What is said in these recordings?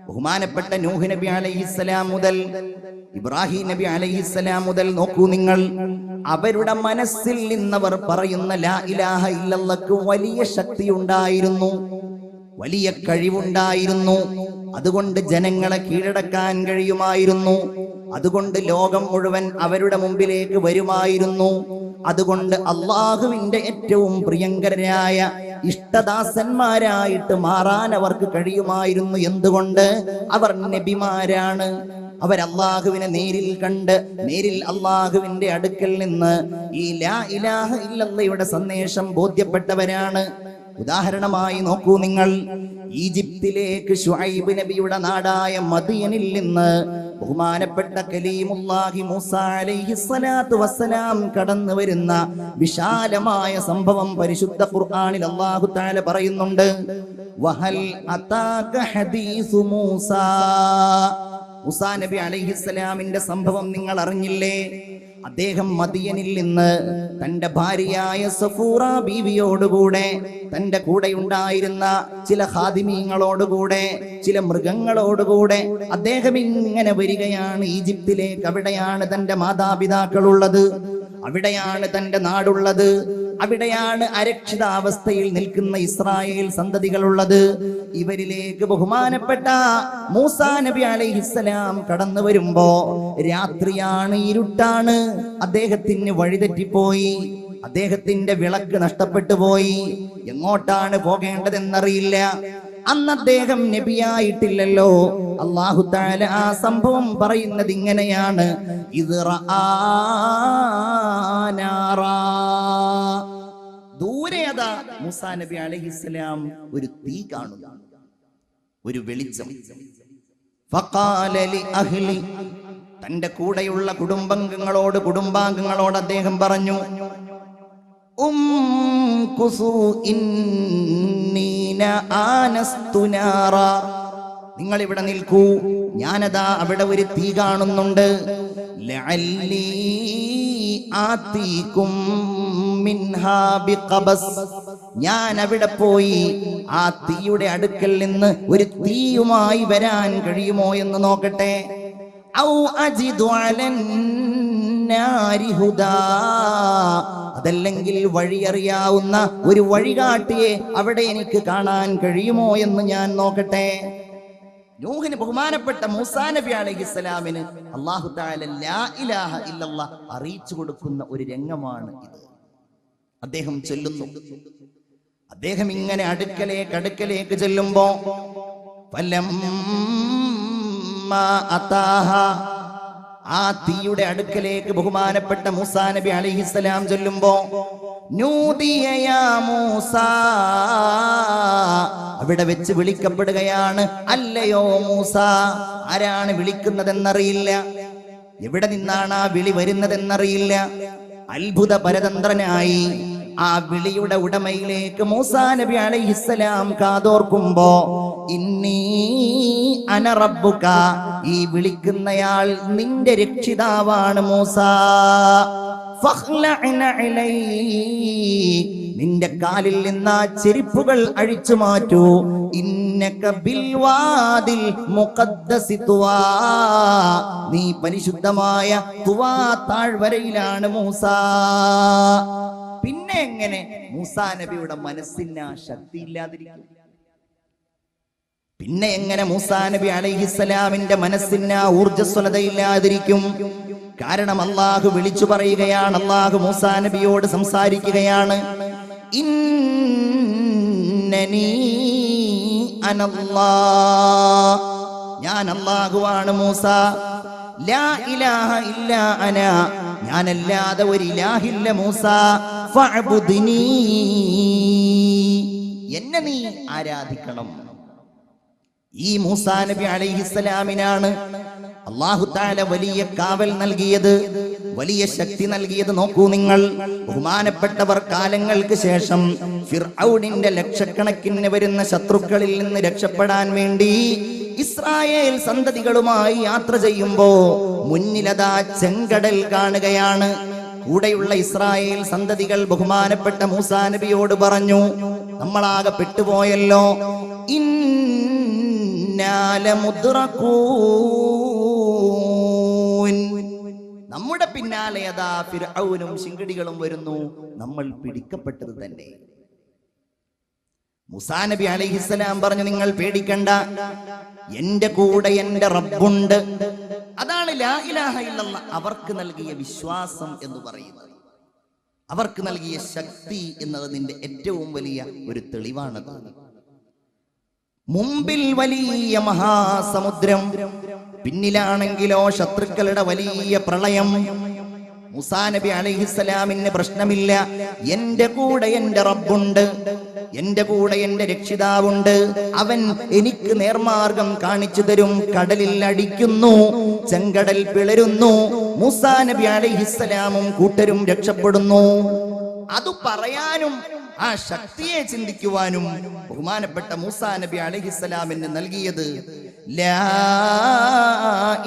ബഹുമാനപ്പെട്ട നൂഹ് നബി അലൈഹിസ്സലാം മുതൽ ഇബ്രാഹിം നബി അലൈഹിസ്സലാം മുതൽ നോക്കൂ നിങ്ങൾ, അവരുടെ മനസ്സിൽ നിന്നവർ പറയുന്ന ലാ ഇലാഹ ഇല്ലല്ലാഹ്ക്ക് വലിയ ശക്തി ഉണ്ടായിരുന്നു, വലിയ കഴിവുണ്ടായിരുന്നു. അതുകൊണ്ട് ജനങ്ങളെ കീഴടക്കാൻ കഴിയുമായിരുന്നു. അതുകൊണ്ട് ലോകം മുഴുവൻ അവരുടെ മുമ്പിലേക്ക് വരുമായിരുന്നു. അതുകൊണ്ട് അള്ളാഹുവിന്റെ ഏറ്റവും പ്രിയങ്കരരായ ഇഷ്ടദാസന്മാരായിട്ട് മാറാൻ അവർക്ക് കഴിയുമായിരുന്നു. എന്തുകൊണ്ട്? അവർ നബിമാരാണ്. അവർ അള്ളാഹുവിനെ നേരിൽ കണ്ട്, നേരിൽ അള്ളാഹുവിന്റെ അടുക്കൽ നിന്ന് ഈ ലാ ഇലാഹ ഇല്ലല്ലാഹയുടെ സന്ദേശം ബോധ്യപ്പെട്ടവരാണ്. ഉദാഹരണമായി നോക്കൂ നിങ്ങൾ, ഈജിപ്തിലേക്ക് ശുഐബ് നബിയുടെ നാടായ മദിയനിൽ നിന്ന് ബഹുമാനപ്പെട്ട കലീമുല്ലാഹി മൂസ അലൈഹിസ്സലാത്തു വസ്സലാം കടന്നു വരുന്ന വിശാലമായ സംഭവം പരിശുദ്ധ ഖുർആനിൽ അല്ലാഹു തആല പറയുന്നുണ്ട്. വഹൽ അതാക ഹദീസു മൂസ, മൂസാ നബി അലൈഹിസ്സലാമിന്റെ സംഭവം നിങ്ങൾ അറിഞ്ഞില്ലേ? അദ്ദേഹം മദിയനിൽ നിന്ന് തന്റെ ഭാര്യയായ സഫൂറ ബീവിയോടുകൂടെ, തന്റെ കൂടെ ഉണ്ടായിരുന്ന ചില ഖാദിമീങ്ങളോടുകൂടെ, ചില മൃഗങ്ങളോടുകൂടെ അദ്ദേഹം ഇങ്ങനെ വരികയാണ് ഈജിപ്തിലേക്ക്. അവിടെയാണ് തന്റെ മാതാപിതാക്കളുള്ളത്, അവിടെയാണ് തന്റെ നാടുള്ളത്, അവിടെയാണ് അരക്ഷിതാവസ്ഥയിൽ നിൽക്കുന്ന ഇസ്രായേൽ സന്തതികളുള്ളത്. ഇവരിലേക്ക് ബഹുമാനപ്പെട്ട മൂസാ നബി അലൈഹിസ്സലാം കടന്നു വരുമ്പോ രാത്രിയാണ്, ഇരുട്ടാണ്. അദ്ദേഹത്തിന് വഴിതെറ്റിപ്പോയി, അദ്ദേഹത്തിന്റെ വിളക്ക് നഷ്ടപ്പെട്ടു പോയി. എങ്ങോട്ടാണ് പോകേണ്ടതെന്നറിയില്ല. അന്ന് അദ്ദേഹം നബിയായിട്ടില്ലല്ലോ. അല്ലാഹു തആല ആ സംഭവം പറയുന്നത് ഇങ്ങനെയാണ്: ഇത് ദൂരെയതാ മൂസാ നബി അലൈഹിസ്സലാം ഒരു തീ കാണുന്നു, ഒരു വെളിച്ചം. ഫഖാല ലി അഹ്ലി, തന്റെ കൂടെയുള്ള കുടുംബാംഗങ്ങളോട് അദ്ദേഹം പറഞ്ഞു: നിങ്ങൾ ഇവിടെ നിൽക്കൂ, ഞാനതാ അവിടെ ഒരു തീ കാണുന്നുണ്ട്. ഞാൻ അവിടെ പോയി ആ തീയുടെ അടുക്കൽ നിന്ന് ഒരു തീയുമായി വരാൻ കഴിയുമോ എന്ന് നോക്കട്ടെ. അതല്ലെങ്കിൽ വഴിയറിയാവുന്ന ഒരു വഴികാട്ടിയെ അവിടെ എനിക്ക് കാണാൻ കഴിയുമോ എന്ന് ഞാൻ നോക്കട്ടെ. നൂഹിന്, ബഹുമാനപ്പെട്ട മൂസാ നബി അലൈഹിസ്സലാമിന് അല്ലാഹു തആല ലാ ഇലാഹ ഇല്ലല്ലാഹ് അറിയിച്ചു കൊടുക്കുന്ന ഒരു രംഗമാണ് ഇത്. അദ്ദേഹം ചെല്ലുന്നു. അദ്ദേഹം ഇങ്ങനെ അടുക്കലേക്ക് ചെല്ലുമ്പോ ആ തീയുടെ അടുക്കലേക്ക് ബഹുമാനപ്പെട്ട മൂസാ നബി അലൈഹിസ്സലാം ചെല്ലുമ്പോ നൂദിയ യാ മൂസാ, അവിടെ വെച്ച് വിളിക്കപ്പെടുകയാണ്. അല്ലയോ മൂസ. ആരാണ് വിളിക്കുന്നതെന്നറിയില്ല, എവിടെ നിന്നാണ് ആ വിളി വരുന്നതെന്നറിയില്ല. അത്ഭുത പരതന്ത്രനായി ആ വിളിയുടെ ഉടമയിലേക്ക് മൂസാ നബി അലൈഹിസ്സലാം കാതോർക്കുമ്പോ ഇന്നി അന റബ്ബുക, ഈ വിളിക്കുന്നയാൾ നിന്റെ രക്ഷിതാവാണ് മൂസാ. ഫഖ്ലഅന ഇലൈ, നിന്റെ കാലിൽ നിന്ന് ചെരുപ്പുകൾ അഴിച്ചു മാറ്റൂ. ഇന്നക ബിൽ വാദിൽ മുഖദ്ദസി തുവാ, നീ പരിശുദ്ധമായ തുവാ താഴ്വരയിലാണ് മൂസാ. പിന്നെ എങ്ങനെ മൂസാ നബിയുടെ മനസ്സിന് ആ ശക്തി ഇല്ലാതിരിക്കും? പിന്നെ എങ്ങനെ മൂസാ നബി അലൈഹിസ്സലാമിന്റെ മനസ്സിന് ആ ഊർജ്ജസ്വലതയില്ലാതിരിക്കും? കാരണം അല്ലാഹു വിളിച്ചു പറയുകയാണ്, അല്ലാഹു മൂസാ നബിയോട് സംസാരിക്കുകയാണ്. ഇന്നനീ അനല്ലാഹ്, ഞാൻ അല്ലാഹുവാണ് മൂസ. ലാ ഇലാഹ ഇല്ലാ അന, ഞാനല്ലാതെ ഒരു ഇലാഹില്ല മൂസ. ഫഅബ്ദുനീ, എന്നെ നീ ആരാധിക്കണം. ഈ മൂസാ നബി അലൈഹിസ്സലാമിനാണ് അല്ലാഹു തആല വലിയ കാവൽ നൽകിയത്, വലിയ ശക്തി നൽകിയത്. നോക്കൂ നിങ്ങൾ, ബഹുമാനപ്പെട്ടവർ കാലങ്ങൾക്ക് ശേഷം ഫിർഔനിന്റെ ലക്ഷക്കണക്കിന് വരുന്ന ശത്രുക്കളിൽ നിന്ന് രക്ഷപ്പെടാൻ വേണ്ടി ഇസ്രായേൽ സന്തതികളുമായി യാത്ര ചെയ്യുമ്പോ മുന്നിലതാ ചെങ്കടൽ കാണുകയാണ്. കൂടെയുള്ള ഇസ്രായേൽ സന്തതികൾ ബഹുമാനപ്പെട്ട മൂസാ നബിയോട് പറഞ്ഞു, നമ്മളാകെ പെട്ടുപോയല്ലോ. ഇന്നാല മുദ്റകൂൻ. നമ്മുടെ പിന്നാലെ അതാ ഫിർഔനും ശിങ്കിടികളും വരുന്നു. നമ്മൾ പിടിക്കപ്പെട്ടത് തന്നെ. മൂസാ നബി അലൈഹിസ്സലാം പറഞ്ഞു, നിങ്ങൾ പേടിക്കണ്ട, എന്റെ കൂടെ എന്റെ റബ്ബുണ്ട്. അതാണ് ലാ ഇലാഹ ഇല്ലല്ലാഹ് അവർക്ക് നൽകിയ വിശ്വാസം എന്ന് പറയുന്നത്. അവർക്ക് നൽകിയ ശക്തി എന്നതിന്റെ ഏറ്റവും വലിയ ഒരു തെളിവാണത്. മുമ്പിൽ വലിയ മഹാസമുദ്രം, പിന്നിലാണെങ്കിലോ ശത്രുക്കളുടെ വലിയ പ്രളയം. മൂസാ നബി അലൈഹിസ്സലാമിന് പ്രശ്നമില്ല, എന്റെ കൂടെ എന്റെ റബ്ബുണ്ട്, എന്റെ കൂടെ എന്റെ രക്ഷിതാവുണ്ട്, അവൻ എനിക്ക് നേർമാർഗം കാണിച്ചു തരും. കടലിൽ അടിക്കുന്നു, ചെങ്കടൽ പിളരുന്നു, മൂസാ നബി അലൈഹിസ്സലാമും കൂട്ടരും രക്ഷപ്പെടുന്നു. അത് പറയാനും ആ ശക്തിയെ ചിന്തിക്കുവാനും ബഹുമാനപ്പെട്ട മൂസാ നബി അലൈഹിസ്സലാമിന് നൽകിയത് ലാ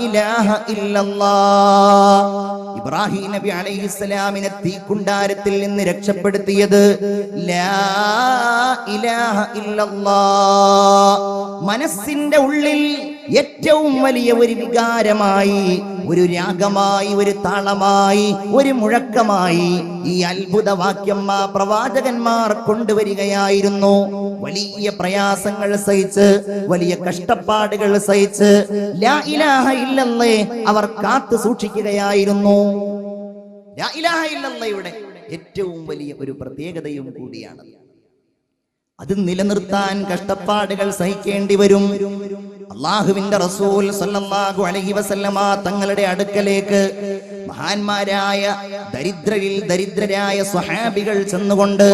ഇലാഹ ഇല്ലല്ലാഹ്. ഇബ്രാഹിം നബി അലൈഹിസ്സലാമിനെ തീക്കുണ്ടാരത്തിൽ നിന്ന് രക്ഷപ്പെടുത്തിയത് ലാ ഇലാഹ ഇല്ലല്ലാഹ്. മനസ്സിന്റെ ഉള്ളിൽ ഏറ്റവും വലിയ ഒരു വികാരമായി, ഒരു രാഗമായി, ഒരു താളമായി, ഒരു മുഴക്കമായി ഈ അത്ഭുത വാക്യം ആ പ്രവാചകന്മാർ കൊണ്ടുവരികയായിരുന്നു. വലിയ പ്രയാസങ്ങൾ സഹിച്ച്, വലിയ കഷ്ടപ്പാടുകൾ സഹിച്ച് ലാ ഇലാഹ ഇല്ലല്ലാഹ് അവർ കാത്തു സൂക്ഷിക്കുകയായിരുന്നു. ലാ ഇലാഹ ഇല്ലല്ലാഹയുടെ ഏറ്റവും വലിയ ഒരു പ്രത്യേകതയും കൂടിയാണ്. അത് നിലനിർത്താൻ കഷ്ടപ്പാടുകൾ സഹിക്കേണ്ടി വരും. അല്ലാഹുവിന്റെ റസൂൽ സല്ലല്ലാഹു അലൈഹി വസല്ലമ തങ്ങളുടെ അടുക്കലേക്ക് മഹാന്മാരായ ദരിദ്രരിൽ ദരിദ്രരായ സ്വഹാബികൾ ചെന്നുകൊണ്ട്,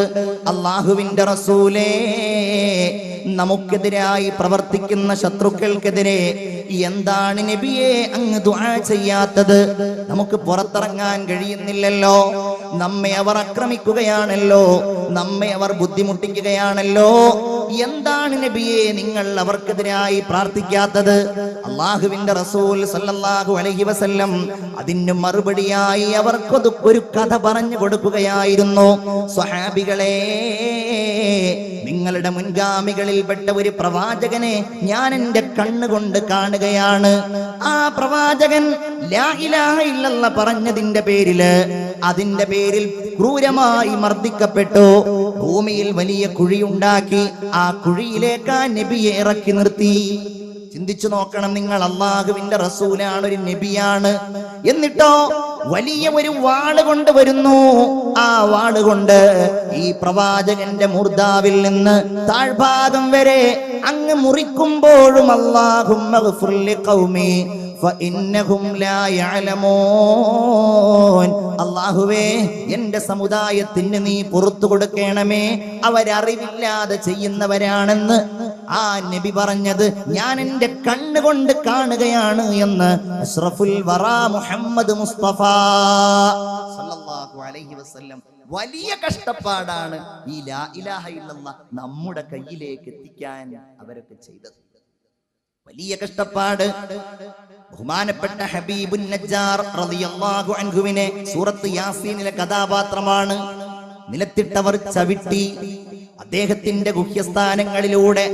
അല്ലാഹുവിന്റെ റസൂലേ, നമുക്കെതിരായി പ്രവർത്തിക്കുന്ന ശത്രുക്കൾക്കെതിരെ എന്താണ് നബിയെ അങ്ങ് ദുആ ചെയ്യാത്തത്? നമുക്ക് പുറത്തിറങ്ങാൻ കഴിയുന്നില്ലല്ലോ, നമ്മെ അവർ ആക്രമിക്കുകയാണല്ലോ, നമ്മെ അവർ ബുദ്ധിമുട്ടിക്കുകയാണല്ലോ, എന്താണ് നബിയെ നിങ്ങൾ അവർക്കെതിരായി പ്രാർത്ഥിക്കാത്തത്? അല്ലാഹുവിന്റെ റസൂൽ സല്ലല്ലാഹു അലൈഹി വസല്ലം അതിന് മറുപടിയായി അവർക്ക് ഒരു കഥ പറഞ്ഞു കൊടുക്കുകയായിരുന്നു. സ്വഹാബികളെ, നിങ്ങളുടെ മുൻഗാമികളിൽപ്പെട്ട ഒരു പ്രവാചകനെ ഞാൻ എന്റെ കണ്ണുകൊണ്ട് കാണുകയാണ്. ആ പ്രവാചകൻ ലാ ഇലാഹ ഇല്ലല്ലാഹ് പറഞ്ഞതിന്റെ പേരില്, അതിന്റെ പേരിൽ ക്രൂരമായി മർദ്ദിക്കപ്പെട്ടു. ഭൂമിയിൽ വലിയ കുഴിയുണ്ടാക്കി ആ കുഴിയിലേക്ക് ആ നബിയെ ഇറക്കി നിർത്തി. ചിന്തിച്ചു നോക്കണം നിങ്ങൾ, അല്ലാഹുവിന്റെ റസൂലാണ്, ഒരു നബിയാണ്, എന്നിട്ടോ വലിയ ഒരു വാള് കൊണ്ട് വരുന്നു. ആ വാള് കൊണ്ട് ഈ പ്രവാചകന്റെ മൂർധാവിൽ നിന്ന് താഴ്ഭാഗം വരെ അങ്ങ് മുറിക്കുമ്പോഴും അല്ലാഹുമ്മ ഗ്ഫിർ ലിഖൗമി ഫഇന്നഹും ലാ യഅലമൂൻ. അല്ലാഹുവേ, എന്റെ സമുദായത്തിന് നീ പുറത്തു കൊടുക്കണമേ, അവരറിവില്ലാതെ ചെയ്യുന്നവരാണെന്ന് ആ നബി പറഞ്ഞത് ഞാൻ എന്റെ കണ്ണുകൊണ്ട് കാണുകയാണ് എന്ന് അഷ്റഫുൽ വറാ മുഹമ്മദ് മുസ്തഫ സല്ലല്ലാഹു അലൈഹി വസല്ലം. വലിയ കഷ്ടപ്പാടാണ് ഈ ലാ ഇലാഹ ഇല്ലല്ലാഹ് നമ്മുടെ കയ്യിലേക്ക് എത്തിക്കാൻ അവരൊക്കെ ചെയ്തത്. വലിയ കഷ്ടപ്പാട്. ബഹുമാനപ്പെട്ട ഹബീബുൻ നജ്ജാർ റളിയല്ലാഹു അൻഹുവിനെ സൂറത്ത് യാസീനിലെ കഥാപാത്രമാണ്. നിലത്തിട്ടവർ ചവിട്ടി, അദ്ദേഹത്തിന്റെ ഗുഹ്യസ്ഥാനങ്ങളിലൂടെ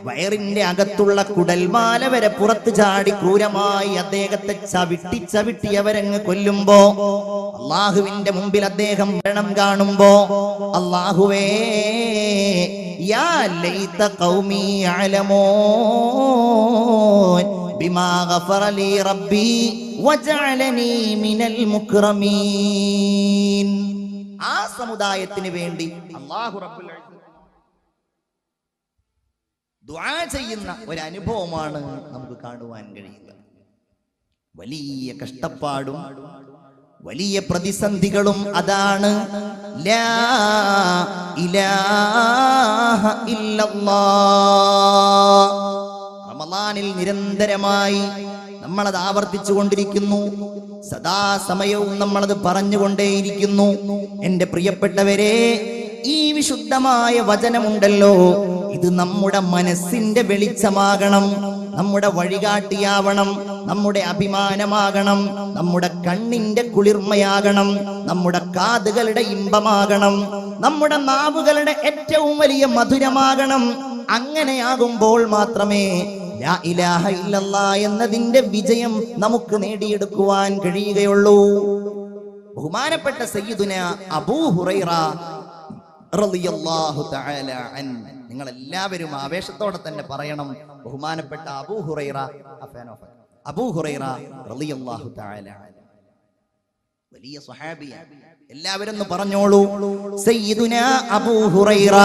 വയറിന്റെ അകത്തുള്ള കുടൽമാല വരെ പുറത്തു ചാടി ക്രൂരമായി അദ്ദേഹത്തെ ചവിട്ടി ചവിട്ടി അവരങ്ങ് കൊല്ലുമ്പോ, അള്ളാഹുവിന്റെ മുമ്പിൽ അദ്ദേഹം മരണം കാണുമ്പോ, അല്ലാഹുവേ, യാ ലൈത ഖൗമി യഅലമൂൻ ബിമാ ഗഫറ ലി റബ്ബി വജഅലനി മിനൽ മുക്രമീൻ. ആ സമുദായത്തിന് വേണ്ടി അല്ലാഹു റബ്ബുൽ ഇസ്സത്ത് ദുആ ചെയ്യുന്ന ഒരു അനുഭവമാണ് നമുക്ക് കാണുവാൻ കഴിയുന്നത്. വലിയ കഷ്ടപ്പാടും വലിയ പ്രതിസന്ധികളും അതാണ്. ലാ ഇലാഹ ഇല്ലല്ലാഹ്. റമളാനിൽ നിരന്തരമായി നമ്മളത് ആവർത്തിച്ചു കൊണ്ടിരിക്കുന്നു. സദാസമയവും നമ്മളത് പറഞ്ഞുകൊണ്ടേയിരിക്കുന്നു. എന്റെ പ്രിയപ്പെട്ടവരെ, ഈ വിശുദ്ധമായ വചനമുണ്ടല്ലോ, ഇത് നമ്മുടെ മനസ്സിന്റെ വെളിച്ചമാകണം, നമ്മുടെ വഴികാട്ടിയാവണം, നമ്മുടെ അഭിമാനമാകണം, നമ്മുടെ കണ്ണിന്റെ കുളിർമയാകണം, നമ്മുടെ കാതുകളുടെ ഇമ്പമാകണം, നമ്മുടെ നാവുകളുടെ ഏറ്റവും വലിയ മധുരമാകണം. അങ്ങനെയാകുമ്പോൾ മാത്രമേ ലാ ഇലാഹ ഇല്ലല്ലാഹ് എന്നതിന്റെ വിജയം നമുക്ക് നേടിയെടുക്കുവാൻ കഴിയുകയുള്ളൂ. ബഹുമാനപ്പെട്ട സയ്യിദുന അബൂ ഹുറൈറ റളിയല്ലാഹു തആല അൻഹു, നിങ്ങൾ എല്ലാവരും ആവേശത്തോടെ തന്നെ പറയണം, ബഹുമാനപ്പെട്ട അബൂ ഹുറൈറ റളിയല്ലാഹു തആല അൻഹു വലിയ സ്വഹാബിയാണ്. എല്ലാവരും ഒന്ന് പറഞ്ഞോളൂ, സയ്യിദുന അബൂ ഹുറൈറ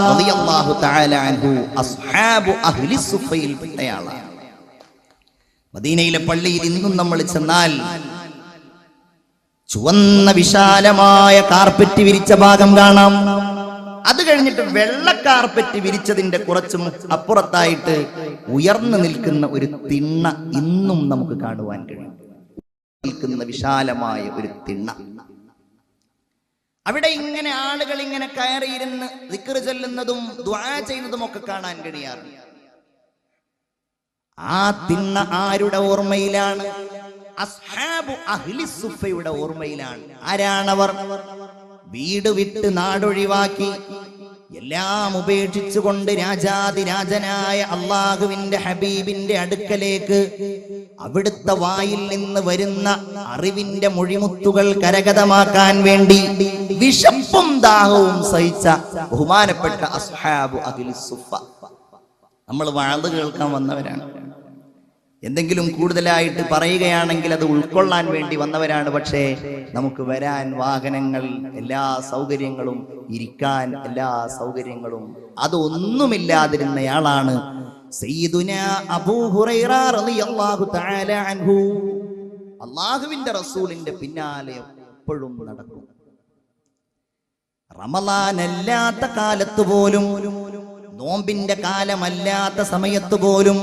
റളിയല്ലാഹു തആല അൻഹു അസ്ഹാബു അഹ്ലി സുഫയിൽ പെട്ടയാളാണ്. മദീനയിലെ പള്ളിയിൽ ഇന്നും നമ്മൾ ചെന്നാൽ ചുവന്ന വിശാലമായ കാർപ്പറ്റ് വിരിച്ച ഭാഗം കാണാം. അത് കഴിഞ്ഞിട്ട് വെള്ള കാർപ്പറ്റ് വിരിച്ചതിന്റെ കുറച്ച് അപ്പുറത്തായിട്ട് ഉയർന്നു നിൽക്കുന്ന ഒരു തിണ്ണ ഇന്നും നമുക്ക് കാണുവാൻ കഴിയും. നിൽക്കുന്ന വിശാലമായ ഒരു തിണ്ണ, അവിടെ ഇങ്ങനെ ആളുകൾ ഇങ്ങനെ കയറിയിരുന്ന് ദിക്ർ ചൊല്ലുന്നതും ദുആ ചെയ്യുന്നതും ഒക്കെ കാണാൻ കഴിയാറുണ്ട്. ആ തിണ്ണ ആരുടെ ഓർമ്മയിലാണ്? അസ്ഹാബു അഹ്ലി സുഫയുടെ ഓർമ്മയിലാണ്. ആരാണവർ? വീട് വിട്ട് നാടൊഴിവാക്കി എല്ലാം ഉപേക്ഷിച്ചുകൊണ്ട് രാജാതിരാജനായ അള്ളാഹുവിന്റെ ഹബീബിന്റെ അടുക്കലേക്ക് അവിടുത്തെ വായിൽ നിന്ന് വരുന്ന അറിവിന്റെ മൊഴിമുത്തുകൾ കരഗതമാക്കാൻ വേണ്ടി വിശപ്പും ദാഹവും സഹിച്ച ബഹുമാനപ്പെട്ട അസ്ഹാബു അഹ്ലി സുഫ. നമ്മൾ വഅദ് കേൾക്കാൻ വന്നവരാണ്. എന്തെങ്കിലും കൂടുതലായിട്ട് പറയുകയാണെങ്കിൽ അത് ഉൾക്കൊള്ളാൻ വേണ്ടി വന്നവരാണ്. പക്ഷേ നമുക്ക് വരാൻ വാഹനങ്ങൾ, എല്ലാ സൗകര്യങ്ങളും, ഇരിക്കാൻ എല്ലാ സൗകര്യങ്ങളും, അതൊന്നുമില്ലാതിരുന്നയാളാണ് സയ്യിദുന അബൂ ഹുറൈറ റളിയല്ലാഹു തആല അൻഹു. അല്ലാഹുവിന്റെ റസൂലിന്റെ പിന്നാലെ എപ്പോഴും നടക്കും. റമളാൻ അല്ലാത്ത കാലത്ത് പോലും, നോമ്പിന്റെ കാലമല്ലാത്ത സമയത്ത് പോലും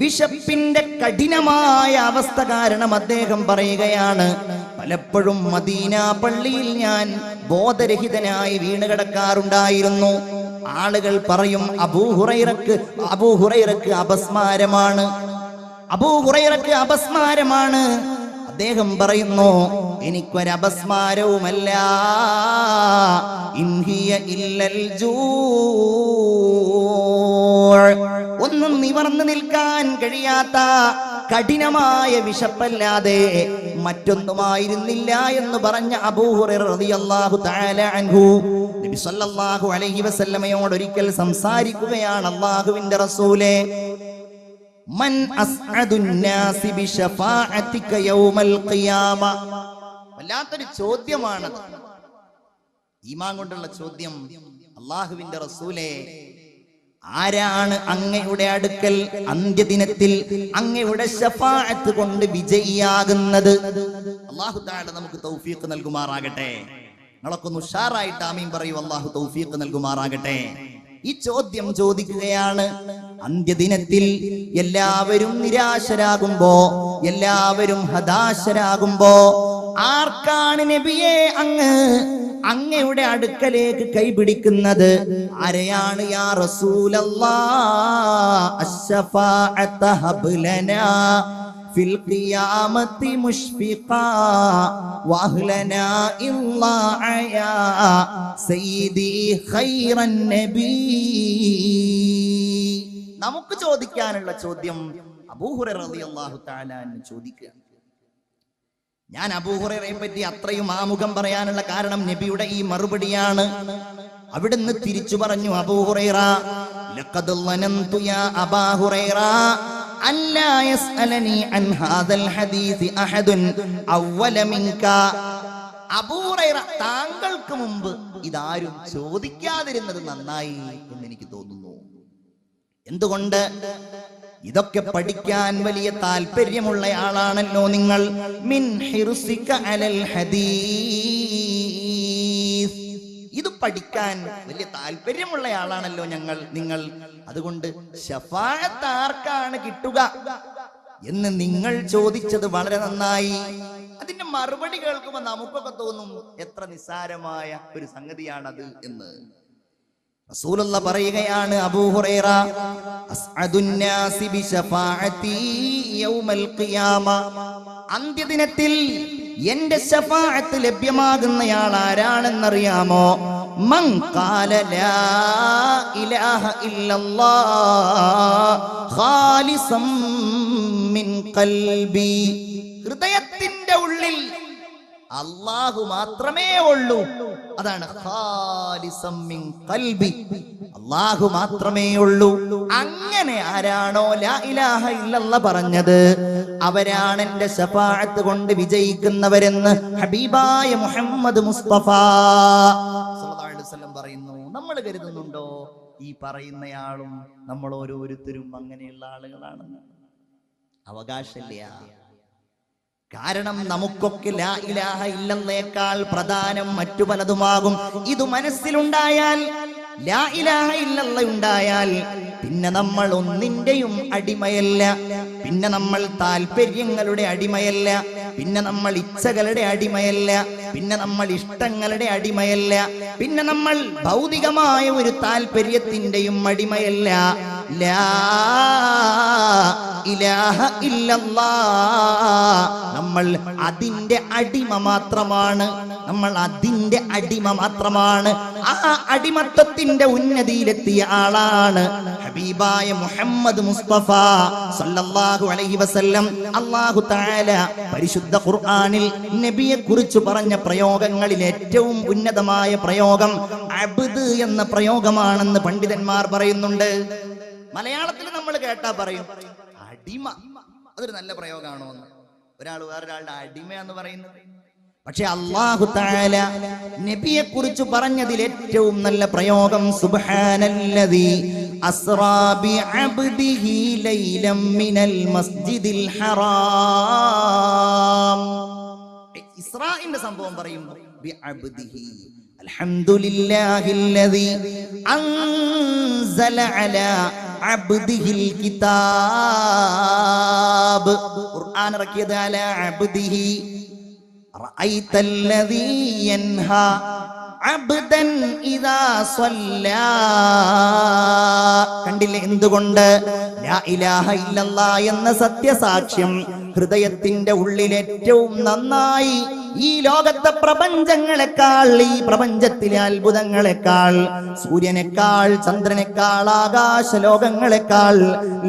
വിശപ്പിന്റെ കഠിനമായ അവസ്ഥ കാരണം അദ്ദേഹം പറയുകയാണ്, പലപ്പോഴും മദീന പള്ളിയിൽ ഞാൻ ബോധരഹിതനായി വീണ് കിടക്കാറുണ്ടായിരുന്നു. ആളുകൾ പറയും അബൂ ഹുറൈറക്ക് അപസ്മാരമാണ്, അബൂ ഹുറൈറക്ക് അപസ്മാരമാണ്. അദ്ദേഹം പറയുന്നു, എനിക്കൊരപസ്മാരവുമല്ല, ഇൻഹിയ ഇല്ലൽ ജൂ, ഒന്നും നിവർന്നു നിൽക്കാൻ കഴിയാത്ത കഠിനമായ വിശപ്പല്ലാതെ മറ്റൊന്നുമായിരുന്നില്ല എന്ന് പറഞ്ഞ അബൂ ഹുറൈറ റളിയല്ലാഹു തആല അൻഹു നബി സല്ലല്ലാഹു അലൈഹി വസല്ലമയോട് ഒരിക്കൽ സംസാരിക്കുകയാണ്, അല്ലാഹുവിന്റെ റസൂലേ, മൻ അസ്അദുൻ നാസി ബിശഫാഅതിക യൗമൽ ഖിയാമ. വല്ലാത്തൊരു ചോദ്യമാണ്, ഈമാൻ കൊണ്ടുള്ള ചോദ്യം. അല്ലാഹുവിന്റെ റസൂലേ, ആരാണ് അങ്ങയുടെ അടുക്കൽ അന്ത്യദിനത്തിൽ അങ്ങയുടെ ശഫാഅത്ത് കൊണ്ട് വിജയിയാകുന്നത്? അല്ലാഹു തആല നമുക്ക് തൗഫീഖ് നൽകുമാറാകട്ടെ. നിങ്ങളൊക്കെ ഒന്ന് ഉഷാറായിട്ട് ആമീൻ പറയൂ, അല്ലാഹു തൗഫീഖ് നൽകുമാറാകട്ടെ. ഈ ചോദ്യം ചോദിക്കുകയാണ്. അന്ത്യദിനത്തിൽ എല്ലാവരും നിരാശരാകുമ്പോ, എല്ലാവരും ഹതാശരാകുമ്പോ ആർക്കാണ് നബിയെ അങ്ങയുടെ അടുക്കലേക്ക് കൈപിടിക്കുന്നത്? ആരെയാണ്? യാ റസൂലല്ലാഹ്, അശ്ശഫാഅത ഹബ്ലനാ ഫിൽ ഖിയാമത്തി മുഷ്ഫിഖാ വഅഹ്ലനാ ഇല്ലാഅ സയ്യിദി ഖൈറൻ നബി. നമുക്ക് ചോദിക്കാനുള്ള ചോദ്യം അബൂ ഹുറൈറ റളിയല്ലാഹു തആല അൻഹു ചോദിക്കുകയാണ്. ഞാൻ അബൂ ഹുറൈറയെ പറ്റി അത്രയും ആമുഖം പറയാനുള്ള കാരണം നബിയുടെ ഈ മറുപടിയാണ്. അവിടുന്ന് തിരിച്ചു പറഞ്ഞു, അബൂ ഹുറൈറ, ലഖദ് ളനന്തു യാ അബാ ഹുറൈറ അല്ലാ യസ്അലനി അൻ ഹാദൽ ഹദീസ് അഹദുൻ അവ്വല മിൻക. അബൂ ഹുറൈറ, താങ്കൾക്ക് മുമ്പ് ഇതാരും ചോദിക്കാതിരുന്നത് നന്നായി എന്ന് എനിക്ക് തോന്നുന്നു. എന്തുകൊണ്ട്? ഇതൊക്കെ പഠിക്കാൻ വലിയ താല്പര്യമുള്ള ആളാണല്ലോ നിങ്ങൾ. മിൻ ഹിർസിക അലൽ ഹദീസ്, ഇത് പഠിക്കാൻ വലിയ താല്പര്യമുള്ള ആളാണല്ലോ നിങ്ങൾ. അതുകൊണ്ട് ശഫാഅത്ത് ആർക്കാണ് കിട്ടുക എന്ന് നിങ്ങൾ ചോദിച്ചത് വളരെ നന്നായി. അതിന്റെ മറുപടി കേൾക്കുമ്പോൾ നമുക്കൊക്കെ തോന്നും എത്ര നിസ്സാരമായ ഒരു സംഗതിയാണത് എന്ന്. റസൂലുള്ള പറയുകയാണ്, അബൂ ഹുറൈറ, അസ്അദുൻ നാസി ബിശഫാഅതി യൗമൽ ഖിയാമ, അന്ത്യദിനത്തിൽ എന്റെ ശഫാഅത്ത് ലഭ്യമാകുന്നയാൾ ആരാണെന്നറിയാമോ? മൻ ഖാല ലാ ഇലാഹ ഇല്ലല്ലാഹ് ഖാലിസൻ മിൻ ഖൽബി. ഹൃദയത്തിന്റെ ഉള്ളിൽ അല്ലാഹു മാത്രമേ ഉള്ളൂ. അതാണ് ഖാലിസൻ മിൻ ഖൽബി, അല്ലാഹു മാത്രമേ ഉള്ളൂ. അങ്ങനെ ആരാണോ ലാ ഇലാഹ ഇല്ലല്ലാഹ് പറഞ്ഞത് അവരാണ് എന്റെ ശഫാഅത്ത് കൊണ്ട് വിജയിക്കുന്നവരെന്ന് ഹബീബായ മുഹമ്മദ് മുസ്തഫ സല്ലല്ലാഹു അലൈഹി വസല്ലം പറയുന്നു. നമ്മൾ കരുതുന്നുണ്ടോ ഈ പറയുന്നയാളും നമ്മൾ ഓരോരുത്തരും അങ്ങനെയുള്ള ആളുകളാണെന്ന്? അവകാശമില്ല. കാരണം നമുക്കൊക്കെ ലാ ഇലാഹ ഇല്ലല്ലാഹേക്കാൾ പ്രധാനം മറ്റു പലതുമാകും. ഇത് മനസ്സിലുണ്ടായാൽ, ലാ ഇലാഹ ഇല്ലല്ലാഹ് ഉണ്ടായാൽ പിന്നെ നമ്മൾ ഒന്നിന്റെയും അടിമയല്ല, പിന്നെ നമ്മൾ താല്പര്യങ്ങളുടെ അടിമയല്ല, പിന്നെ നമ്മൾ ഇച്ഛകളുടെ അടിമയല്ല, പിന്നെ നമ്മൾ ഇഷ്ടങ്ങളുടെ അടിമയല്ല, പിന്നെ നമ്മൾ ഭൗതികമായ ഒരു താല്പര്യത്തിന്റെയും അടിമയല്ല. ലാ ഇലാഹ ഇല്ലല്ലാഹ് നമ്മൾ അതിന്റെ അടിമ മാത്രമാണ്. നമ്മൾ അതിന്റെ അടിമ മാത്രമാണ്. ആ അടിമത്വത്തിന്റെ ഉന്നതിയിലെത്തിയ ആളാണ് ഹബീബായ മുഹമ്മദ് മുസ്തഫ സല്ലല്ലാഹു അലൈഹി വസല്ലം. അല്ലാഹു തആല പരിശുദ്ധ ഖുർആനിൽ നബിയെ കുറിച്ച് പറഞ്ഞ പ്രയോഗങ്ങളിൽ ഏറ്റവും ഉന്നതമായ പ്രയോഗം അബ്ദ് എന്ന പ്രയോഗമാണെന്ന് പണ്ഡിതന്മാർ പറയുന്നുണ്ട്. മലയാളത്തിൽ നമ്മൾ കേട്ടാ പറയും അടിമ. അതൊരു നല്ല പ്രയോഗമാണോ എന്ന്. ഒരാൾ വേറൊരാളുടെ അടിമ എന്ന് പറയുന്നത്. പക്ഷെ അല്ലാഹു തആല നബിയെ കുറിച്ച് പറഞ്ഞതിൽ ഏറ്റവും നല്ല പ്രയോഗം സുബ്ഹാനല്ലദീ അസ്റാ ബിഅബ്ദിഹി ലൈലം മിനൽ മസ്ജിദിൽ ഹറാം. ഇസ്രാഇന്റെ സംഭവം പറയുന്നു ബിഅബ്ദിഹി. അൽഹംദുലില്ലാഹില്ലദീ അൻസല അലാ അബ്ദിഹിൽ കിതാബ്. ഖുർആൻ ഇറക്കിയത് അലാ അബ്ദിഹി. റഅയ്തല്ലദീ യൻഹാ അബ്ദൻ ഇദാ സ്വല്ലാ. കണ്ടില്ലേ എന്തുകൊണ്ട്? ലാ ഇലാഹ ഇല്ലല്ലാഹ് എന്ന സത്യസാക്ഷ്യം ഹൃദയത്തിന്റെ ഉള്ളിൽ ഏറ്റവും നന്നായി ഈ ലോകത്തെ പ്രപഞ്ചങ്ങളെക്കാൾ, ഈ പ്രപഞ്ചത്തിലെ അത്ഭുതങ്ങളെക്കാൾ, സൂര്യനേക്കാൾ, ചന്ദ്രനേക്കാൾ, ആകാശലോകങ്ങളെക്കാൾ,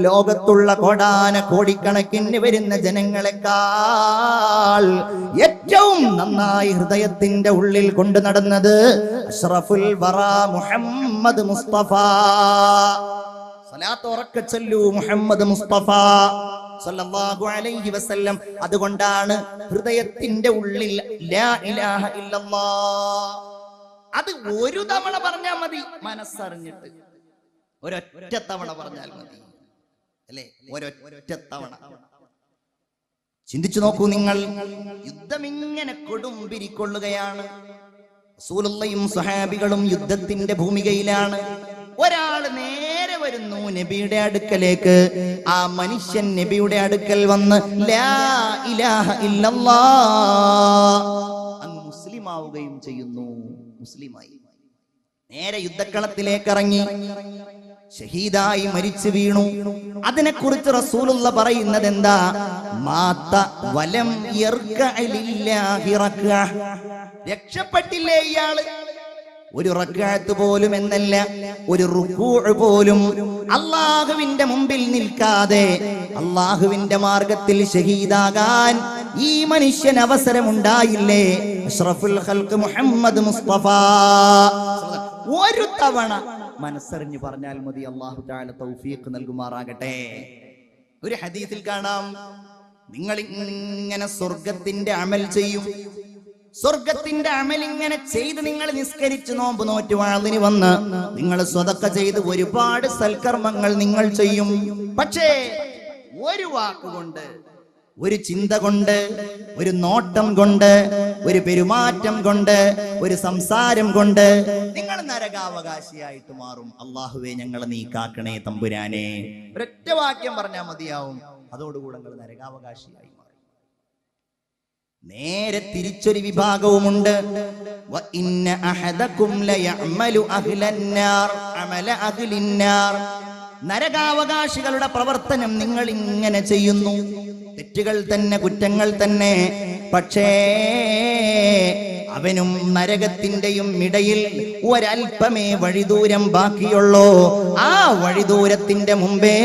ലോകത്തുള്ള കോടാന കോടിക്കണക്കിന് വരുന്ന ജനങ്ങളെക്കാൾ ഏറ്റവും നന്നായി ഹൃദയത്തിന്റെ ഉള്ളിൽ കൊണ്ടു നടന്നത് അഷ്റഫുൽ വറാ മുഹമ്മദ് മുസ്തഫ. സ്വലാത്ത് ഉറക്കെ ചൊല്ലൂ മുഹമ്മദ് മുസ്തഫ സല്ലല്ലാഹു അലൈഹി വസല്ലം. അതുകൊണ്ടാണ് ഹൃദയത്തിന്റെ ഉള്ളിൽ ലാ ഇലാഹ ഇല്ലല്ലാഹ്. അത് ഒരു തവണ പറഞ്ഞാൽ മതി, മനസ്സറിഞ്ഞിട്ട്. ഒരൊറ്റ തവണ പറഞ്ഞാൽ മതി, അല്ലേ? ഒരൊറ്റ തവണ. ചിന്തിച്ചു നോക്കൂ നിങ്ങൾ. യുദ്ധം ഇങ്ങനെ കൊടുമ്പിരിക്കൊള്ളുകയാണ്. റസൂലുള്ളാഹിയും സ്വഹാബികളും യുദ്ധത്തിന്റെ ഭൂമികയിലാണ്. ഒരാൾ നേരെ വരുന്നു നബിയുടെ അടുക്കലേക്ക്. ആ മനുഷ്യൻ നബിയുടെ അടുക്കൽ വന്ന് ലാ ഇലാഹ ഇല്ലല്ലാഹ് അങ്ങ് മുസ്ലിമാവുകയും ചെയ്യുന്നു. മുസ്ലിമായി നേരെ യുദ്ധക്കളത്തിലേക്ക് ഇറങ്ങി, ഷഹീദായി മരിച്ചു വീണു. അതിനെക്കുറിച്ച് റസൂലുള്ള പറയുന്നത് എന്താ? മാത വലം യർകഅ ലില്ലാഹി റക്അ. രക്ഷപ്പെട്ടില്ലേ ഇയാള്? ഒരു റക്അത്ത് പോലും എന്നല്ല, ഒരു റുകൂഅ് പോലും അല്ലാഹുവിന്റെ മുമ്പിൽ നിൽക്കാതെ അല്ലാഹുവിന്റെ മാർഗത്തിൽ ഷഹീദാകാൻ ഈ മനുഷ്യൻ അവസരമുണ്ടായില്ലേ? അഷ്റഫുൽ ഖൽഖ് മുഹമ്മദ് മുസ്തഫ ഒരു തവണ മനസ്സറിഞ്ഞു പറഞ്ഞാൽ മതി. അല്ലാഹു തആല തൗഫീഖ് നൽകുമാറാകട്ടെ. ഒരു ഹദീസിൽ കാണാം, നിങ്ങൾ ഇങ്ങനെ സ്വർഗത്തിന്റെ അമൽ ചെയ്യും. സ്വർഗത്തിന്റെ അമൽ ഇങ്ങനെ ചെയ്ത് നിങ്ങൾ നിസ്കരിച്ച് നോമ്പ് നോറ്റ് വാളിന് വന്ന് നിങ്ങൾ സ്വതക്ക ചെയ്ത് ഒരുപാട് സൽക്കർമ്മങ്ങൾ നിങ്ങൾ ചെയ്യും. പക്ഷേ ഒരു വാക്കുകൊണ്ട്, ഒരു ചിന്ത കൊണ്ട്, ഒരു നോട്ടം കൊണ്ട്, ഒരു പെരുമാറ്റം കൊണ്ട്, ഒരു സംസാരം കൊണ്ട് നിങ്ങൾ നരകാവകാശിയായിട്ട് മാറും. അല്ലാഹുവേ ഞങ്ങളെ നീ കാക്കണേ തമ്പുരാനെ. ഒരൊറ്റ വാക്യം പറഞ്ഞാൽ മതിയാവും, അതോടുകൂടെ നിങ്ങൾ നരകാവകാശിയായി മാറും. നേരെ തിരിച്ചൊരു വിഭാഗവുമുണ്ട്. വ ഇന്ന അഹദകും ലയഅമലു അഹ്ലന്നാർ അമല അഹ്ലിന്നാർ. നരകാവകാശികളുടെ പ്രവർത്തനം നിങ്ങൾ ഇങ്ങനെ ചെയ്യുന്നു, തെറ്റുകൾ തന്നെ, കുറ്റങ്ങൾ തന്നെ. പക്ഷേ അവനും നരകത്തിന്റെയും ഇടയിൽ ഒരൽപ്പമേ വഴിദൂരം ബാക്കിയുള്ളൂ. ആ വഴിദൂരത്തിന്റെ മുമ്പേ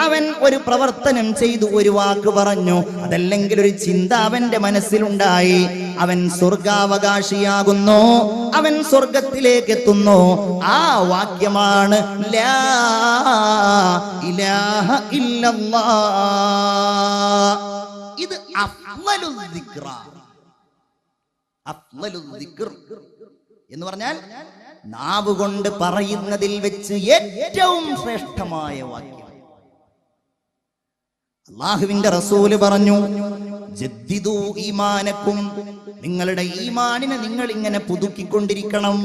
അവൻ ഒരു പ്രവർത്തനം ചെയ്തു, ഒരു വാക്ക് പറഞ്ഞു, അതല്ലെങ്കിൽ ഒരു ചിന്ത അവന്റെ മനസ്സിലുണ്ടായി. അവൻ സ്വർഗാവകാശിയാകുന്നു, അവൻ സ്വർഗത്തിലേക്ക് എത്തുന്നു. ആ വാക്യമാണ് ലാ ഇലാഹ ഇല്ലല്ലാഹ്. ഇത് അഫ്ളലുൽ ദിക്ർ. അഫ്ളലുൽ ദിക്ർ എന്ന് പറഞ്ഞാൽ നാവ് കൊണ്ട് പറയുന്നതിൽ വെച്ച് ഏറ്റവും ശ്രേഷ്ഠമായ വാക്യം. അല്ലാഹുവിന്റെ റസൂല് പറഞ്ഞു, ജദ്ദിദു ഈമാനക്കും, നിങ്ങളുടെ ഈമാനിനെ നിങ്ങൾ ഇങ്ങനെ പുതുക്കിക്കൊണ്ടിരിക്കണം.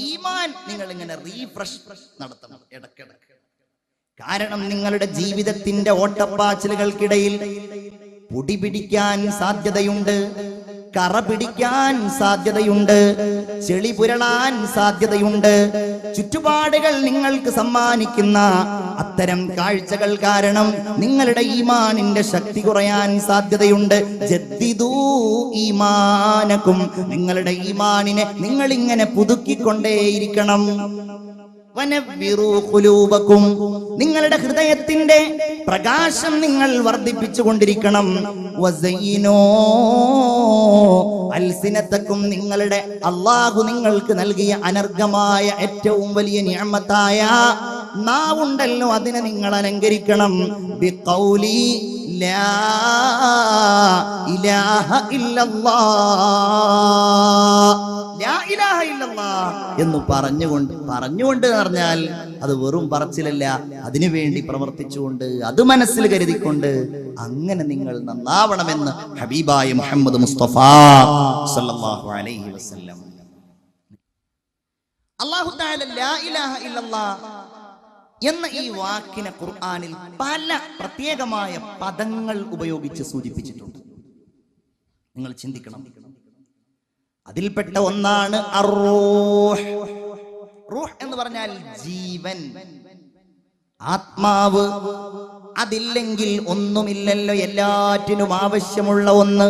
ഈമാൻ നിങ്ങൾ ഇങ്ങനെ റീഫ്രഷ് നടത്തണം ഇടയ്ക്കിടയ്ക്ക്. കാരണം നിങ്ങളുടെ ജീവിതത്തിന്റെ ഓട്ടപ്പാച്ചിലുകൾക്കിടയിൽ പൊടി പിടിക്കാൻ സാധ്യതയുണ്ട്, കറ പിടിക്കാൻ സാധ്യതയുണ്ട്, ചെളി പുരളാൻ സാധ്യതയുണ്ട്. ചുറ്റുപാടുകൾ നിങ്ങൾക്ക് സമ്മാനിക്കുന്ന അത്തരം കാഴ്ചകൾ കാരണം നിങ്ങളുടെ ഈമാനിന്റെ ശക്തി കുറയാൻ സാധ്യതയുണ്ട്. ജദ്ദിദു ഈമാനക്കും, നിങ്ങളുടെ ഈമാനിനെ നിങ്ങൾ ഇങ്ങനെ പുതുക്കിക്കൊണ്ടേയിരിക്കണം. വനവ്വിറൂ ഖുലൂബക്കും, നിങ്ങളുടെ ഹൃദയത്തിന്റെ പ്രകാശം നിങ്ങൾ വർദ്ധിപ്പിച്ചുകൊണ്ടിരിക്കണം. വസയ്യിനൂ അൽസിനതക്കും, നിങ്ങളുടെ അല്ലാഹു നിങ്ങൾക്ക് നൽകിയ അനർഘമായ ഏറ്റവും വലിയ നിഅമത്തായ നാവുണ്ടല്ലോ, അതിനെ നിങ്ങൾ അലങ്കരിക്കണം. ബിഖൗലി ലാ ഇലാഹ ഇല്ലല്ലാഹ്, ലാ ഇലാഹ ഇല്ലല്ലാഹ് എന്ന് പറഞ്ഞുകൊണ്ട് എന്ന് പറഞ്ഞാൽ അത് വെറും പറച്ചിലല്ല, അതിനുവേണ്ടി പ്രവർത്തിച്ചുകൊണ്ട്, അത് മനസ്സിൽ കരുതിക്കൊണ്ട് അങ്ങനെ നിങ്ങൾ നന്നാവണമെന്ന് ഹബീബായ മുഹമ്മദ് മുസ്തഫ സല്ലല്ലാഹു അലൈഹി വസല്ലം. അല്ലാഹു തആല ലാ ഇലാഹ ഇല്ലല്ലാഹ് എന്ന ഈ വാക്കിനെ ഖുർആനിൽ പല പ്രത്യേകമായ പദങ്ങൾ ഉപയോഗിച്ച് സൂചിപ്പിച്ചിട്ടുണ്ട്. നിങ്ങൾ ചിന്തിക്കണം. അതിൽപ്പെട്ട ഒന്നാണ് അർറൂഹ്. റൂഹ് എന്ന് പറഞ്ഞാൽ ജീവൻ, ആത്മാവ്. അതില്ലെങ്കിൽ ഒന്നുമില്ലല്ലോ, എല്ലാറ്റിനും ആവശ്യമുള്ള ഒന്ന്.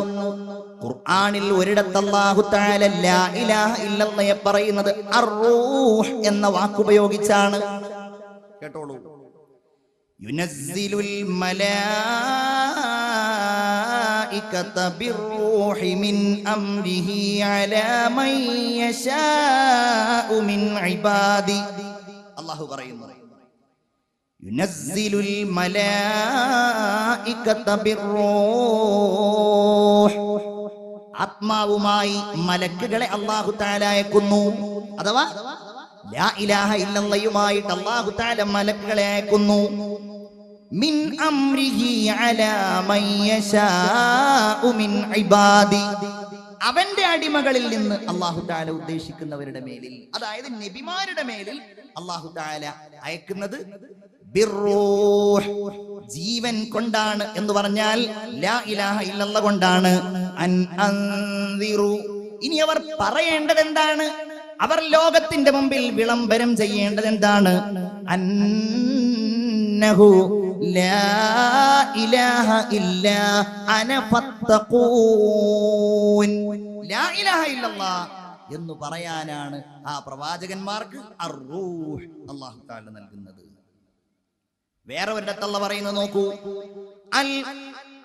ഖുർആനിൽ ഒരിടത്ത് അല്ലാഹു തആല ലാ ഇലാഹ ഇല്ലല്ലാഹ് പറയുന്നത് അർറൂഹ് എന്ന വാക്കുപയോഗിച്ചാണ്. കേട്ടോളൂ. യുനസ്സിലുൽ മലായികത ബിർറൂഹി മിൻ അംരിഹി അലാ മൻ യശാഉ മിൻ ഇബാദി. അല്ലാഹു പറയുന്നു, യുനസ്സിലുൽ മലായികത ബിർറൂഹ്, ആത്മാവുമായി മലക്കുകളെ അല്ലാഹു തആല അയക്കുന്നു. അഥവാ ലാ ഇലാഹ ഇല്ലല്ലാഹുമായിട്ട് അല്ലാഹു തആല മലക്കുകളെ അയക്കുന്നു. മിൻ അംരിഹി അലാ മൻ യശാഉ മിൻ ഇബാദി, അവന്റെ അടിമകളിൽ നിന്ന് അല്ലാഹു തആല ഉദ്ദേശിക്കുന്നവരുടെ മേലിൽ, അതായത് നബിമാരുടെ മേലിൽ അല്ലാഹു തആല അയക്കുന്നത് ബിർറൂഹ്, ജീവൻ കൊണ്ടാണ് എന്ന് പറഞ്ഞാൽ ലാ ഇലാഹ ഇല്ലല്ലാഹ് കൊണ്ടാണ്. അൻസിറു, ഇനി അവർ പറയേണ്ടത് എന്താണ്? അവർ ലോകത്തിന്റെ മുമ്പിൽ വിളംബരം ചെയ്യേണ്ടത് എന്താണ്? അന്നഹു ലാ ഇലാഹ ഇല്ലാ അന ഫത്തഖൂൻ, ലാ ഇലാഹ ഇല്ലല്ലാഹ് എന്ന് പറയാനാണ് ആ പ്രവാചകന്മാർക്ക് അർറൂഹ് അല്ലാഹു തആല നൽകുന്നത്. വേറെ ഒരിടത്ത് അല്ലാഹു പറയുന്നത് നോക്കൂ, അൽ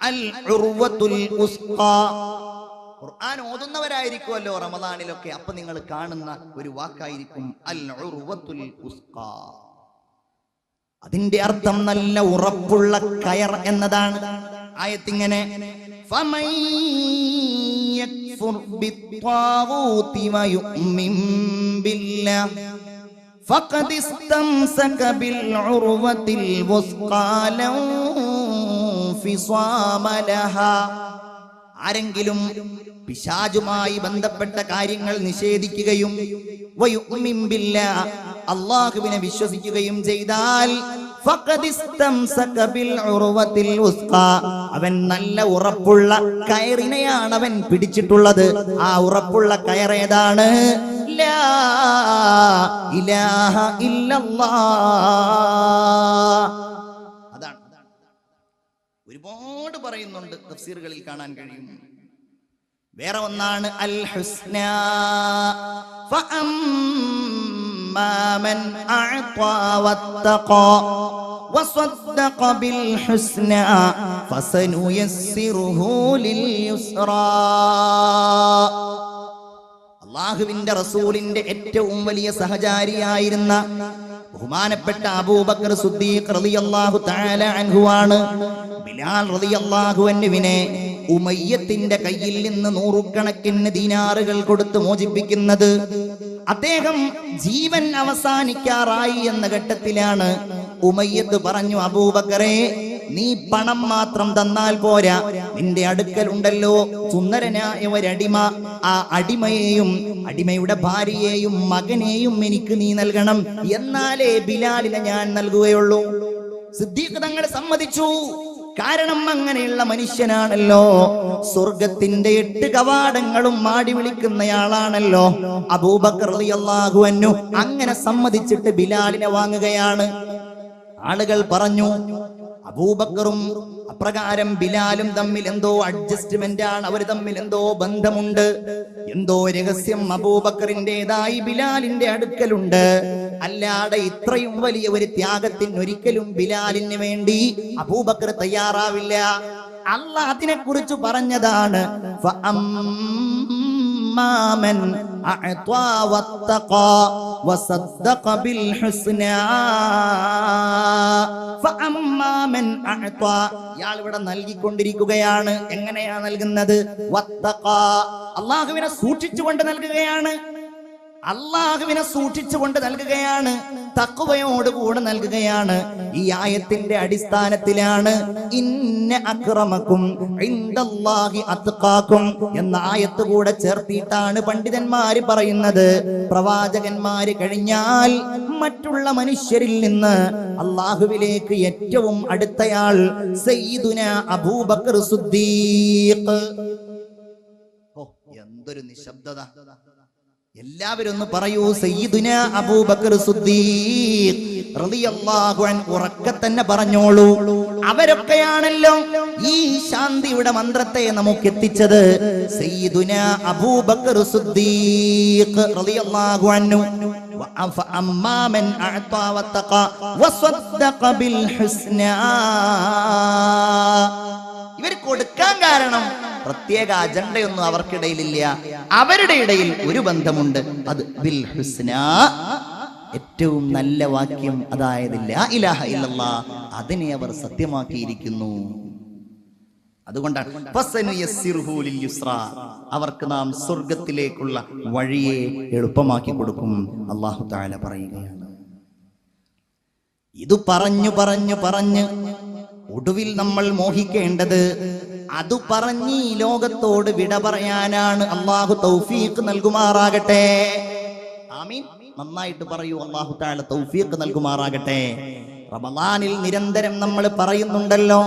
അൽ ഉർവത്തുൽ ഉസ്ഖാ. ഖുർആൻ ഓതുന്നവരായിരിക്കുമല്ലോ റമദാനിലൊക്കെ, അപ്പൊ നിങ്ങൾ കാണുന്ന ഒരു വാക്കായിരിക്കും അൽ ഉർവത്തുൽ ഉസ്ഖാ. അതിന്റെ അർത്ഥം നല്ല ഉറപ്പുള്ള കയർ എന്നതാണ്. ആയത്തിങ്ങനെ, ഫമൻ യക്ഫുർ ബിത്വാഗൂതി വയുമിൻ ബില്ലാഹ് ഫഖദ് ഇസ്തംസക ബിൽ ഉർവത്തിൽ വുസ്ഖാ ലൻ ഫിസാമ ലഹാ. ആരെങ്കിലും പിശാചുമായി ബന്ധപ്പെട്ട കാര്യങ്ങൾ നിഷേധിക്കുകയും വയുമിൻ ബില്ലാഹ്, അല്ലാഹുവിനെ വിശ്വസിക്കുകയും ചെയ്താൽ ഫഖദ് ഇസ്തംസക ബിൽ ഉർവത്തിൽ വുസ്ഖാ, അവൻ നല്ല ഉറപ്പുള്ള കയറിനെയാണ് അവൻ പിടിച്ചിട്ടുള്ളത്. ആ ഉറപ്പുള്ള കയർ ഏതാണ്? ലാ ഇലാഹ ഇല്ലല്ലാഹ്. അതാണ്. ഒരുപാട് പറയുന്നുണ്ട്, തഫ്സീറുകളിൽ കാണാൻ കഴിയും. വേറെ ഒന്നാണ് അൽ ഹുസ്ന. ഫഅമ്മാ മൻ അഅ്താ വത്തഖാ വസദ്ദഖ ബിൽ ഹുസ്ന ഫസനുയസ്സിറുഹു ലിൽ യുസ്റാ. അല്ലാഹുവിന്റെ റസൂലിന്റെ ഏറ്റവും വലിയ സഹചാരിയായിരുന്ന ബഹുമാനപ്പെട്ട അബൂബക്കർ സിദ്ദീഖ് റളിയല്ലാഹു തആല അൻഹു ആണ് ബിലാൽ റളിയല്ലാഹു അൻഹുവിനെ ഉമയ്യത്തിന്റെ കയ്യിൽ നിന്ന് നൂറുകണക്കിന് ദീനാറുകൾ കൊടുത്ത് മോചിപ്പിക്കുന്നത്. അദ്ദേഹം ജീവൻ അവസാനിക്കാറായി എന്ന ഘട്ടത്തിലാണ് ഉമയ്യത്ത് പറഞ്ഞു, അബൂബക്കറെ, നീ പണം മാത്രം തന്നാൽ പോരാ, നിന്റെ അടുക്കലുണ്ടല്ലോ സുന്ദരനായ ഒരടിമ. ആ അടിമയെയും അടിമയുടെ ഭാര്യയെയും മകനെയും എനിക്ക് നീ നൽകണം, എന്നാലേ ബിലാലിനെ ഞാൻ നൽകുകയുള്ളൂ. സിദ്ദീഖ് തങ്ങൾ സമ്മതിച്ചു. കാരണം അങ്ങനെയുള്ള മനുഷ്യനാണല്ലോ, സ്വർഗത്തിന്റെ 8 കവാടങ്ങളും മാടി വിളിക്കുന്നയാളാണല്ലോ അബൂബക്കർ റളിയല്ലാഹു അൻഹു. അങ്ങനെ സമ്മതിച്ചിട്ട് ബിലാലിനെ വാങ്ങുകയാണ്. ആളുകൾ പറഞ്ഞു, അബൂബക്കറും അപ്രകാരം ബിലാലും തമ്മിൽ എന്തോ അഡ്ജസ്റ്റ്മെന്റ് ആണ്, അവർ തമ്മിൽ എന്തോ ബന്ധമുണ്ട്, എന്തോ രഹസ്യം അബൂബക്കറിന്റേതായി ബിലാലിന്റെ അടുക്കലുണ്ട്. അല്ലാതെ ഇത്രയും വലിയ ഒരു ത്യാഗത്തിന് ഒരിക്കലും ബിലാലിന് വേണ്ടി അബൂബക്കർ തയ്യാറാവില്ല. അല്ലാഹ് അതിനെ കുറിച്ച് പറഞ്ഞതാണ്, മൻ അഅ്താ വത്തഖാ വസദ്ദഖ ബിൽ ഹുസ്നാ. ഫഅമ്മാ മൻ അഅ്താ, ഇയാൾ ഇവിടെ നൽകിക്കൊണ്ടിരിക്കുകയാണ്. എങ്ങനെയാ നൽകുന്നത്? വത്തഖാ, അല്ലാഹുവിനെ സൂക്ഷിച്ചുകൊണ്ട് നൽകുകയാണ്. അല്ലാഹുവിനെ സൂക്ഷിച്ചുകൊണ്ട് നൽകുകയാണ്, തഖ്വയോടുകൂടെ നൽകുകയാണ്. ഈ ആയത്തിന്റെ അടിസ്ഥാനത്തിലാണ് ഇന്ന അക്രമക്കും ഇൻദല്ലാഹി അത്ഖാക്കും എന്ന ആയത്ത് കൂടെ ചേർത്തിട്ടാണ് പണ്ഡിതന്മാര് പറയുന്നത്, പ്രവാചകന്മാര് കഴിഞ്ഞാൽ മറ്റുള്ള മനുഷ്യരിൽ നിന്ന് അല്ലാഹുവിലേക്ക് ഏറ്റവും അടുത്തയാൾ സയ്യിദുന അബൂബക്കർ സിദ്ദീഖ്. എന്തൊരു നിശബ്ദത! എല്ലാവരും ഒന്ന് പറയൂ, സയ്യിദുന അബൂബക്കർ സിദ്ദീഖ് റളിയല്ലാഹു അൻഹു. ഉറക്കെ തന്നെ പറഞ്ഞോളൂ. അവരൊക്കെയാണല്ലോ ഈ ശാന്തിയുടെ മന്ത്രത്തെ നമുക്ക് എത്തിച്ചത്. സയ്യിദുന അബൂബക്കർ സിദ്ദീഖ് റളിയല്ലാഹു അൻഹു. ഫഅമ്മാ മൻ അഅ്താ വത്തഖാ വസദ്ദഖ ബിൽ ഹുസ്നാ. ഇവർ കൊടുക്കാൻ കാരണം പ്രത്യേക അജണ്ടയൊന്നും അവർക്കിടയിലില്ല. അവരുടെ ഇടയിൽ ഒരു ബന്ധമുണ്ട്, അത് ബിൽ ഹുസ്ന, ഏറ്റവും നല്ല വാക്യം, അതായത് ലാ ഇലാഹ ഇല്ലല്ലാഹ്, അതിനെ അവർ സത്യമാക്കിയിരിക്കുന്നു. അതുകൊണ്ടാണ് ഫസനുയസ്സിറുഹു ലിൽ യുസ്റാ, അവർക്ക് നാം സ്വർഗത്തിലേക്കുള്ള വഴിയെ എളുപ്പമാക്കി കൊടുക്കും അല്ലാഹു തആല പറയുകയാണ്. ഇത് പറഞ്ഞു പറഞ്ഞു പറഞ്ഞ് ഒടുവിൽ നമ്മൾ മോഹിക്കേണ്ടത് അത് പറഞ്ഞ് ഈ ലോകത്തോട് വിട പറയാനാണ്. അല്ലാഹു തൗഫീഖ് നൽകുമാറാകട്ടെ. ആമീൻ. നന്നായിട്ട് പറയൂ, അല്ലാഹു തആല തൗഫീഖ് നൽകുമാറാകട്ടെ. റമളാനിൽ നിരന്തരം നമ്മൾ പറയുന്നുണ്ടല്ലോ,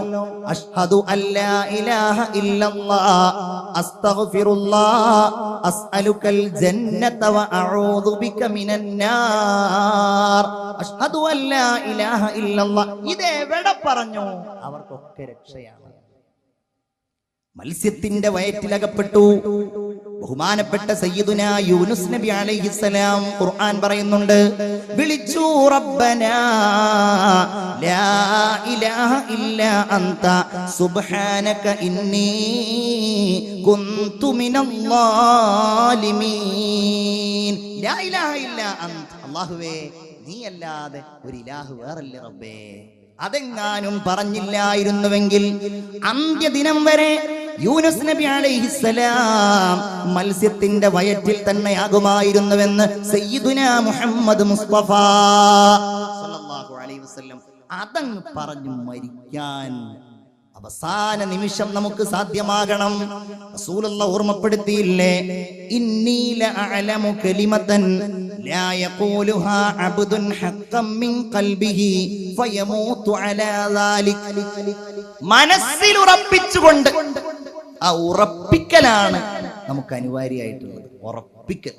അഷ്ഹദു അല്ലാ ഇലാഹ ഇല്ലല്ലാഹ് അസ്തഗ്ഫിറുല്ലാഹ് അസ്അലുകൽ ജന്നത വ അഊദു ബിക മിനൻ നാർ. അഷ്ഹദു അല്ലാ ഇലാഹ ഇല്ലല്ലാഹ് ഇതെവിടെ പറഞ്ഞു അവർക്കൊക്കെ രക്ഷയാണ്. മത്സ്യത്തിന്റെ വയറ്റിലകപ്പെട്ടു ബഹുമാനപ്പെട്ട സയ്യിദുന യൂനുസ് നബി അലൈഹിസ്സലാം. ഖുർആൻ പറയുന്നുണ്ട്, വിളിച്ചു റബ്ബനാ ലാ ഇലാഹ ഇല്ലാ അൻത സുബ്ഹാനക ഇന്നി കുന്തു മിനൽ ളാലിമീൻ. ലാ ഇലാഹ ഇല്ലാ അൻത, അല്ലാഹുവേ നീയല്ലാതെ ഒരു ഇലാഹ് വേറല്ല റബ്ബേ. അതെങ്ങാനും പറഞ്ഞില്ലായിരുന്നുവെങ്കിൽ അന്ത്യദിനം വരെ യൂനുസ് നബി അലൈഹിസ്സലാം മത്സ്യത്തിന്റെ വയറ്റിൽ തന്നെയാകുമായിരുന്നുവെന്ന് സയ്യിദുന മുഹമ്മദ് മുസ്തഫ സല്ലല്ലാഹു അലൈഹി വസല്ലം അതങ്ങ് പറഞ്ഞു മരിക്കാൻ അവസാന നിമിഷം നമുക്ക് സാധ്യമാകണം. റസൂലുള്ളാഹി ഓർമ്മപ്പെടുത്തിയില്ലേ, ഇന്നി ലഅലമു കലിമതൻ ലാ യഖൂലുഹാ അബ്ദുൻ ഹഖ്ഖൻ മിൻ ഖൽബിഹി ഫയമൂതു അലാ ദാലിക്. മനസ്സിൽ ഉറപ്പിച്ചുകൊണ്ട്, ആ ഉറപ്പിക്കലാണ് നമുക്ക് അനിവാര്യമായിട്ടുള്ളത്. ഉറപ്പിക്കൽ,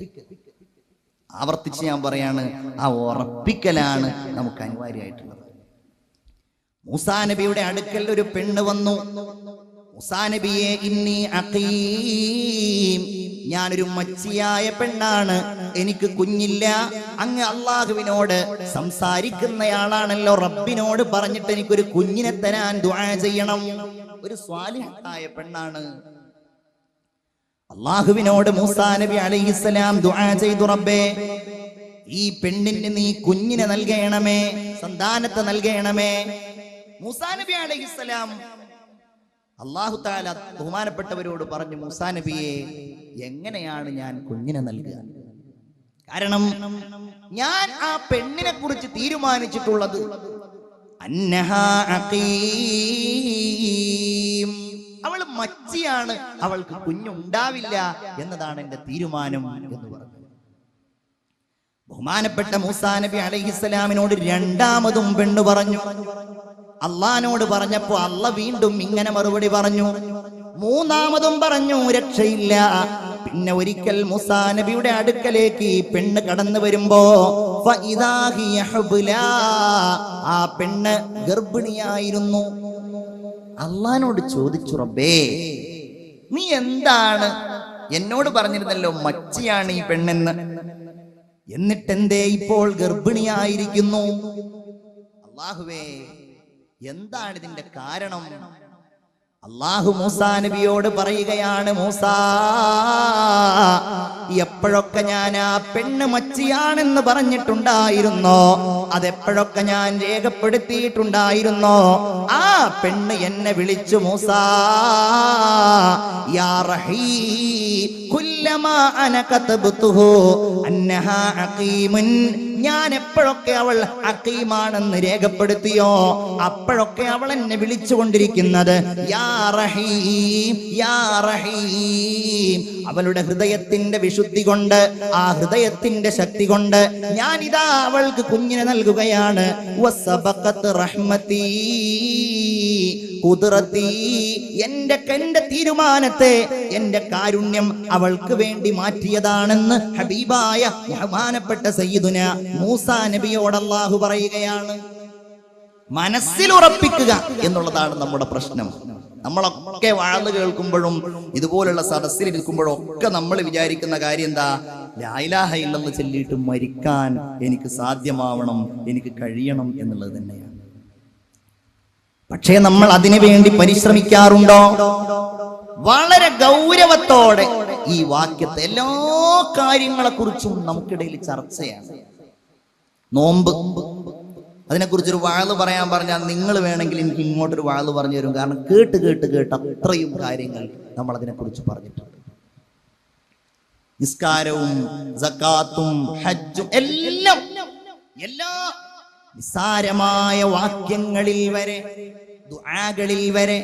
ആവർത്തിച്ച് ഞാൻ പറയാണ്, ആ ഉറപ്പിക്കലാണ് നമുക്ക് അനിവാര്യമായിട്ടുള്ളത്. മൂസാ നബിയുടെ അടുക്കൽ ഒരു പെണ്ണ് വന്നു. മൂസാ നബിയെ ഇന്നി അഖീം, ഞാനൊരു മച്ചിയായ പെണ്ണാണ്, എനിക്ക് കുഞ്ഞില്ല. അങ്ങ് അള്ളാഹുവിനോട് സംസാരിക്കുന്നയാളാണല്ലോ, റബ്ബിനോട് പറഞ്ഞിട്ട് എനിക്കൊരു കുഞ്ഞിനെ തരാൻ ദുആ ചെയ്യണം. ഒരു സ്വാലിഹായ പെണ്ണാണ്. അള്ളാഹുവിനോട് മൂസാ നബി അലൈഹിസ്സലാം ദുആ ചെയ്തു, റബ്ബേ ഈ പെണ്ണിന് നീ കുഞ്ഞിനെ നൽകണമേ, സന്താനത്തെ നൽകണമേ. മൂസാ നബി അലൈഹിസ്സലാം അല്ലാഹു തആല ബഹുമാനപ്പെട്ടവരോട് പറഞ്ഞു, മൂസാ നബിയെ എങ്ങനെയാണ് ഞാൻ കുഞ്ഞിനെ നൽകുക? കാരണം ഞാൻ ആ പെണ്ണിനെ കുറിച്ച് തീരുമാനിച്ചിട്ടുള്ളത് അന്നഹാ അഖീം, അവൾ മച്ചിയാണ്, അവൾക്ക് കുഞ്ഞുണ്ടാവില്ല എന്നതാണ് എന്റെ തീരുമാനം എന്ന് പറഞ്ഞു. ബഹുമാനപ്പെട്ട മൂസാ നബി അലൈഹിസ്സലാമിനോട് രണ്ടാമതും പെണ്ണ് പറഞ്ഞു. അള്ളാനോട് പറഞ്ഞപ്പോ അള്ള വീണ്ടും ഇങ്ങനെ മറുപടി പറഞ്ഞു. മൂന്നാമതും പറഞ്ഞു, രക്ഷയില്ല. പിന്നെ ഒരിക്കൽ മൂസാ നബിയുടെ അടുക്കലേക്ക് ഈ പെണ്ണ് കടന്നു വരുമ്പോ ആ പെണ്ണ് ഗർഭിണിയായിരുന്നു. അള്ളാനോട് ചോദിച്ചു, റബ്ബേ നീ എന്താണ് എന്നോട് പറഞ്ഞിരുന്നല്ലോ മച്ചിയാണ് ഈ പെണ്ണെന്ന്, എന്നിട്ടെന്തേ ഇപ്പോൾ ഗർഭിണിയായിരിക്കുന്നു? അല്ലാഹുവേ എന്താണ് ഇതിന്റെ കാരണം? അല്ലാഹു മൂസാ നബിയോട് പറയുകയാണ്, മൂസാ എപ്പോഴൊക്കെ ഞാൻ ആ പെണ്ണ് മച്ചിയാണെന്ന് പറഞ്ഞിട്ടുണ്ടായിരുന്നോ, അതെപ്പോഴൊക്കെ ഞാൻ രേഖപ്പെടുത്തിയിട്ടുണ്ടായിരുന്നോ, ആ പെണ്ണ് എന്നെ വിളിച്ചു, മൂസാ യാ റഹീം കുല്ലമാ അന കതബ്തുഹു അന്നഹാ അഖീമുൻ, ഞാൻ എപ്പോഴൊക്കെ അവൾ അഖീമാണെന്ന് രേഖപ്പെടുത്തിയോ അപ്പോഴൊക്കെ അവൾ എന്നെ വിളിച്ചുകൊണ്ടിരിക്കുന്നത് യാ റഹീം യാ റഹീം. അവളുടെ ഹൃദയത്തിന്റെ വിശുദ്ധി കൊണ്ട്, ആ ഹൃദയത്തിന്റെ ശക്തി കൊണ്ട് ഞാനിതാ അവൾക്ക് കുഞ്ഞിനെ നൽകുകയാണ്. വസബഖത് റഹ്മതീ ഖുദ്റതീ, എന്റെ തീരുമാനത്തെ, എന്റെ കാരുണ്യം അവൾക്ക് വേണ്ടി മാറ്റിയതാണെന്ന് ഹബീബായ ബഹുമാനപ്പെട്ട സയ്യിദുന മൂസാ നബിയോട് അല്ലാഹു പറയുകയാണ്. മനസ്സിൽ ഉറപ്പിക്കുക എന്നുള്ളതാണ് നമ്മുടെ പ്രശ്നം. നമ്മളൊക്കെ വാഴ്ന്നു കേൾക്കുമ്പോഴും ഇതുപോലുള്ള സദസ്സിലിരിക്കുമ്പോഴും ഒക്കെ നമ്മൾ വിചാരിക്കുന്ന കാര്യം എന്താ? ലാ ഇലാഹ ഇല്ലല്ലാഹ് ചൊല്ലിയിട്ട് മരിക്കാൻ എനിക്ക് സാധ്യമാവണം, എനിക്ക് കഴിയണം എന്നുള്ളത് തന്നെയാണ്. പക്ഷേ നമ്മൾ അതിനു വേണ്ടി പരിശ്രമിക്കാറുണ്ടോ? വളരെ ഗൗരവത്തോടെ ഈ വാക്യത്തെ എല്ലാ കാര്യങ്ങളെ കുറിച്ചും നമുക്കിടയിൽ ചർച്ചയാണ്. നോമ്പ്, അതിനെക്കുറിച്ചൊരു വാഴ് പറയാൻ പറഞ്ഞാൽ നിങ്ങൾ വേണമെങ്കിൽ എനിക്ക് ഇങ്ങോട്ടൊരു വാഴ് പറഞ്ഞു തരും. കാരണം കേട്ട് കേട്ട് കേട്ട് അത്രയും കാര്യങ്ങൾ നമ്മൾ അതിനെക്കുറിച്ച് പറഞ്ഞിട്ടുണ്ട്. നിസ്കാരവും സകാത്തും ഹജ്ജും എല്ലാം, എല്ലാ നിസ്സാരമായ വാക്യങ്ങളിൽ വരെ, ദുആകളിൽ വരെ,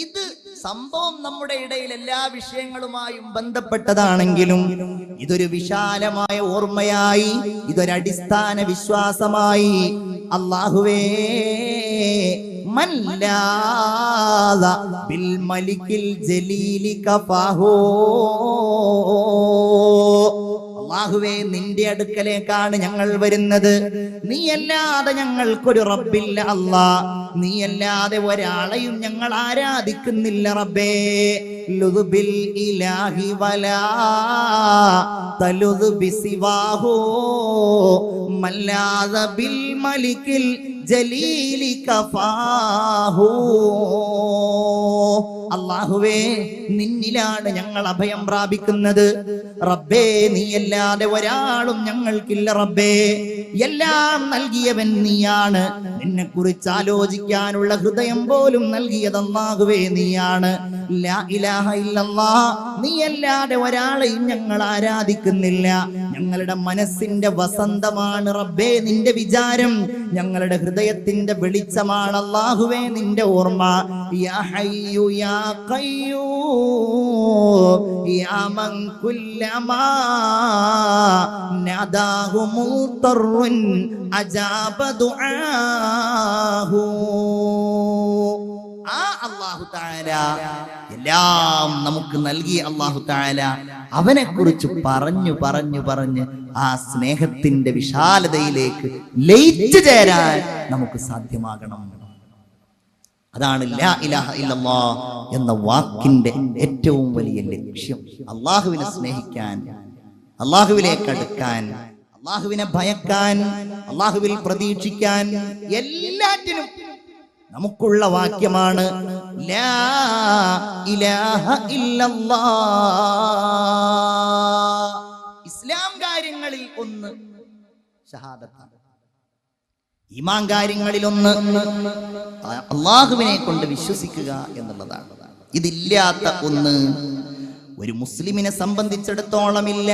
ഇത് സംഭവം നമ്മുടെ ഇടയിൽ എല്ലാ വിഷയങ്ങളുമായും ബന്ധപ്പെട്ടതാണെങ്കിലും ഇതൊരു വിശാലമായ ഓർമ്മയായി, ഇതൊരടിസ്ഥാന വിശ്വാസമായി. അല്ലാഹുവേ മല്ലാദ ബിൽ മലിക്കിൽ ജലീലി കഫാഹു, അല്ലാഹുവേ നിന്റെ അടുക്കലേക്കാണ് ഞങ്ങൾ വരുന്നത്. നീയല്ലാതെ ഞങ്ങൾക്കൊരു റബ്ബില്ല അല്ലാ, നീയല്ലാതെ ഒരാളെയും ഞങ്ങൾ ആരാധിക്കുന്നില്ല റബ്ബേ. ലുദ്ബിൽ ഇലാഹി വലാ തലുദ് ബിസിവാഹു മല്ലാദ ബിൽ മലിക്കിൽ ജലീലി കഫാഹു. അല്ലാഹുവേ നിന്നിലാണ് ഞങ്ങൾ അഭയം പ്രാപിക്കുന്നത് റബ്ബേ, നീയല്ലാതെ ഒരാളും ഞങ്ങൾക്കില്ല റബ്ബേ. എല്ലാം നൽകിയവൻ നീയാണ്, നിന്നെ കുറിച്ച് ആലോചിക്കാനുള്ള ഹൃദയം പോലും നൽകിയത് അല്ലാഹുവേ നീയാണ്. ലാ ഇലാഹ ഇല്ലല്ലാഹ്, നീയല്ലാതെ ഒരാളെയും ഞങ്ങൾ ആരാധിക്കുന്നില്ല. ഞങ്ങളുടെ മനസ്സിന്റെ വസന്തമാണ് റബ്ബേ നിന്റെ വിചാരം, ഞങ്ങളുടെ ഹൃദയത്തിന്റെ വെളിച്ചമാണ് അല്ലാഹുവേ നിന്റെ ഓർമ്മ. യാ ഹയ്യു യാ ഖയ്യൂം യാ മൻ കുല്ലമാ നദാഹു മുത്തറുൻ അജാബ ദുആഹു. ആ അല്ലാഹു തആല എല്ലാം നമുക്ക് നൽകിയ അല്ലാഹു തആല, അവനെ കുറിച്ച് പറഞ്ഞു പറഞ്ഞു പറഞ്ഞ് ആ സ്നേഹത്തിന്റെ വിശാലതയിലേക്ക് ലയിച്ചു ചേരാൻ നമുക്ക് സാധ്യമാകണം. അതാണ് ലാ ഇലാഹ ഇല്ലല്ലാഹ് എന്ന വാക്കിന്റെ ഏറ്റവും വലിയ ലക്ഷ്യം. അള്ളാഹുവിനെ സ്നേഹിക്കാൻ, അള്ളാഹുവിലേക്ക് അടുക്കാൻ, അള്ളാഹുവിനെ ഭയക്കാൻ, അള്ളാഹുവിൽ പ്രതീക്ഷിക്കാൻ, എല്ലാറ്റിനും നമുക്കുള്ള വാക്യമാണ് ലാ ഇലാഹ ഇല്ലല്ലാഹ്. ഇസ്ലാം കാര്യങ്ങളിൽ ഒന്ന് ഷഹാദത്താണ്, ഈമാൻ കാര്യങ്ങളിൽ ഒന്ന് അള്ളാഹുവിനെ കൊണ്ട് വിശ്വസിക്കുക എന്നുള്ളതാണ്. ഇതില്ലാത്ത ഒന്ന് ഒരു മുസ്ലിമിനെ സംബന്ധിച്ചിടത്തോളമില്ല.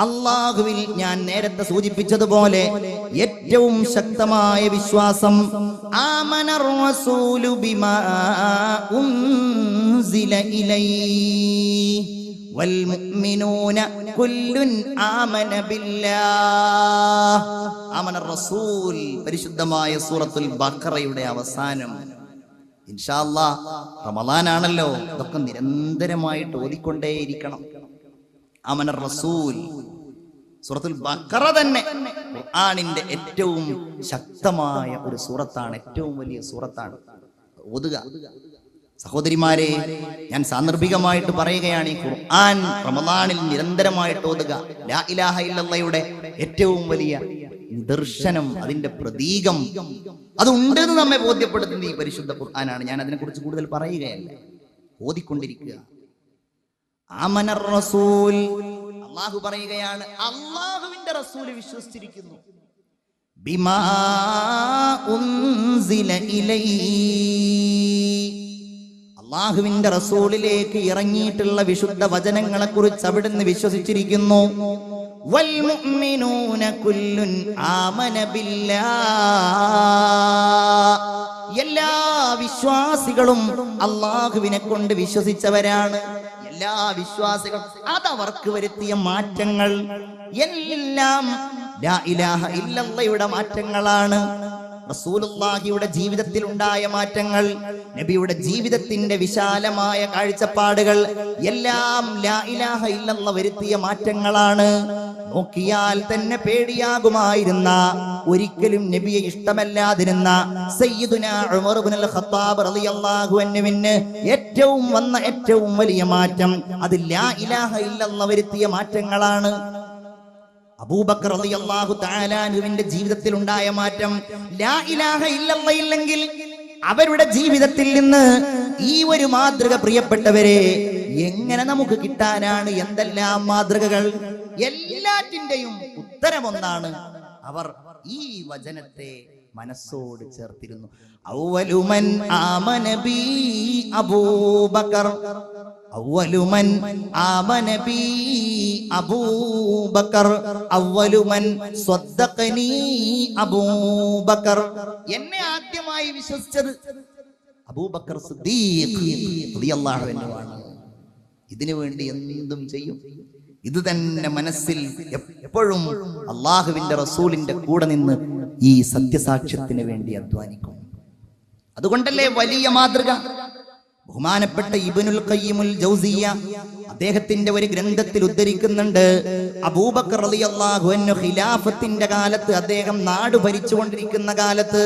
അള്ളാഹുവിൽ ഞാൻ നേരത്തെ സൂചിപ്പിച്ചതുപോലെ ഏറ്റവും ശക്തമായ വിശ്വാസം ആമനർ റസൂലു ബിമാ ഉൻസില ഇലൈഹി വൽ മുഅ്മിനൂന കുല്ലുൻ ആമന ബില്ലാഹ്. ആമനർ റസൂൽ പരിശുദ്ധമായ സൂറത്തുൽ ബഖറയുടെ അവസാനം. ഇൻഷാ അല്ലാഹ് റമളാനാണല്ലോ, ഇതൊക്കെ നിരന്തരമായിട്ട് ഓതിക്കൊണ്ടേയിരിക്കണം. ആമനർ റസൂൽ സൂറത്തുൽ ബഖറ തന്നെ ഖുർആനിന്റെ ഏറ്റവും ശക്തമായ ഒരു സൂറത്താണ്, ഏറ്റവും വലിയ സൂറത്താണ്. ഓതുക സഹോദരിമാരെ, ഞാൻ സാന്ദർഭികമായിട്ട് പറയുകയാണ്, ഈ ഖുർആൻ റമളാനിൽ നിരന്തരമായിട്ട് ഓതുക. ലാ ഇലാഹ ഇല്ലല്ലാഹയുടെ ഏറ്റവും വലിയ നിദർശനം, അതിന്റെ പ്രതീകം അതുണ്ടെന്ന് നമ്മെ ബോധ്യപ്പെടുത്തുന്ന ഈ പരിശുദ്ധ ഖുർആനാണ്. ഞാൻ അതിനെക്കുറിച്ച് കൂടുതൽ പറയുകയല്ല, ഓതിക്കൊണ്ടിരിക്കുക. ആമനർ റസൂൽ, അല്ലാഹു പറയുകയാണ്, അല്ലാഹുവിന്റെ റസൂൽ വിശ്വസിച്ചിരിക്കുന്നു. ബിമാ ഉൻസില ഇലൈഹി, അല്ലാഹുവിന്റെ റസൂലിലേക്ക് ഇറങ്ങിയിട്ടുള്ള വിശുദ്ധ വചനങ്ങളെ കുറിച്ച് അവിടുന്ന് വിശ്വസിച്ചിരിക്കുന്നു. വൽ മുഅ്മിനൂന കുല്ലുൻ ആമന ബില്ലാഹ്, എല്ലാ വിശ്വാസികളും അല്ലാഹുവിനെ കൊണ്ട് വിശ്വസിച്ചവരാണ്. എല്ലാ വിശ്വാസികളും അതവർക്ക് വരുത്തിയ മാറ്റങ്ങൾ എല്ലാം ലാ ഇലാഹ ഇല്ലല്ലാഹയുടെ മാറ്റങ്ങളാണ്. റസൂലുള്ളാഹിയുടെ ജീവിതത്തിൽ ഉണ്ടായ മാറ്റങ്ങൾ, നബിയുടെ ജീവിതത്തിന്റെ വിശാലമായ കാഴ്ചപ്പാടുകൾ എല്ലാം ലാ ഇലാഹ ഇല്ലല്ലാഹ് വരുത്തിയ മാറ്റങ്ങളാണ്. നോക്കിയാൽ തന്നെ പേടിയാകുമായിരുന്ന, ഒരിക്കലും നബിയെ ഇഷ്ടമല്ലാതിരുന്ന സയ്യിദുനാ ഉമർ ഇബ്നുൽ ഖത്താബ് റളിയല്ലാഹു അൻഹുവിന് ഏറ്റവും വലിയ മാറ്റം അത് ലാ ഇലാഹ ഇല്ലല്ലാഹ് വരുത്തിയ മാറ്റങ്ങളാണ്. അബൂബക്കർ റളിയല്ലാഹു തആല അൻഹുവിന്റെ ജീവിതത്തിൽ ഉണ്ടായ മാറ്റം, ലാ ഇലാഹ ഇല്ലല്ലാഹ് ഇല്ലെങ്കിൽ അവരുടെ ജീവിതത്തിൽ നിന്ന് ഈ ഒരു മാതൃക, പ്രിയപ്പെട്ടവരെ, എങ്ങനെ നമുക്ക് കിട്ടാനാണ്? എന്തെല്ലാം മാതൃകകൾ! എല്ലാറ്റിന്റെയും ഉത്തരമൊന്നാണ്, അവർ ഈ വചനത്തെ മനസ്സോട് ചേർത്തിരുന്നു. അവ്വലുമൻ ആമന ബി അബൂബക്കർ, അവ്വലുമൻ ആമന ബി അബൂബക്കർ, അവ്വലുമൻ സ്വദ്ദഖനി അബൂബക്കർ. എന്നെ ആദ്യമായി വിശ്വസിച്ചത് അബൂബക്കർ സിദ്ദീഖ് റളിയല്ലാഹു അൻഹു ആണ്. ഇതിനു വേണ്ടി എന്തും ചെയ്യും. ഇത് തന്നെ മനസ്സിൽ എപ്പോഴും അള്ളാഹുവിന്റെ റസൂലിന്റെ കൂടെ നിന്ന് ഈ സത്യസാക്ഷ്യത്തിന് വേണ്ടി അധ്വാനിക്കും. അതുകൊണ്ടല്ലേ വലിയ മാതൃക ബഹുമാനപ്പെട്ട ഇബ്നുൽ ഖയ്യിമുൽ ജൗസിയ്യ അദ്ദേഹത്തിന്റെ ഒരു ഗ്രന്ഥത്തിൽ ഉദ്ധരിക്കുന്നുണ്ട്. അബൂബക്കർ റളിയല്ലാഹു അൻഹു ഖിലാഫത്തിന്റെ കാലത്ത്, അദ്ദേഹം നാട് ഭരിച്ചുകൊണ്ടിരിക്കുന്ന കാലത്ത്,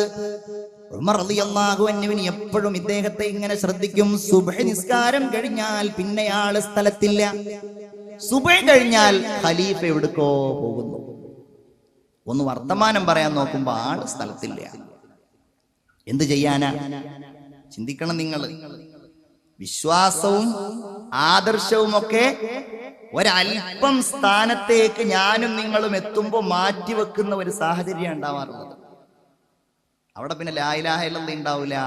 ഉമർ റളിയല്ലാഹു അൻഹുവിന് എപ്പോഴും ഇദ്ദേഹത്തെ ഇങ്ങനെ ശ്രദ്ധിക്കും. സുബ്ഹ് നിസ്കാരം കഴിഞ്ഞാൽ പിന്നെ ആള് സ്ഥലത്തില്ല. സുബ്ഹ് കഴിഞ്ഞാൽ ഖലീഫ എവിടേക്കോ പോകുന്നു. ഒന്ന് വർത്തമാനം പറയാൻ നോക്കുമ്പോ ആള് സ്ഥലത്തില്ല. എന്ത് ചെയ്യാനാ? ചിന്തിക്കണം നിങ്ങൾ. വിശ്വാസവും ആദർശവും ഒക്കെ ഒരൽപ്പം സ്ഥാനത്തേക്ക് ഞാനും നിങ്ങളും എത്തുമ്പോ മാറ്റിവെക്കുന്ന ഒരു സാഹചര്യം ഉണ്ടാവാറുള്ളത്. അവിടെ പിന്നെ ലാ ഇലാഹ ഇല്ലല്ലാഹ് ഉണ്ടാവില്ല,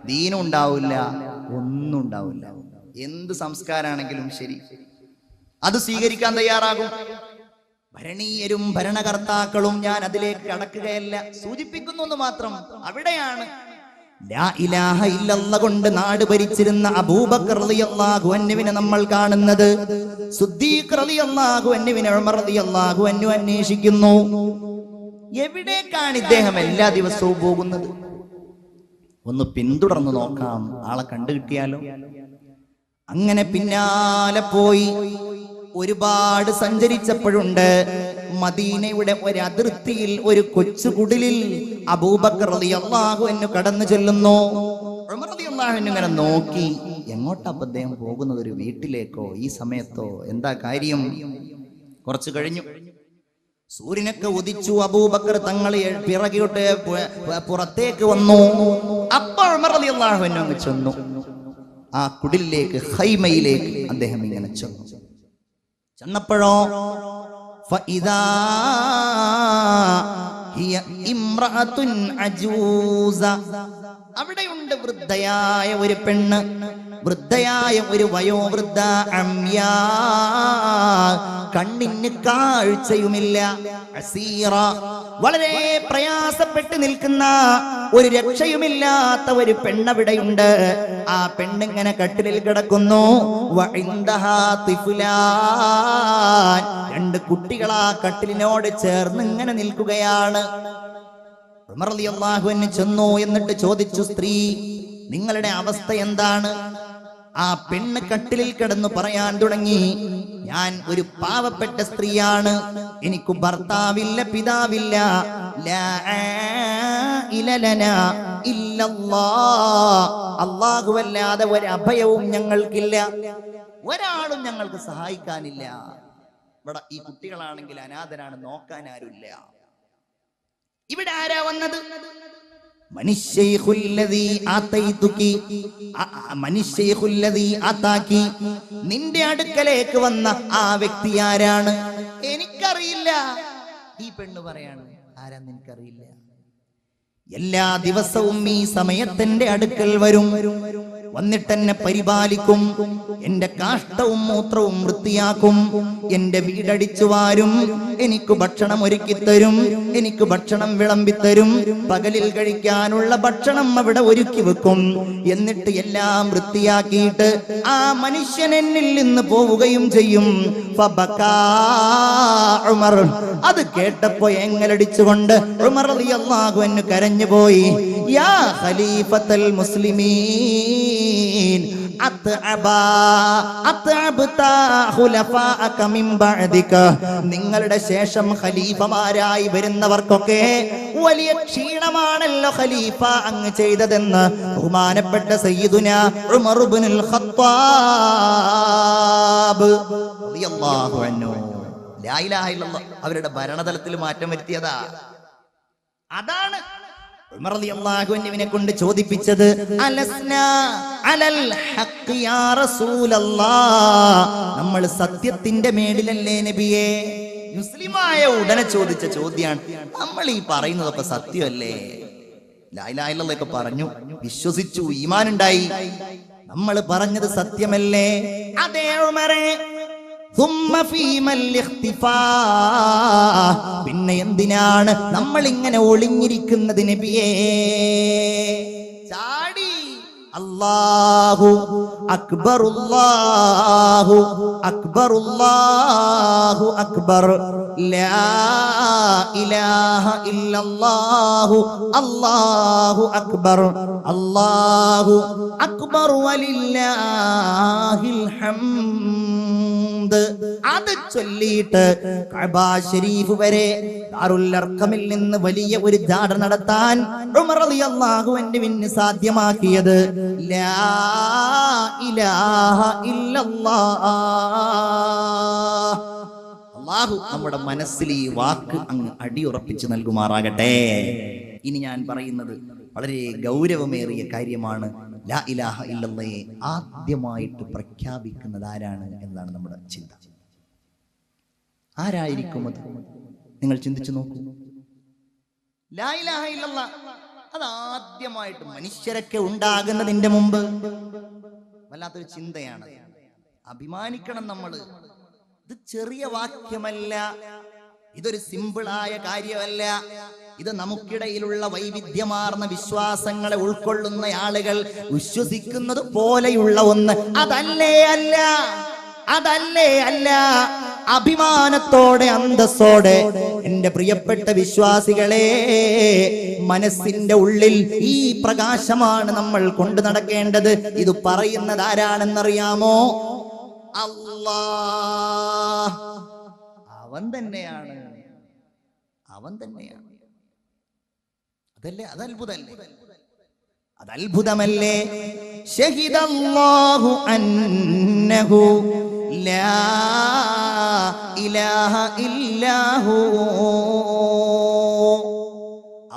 ദീനും ഉണ്ടാവില്ല, ഒന്നും ഉണ്ടാവില്ല. എന്ത് സംസ്കാരാണെങ്കിലും ശരി, അത് സ്വീകരിക്കാൻ തയ്യാറാകും. ഭരണീയരും ഭരണകർത്താക്കളും, ഞാൻ അതിലേക്ക് കടക്കുകയല്ല, സൂചിപ്പിക്കുന്നു മാത്രം. അവിടെയാണ് ലാ ഇലാഹ ഇല്ലല്ലാഹ് കൊണ്ട് നാട് ഭരിച്ചിരുന്ന അബൂബക്കർ റളിയല്ലാഹു അൻഹുവിനെ നമ്മൾ കാണുന്നത്. സിദ്ദീഖ് റളിയല്ലാഹു അൻഹുവിനെ ഉമർ റളിയല്ലാഹു അൻഹു അന്വേഷിക്കുന്നു. എവിടേക്കാണ് ഇദ്ദേഹം എല്ലാ ദിവസവും പോകുന്നത്? ഒന്ന് പിന്തുടർന്ന് നോക്കാം, ആളെ കണ്ടു കിട്ടിയാലോ. അങ്ങനെ പിന്നാലെ പോയി ഒരുപാട് സഞ്ചരിച്ചപ്പോഴുണ്ട് മദീനയുടെ ഒരു അതിർത്തിയിൽ ഒരു കൊച്ചു കുടിലിൽ അബൂബക്കർ റളിയല്ലാഹു അൻഹു കടന്നു ചെല്ലുന്നു. ഉമർ റളിയല്ലാഹു അൻഹു ഇങ്ങനെ നോക്കി, എങ്ങോട്ടാ അദ്ദേഹം പോകുന്നത്? ഒരു വീട്ടിലേക്കോ ഈ സമയത്തോ? എന്താ കാര്യം? കുറച്ചു കഴിഞ്ഞു, സൂര്യനൊക്കെ ഉദിച്ചു. അബൂബക്കർ തങ്ങൾ പിറകിട്ട് പുറത്തേക്ക് വന്നു. അപ്പോൾ ഉമർ റളിയല്ലാഹു അൻഹു അങ്ങ് ചെന്നു ആ കുടിലിലേക്ക്, ഖൈമയിലേക്ക് അദ്ദേഹം ഇങ്ങനെ ചെന്നപ്പോഴോ ഫഇദാ ഹിയ ഇംറഅത്തുൻ അജൂസ, അവിടെയുണ്ട് വൃദ്ധയായ ഒരു പെണ്ണ്, വൃദ്ധയായ ഒരു വയോവൃദ്ധ, അമ്യാ, കണ്ണിന് കാഴ്ചയുമില്ല, അസീറ, വളരെ പ്രയാസപ്പെട്ട് നിൽക്കുന്ന, ഒരു രക്ഷയുമില്ലാത്ത ഒരു പെണ്ണവിടെയുണ്ട്. ആ പെണ്ണിങ്ങനെ കട്ടിലിൽ കിടക്കുന്നു. വഇൻദഹാ തിഫ്ലാൻ, രണ്ട് കുട്ടികൾ ആ കട്ടിലിനോട് ചേർന്ന് ഇങ്ങനെ നിൽക്കുകയാണ്. ഉമർ റളിയല്ലാഹു അൻഹു ചെന്നു, എന്നിട്ട് ചോദിച്ചു, സ്ത്രീ, നിങ്ങളുടെ അവസ്ഥ എന്താണ്? ആ പെണ്ണ് കട്ടിലിൽ കിടന്നു പറയാൻ തുടങ്ങി, ഞാൻ ഒരു പാവപ്പെട്ട സ്ത്രീയാണ്, എനിക്ക് ഭർത്താവില്ല, പിതാവില്ല, ലാ ഇലലനാ ഇല്ലല്ലാഹ്, അല്ലാഹുവല്ലാതെ ഒരു അഭയവും ഞങ്ങൾക്കില്ല, ഒരാളും ഞങ്ങൾക്ക് സഹായിക്കാനില്ല. ഇവിടെ ഈ കുട്ടികളാണെങ്കിൽ അനാഥരാണ്, നോക്കാൻ ആരുമില്ല. ഇവിടെ ആരാ വന്നത്? നിന്റെ അടുക്കലേക്ക് വന്ന ആ വ്യക്തി ആരാണ്? എനിക്കറിയില്ല. ഈ പെണ്ണ് പറയാണ്, ആരാന്ന് എനിക്കറിയില്ല. എല്ലാ ദിവസവും ഈ സമയത്തിന്റെ അടുക്കൽ വരും, വന്നിട്ടെന്നെ പരിപാലിക്കും, എന്റെ കാഷ്ടവും മൂത്രവും വൃത്തിയാക്കും, എന്റെ വീടടിച്ചു വാരും, എനിക്ക് ഭക്ഷണം ഒരുക്കിത്തരും, എനിക്ക് ഭക്ഷണം വിളമ്പിത്തരും, പകലിൽ കഴിക്കാനുള്ള ഭക്ഷണം അവിടെ ഒരുക്കി വെക്കും. എന്നിട്ട് എല്ലാം വൃത്തിയാക്കിയിട്ട് ആ മനുഷ്യൻ എന്നിൽ നിന്ന് പോവുകയും ചെയ്യും. ഉമർ അത് കേട്ടപ്പോ എങ്ങലടിച്ചുകൊണ്ട് ഉമർ റളിയല്ലാഹു അൻഹു കരഞ്ഞുപോയി. യാ ഖലീഫത്തുൽ മുസ്ലിമീൻ, നിങ്ങളുടെ ശേഷം ഖലീഫമാരായി വരുന്നവർക്കൊക്കെ വലിയ ക്ഷീണമാണല്ലോ ഖലീഫ അങ്ങ് ചെയ്തതെന്ന് ബഹുമാനപ്പെട്ട സയ്യിദുനാ ഉമർ ഇബ്നുൽ ഖത്താബ് റളിയല്ലാഹു അൻഹു, ലാ ഇലാഹ ഇല്ലല്ലാഹ്, അവരുടെ ഭരണതലത്തിൽ മാറ്റം വരുത്തിയതാ. അതാണ് ഉമർ റളിയല്ലാഹു അൻഹുവിനെ കൊണ്ട് ചോദിപ്പിച്ചത്, അലസ്നാ അലൽ ഹഖ് യാ റസൂലല്ലാഹ്, നമ്മൾ സത്യത്തിന്റെ മേലിലല്ലേ നബിയേ? മുസ്ലിമായ ഉടനെ ചോദിച്ച ചോദ്യാണ്, നമ്മൾ ഈ പറയുന്നതൊക്കെ സത്യമല്ലേ? ലാ ഇലാഹ ഇല്ലല്ലാഹ് ഒക്കെ പറഞ്ഞു, വിശ്വസിച്ചു, ഈമാൻ ഉണ്ടായി, നമ്മൾ പറഞ്ഞത് സത്യമല്ലേ? അതേ ഉമറേ. പിന്നെ എന്തിനാണ് നമ്മൾ ഇങ്ങനെ ഒളിഞ്ഞിരിക്കുന്നത് നബിയേ? ചാടി അല്ലാഹു അക്ബർ, അല്ലാഹു അക്ബർ, അല്ലാഹു അക്ബർ, ലാ ഇലാഹ ഇല്ലല്ലാഹു, അല്ലാഹു അക്ബർ, അല്ലാഹു അക്ബർ വലില്ലാഹിൽ ഹംദ്. അത് ചൊല്ലിയിട്ട് കഅബ ശരീഫ് വരെ ദാറുൽ അർഖമിൽ നിന്ന് വലിയ ഒരു ജാഥ നടത്താൻ ഉമർ റളിയല്ലാഹു അൻഹുവിന് സാധ്യമാക്കിയത് ലാ ഇലാഹ ഇല്ലല്ലാഹ്. അല്ലാഹു നമ്മുടെ മനസ്സിൽ ഈ വാക്ക് അങ്ങ് അടിയുറപ്പിച്ച് നൽകുമാറാകട്ടെ. ഇനി ഞാൻ പറയുന്നത് വളരെ ഗൗരവമേറിയ കാര്യമാണ്. ലാ ഇലാഹ ഇല്ലല്ലാഹ് ആദ്യമായിട്ട് പ്രഖ്യാപിക്കുന്നത് ആരാണ് എന്നതാണ് നമ്മുടെ ചിന്ത. ആരായിരിക്കും അത്? നിങ്ങൾ ചിന്തിച്ചു നോക്കൂ. ലാ ഇലാഹ ഇല്ലല്ലാഹ് അത് ആദ്യമായിട്ട് മനുഷ്യരൊക്കെ ഉണ്ടാകുന്നതിന്റെ മുമ്പ് വല്ലാത്തൊരു ചിന്തയാണ്. അഭിമാനിക്കണം നമ്മള്. ഇത് ചെറിയ വാക്യമല്ല, ഇതൊരു സിമ്പിളായ കാര്യമല്ല. ഇത് നമുക്കിടയിലുള്ള വൈവിധ്യമാർന്ന വിശ്വാസങ്ങളെ ഉൾക്കൊള്ളുന്ന ആളുകൾ വിശ്വസിക്കുന്നത് പോലെയുള്ള ഒന്ന് അതല്ലേ അല്ല, അതല്ലേ അല്ല. അഭിമാനത്തോടെ അന്തസ്സോടെ എന്റെ പ്രിയപ്പെട്ട വിശ്വാസികളെ, മനസ്സിന്റെ ഉള്ളിൽ ഈ പ്രകാശമാണ് നമ്മൾ കൊണ്ടു നടക്കേണ്ടത്. ഇത് പറയുന്നത് ആരാണെന്നറിയാമോ? അല്ലാഹ്. അവൻ തന്നെയാണ്, അവൻ തന്നെയാണ്. അതല്ലേ, അത് അത്ഭുതമല്ലേ? അത് അത്ഭുതമല്ലേ? ഷഹിദല്ലാഹു അന്നഹു ലാ ഇലാഹ ഇല്ലാഹു,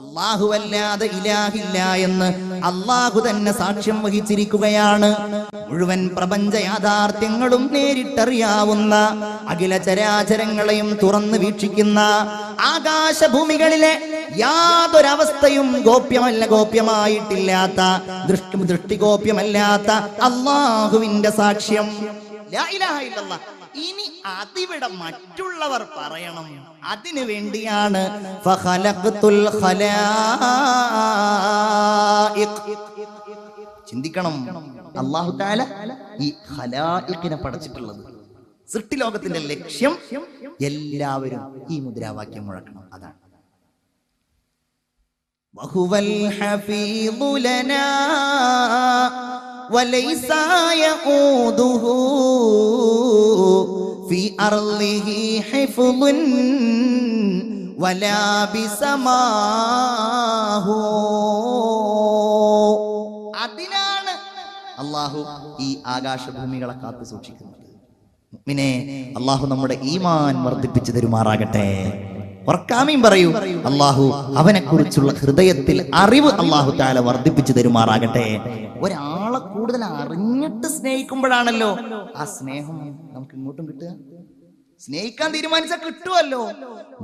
അല്ലാഹുവല്ലാതെ ഇലാഹില്ല എന്ന് അല്ലാഹു തന്നെ സാക്ഷ്യം വഹിച്ചിരിക്കുകയാണ്. മുഴുവൻ പ്രപഞ്ച യാഥാർത്ഥ്യങ്ങളും നേരിട്ടറിയാവുന്ന, അഖില ചരാചരങ്ങളെയും തുറന്നു വീക്ഷിക്കുന്ന, ആകാശഭൂമികളിലെ യാതൊരവസ്ഥയും ഗോപ്യമായിട്ടില്ലാത്ത, ദൃഷ്ടിഗോപ്യമല്ലാത്ത അല്ലാഹുവിന്റെ സാക്ഷ്യം. ലാ ഇലാഹ ഇല്ലല്ലാഹ്. ഇനി അതിവിടെ മറ്റുള്ളവർ പറയണം, അതിനു വേണ്ടിയാണ് ഫഖലഖ്തുൽ ഖലായിഖ്. ചിന്തിക്കണം, അല്ലാഹു തആല ഈ ഖലായിഖിനെ പടച്ചിട്ടുള്ളത്, സൃഷ്ടിലോകത്തിന്റെ ലക്ഷ്യം എല്ലാവരും ഈ മുദ്രാവാക്യം മുഴക്കണം. അതാണ് വഹുവൽ ഹഫീദു ലനാ വലൈസ യഊദുഹു ഫി അർളിഹി ഹിഫ്ളുൻ വലാ ബിസമാഹു. അതിനാണ് അല്ലാഹു ഈ ആകാശഭൂമികളെ കാത്തു സൂക്ഷിക്കുന്നത്. മുഅ്മിനേ, അല്ലാഹു നമ്മുടെ ഈമാൻ വർദ്ധിപ്പിച്ചു തരുമാറാകട്ടെ. ഉറക്കാമീൻ പറയൂ. അല്ലാഹു അവനെ കുറിച്ചുള്ള ഹൃദയത്തിൽ അറിവ് അല്ലാഹു തആല വർദ്ധിപ്പിച്ചു തരുമാറാകട്ടെ. ഒരാളെ കൂടുതൽ അറിഞ്ഞിട്ട് സ്നേഹിക്കുമ്പോഴാണല്ലോ ആ സ്നേഹം നമുക്ക് ഇങ്ങോട്ടും കിട്ടുക. സ്നേഹിക്കാൻ തീരുമാനിച്ചാൽ കിട്ടുമല്ലോ.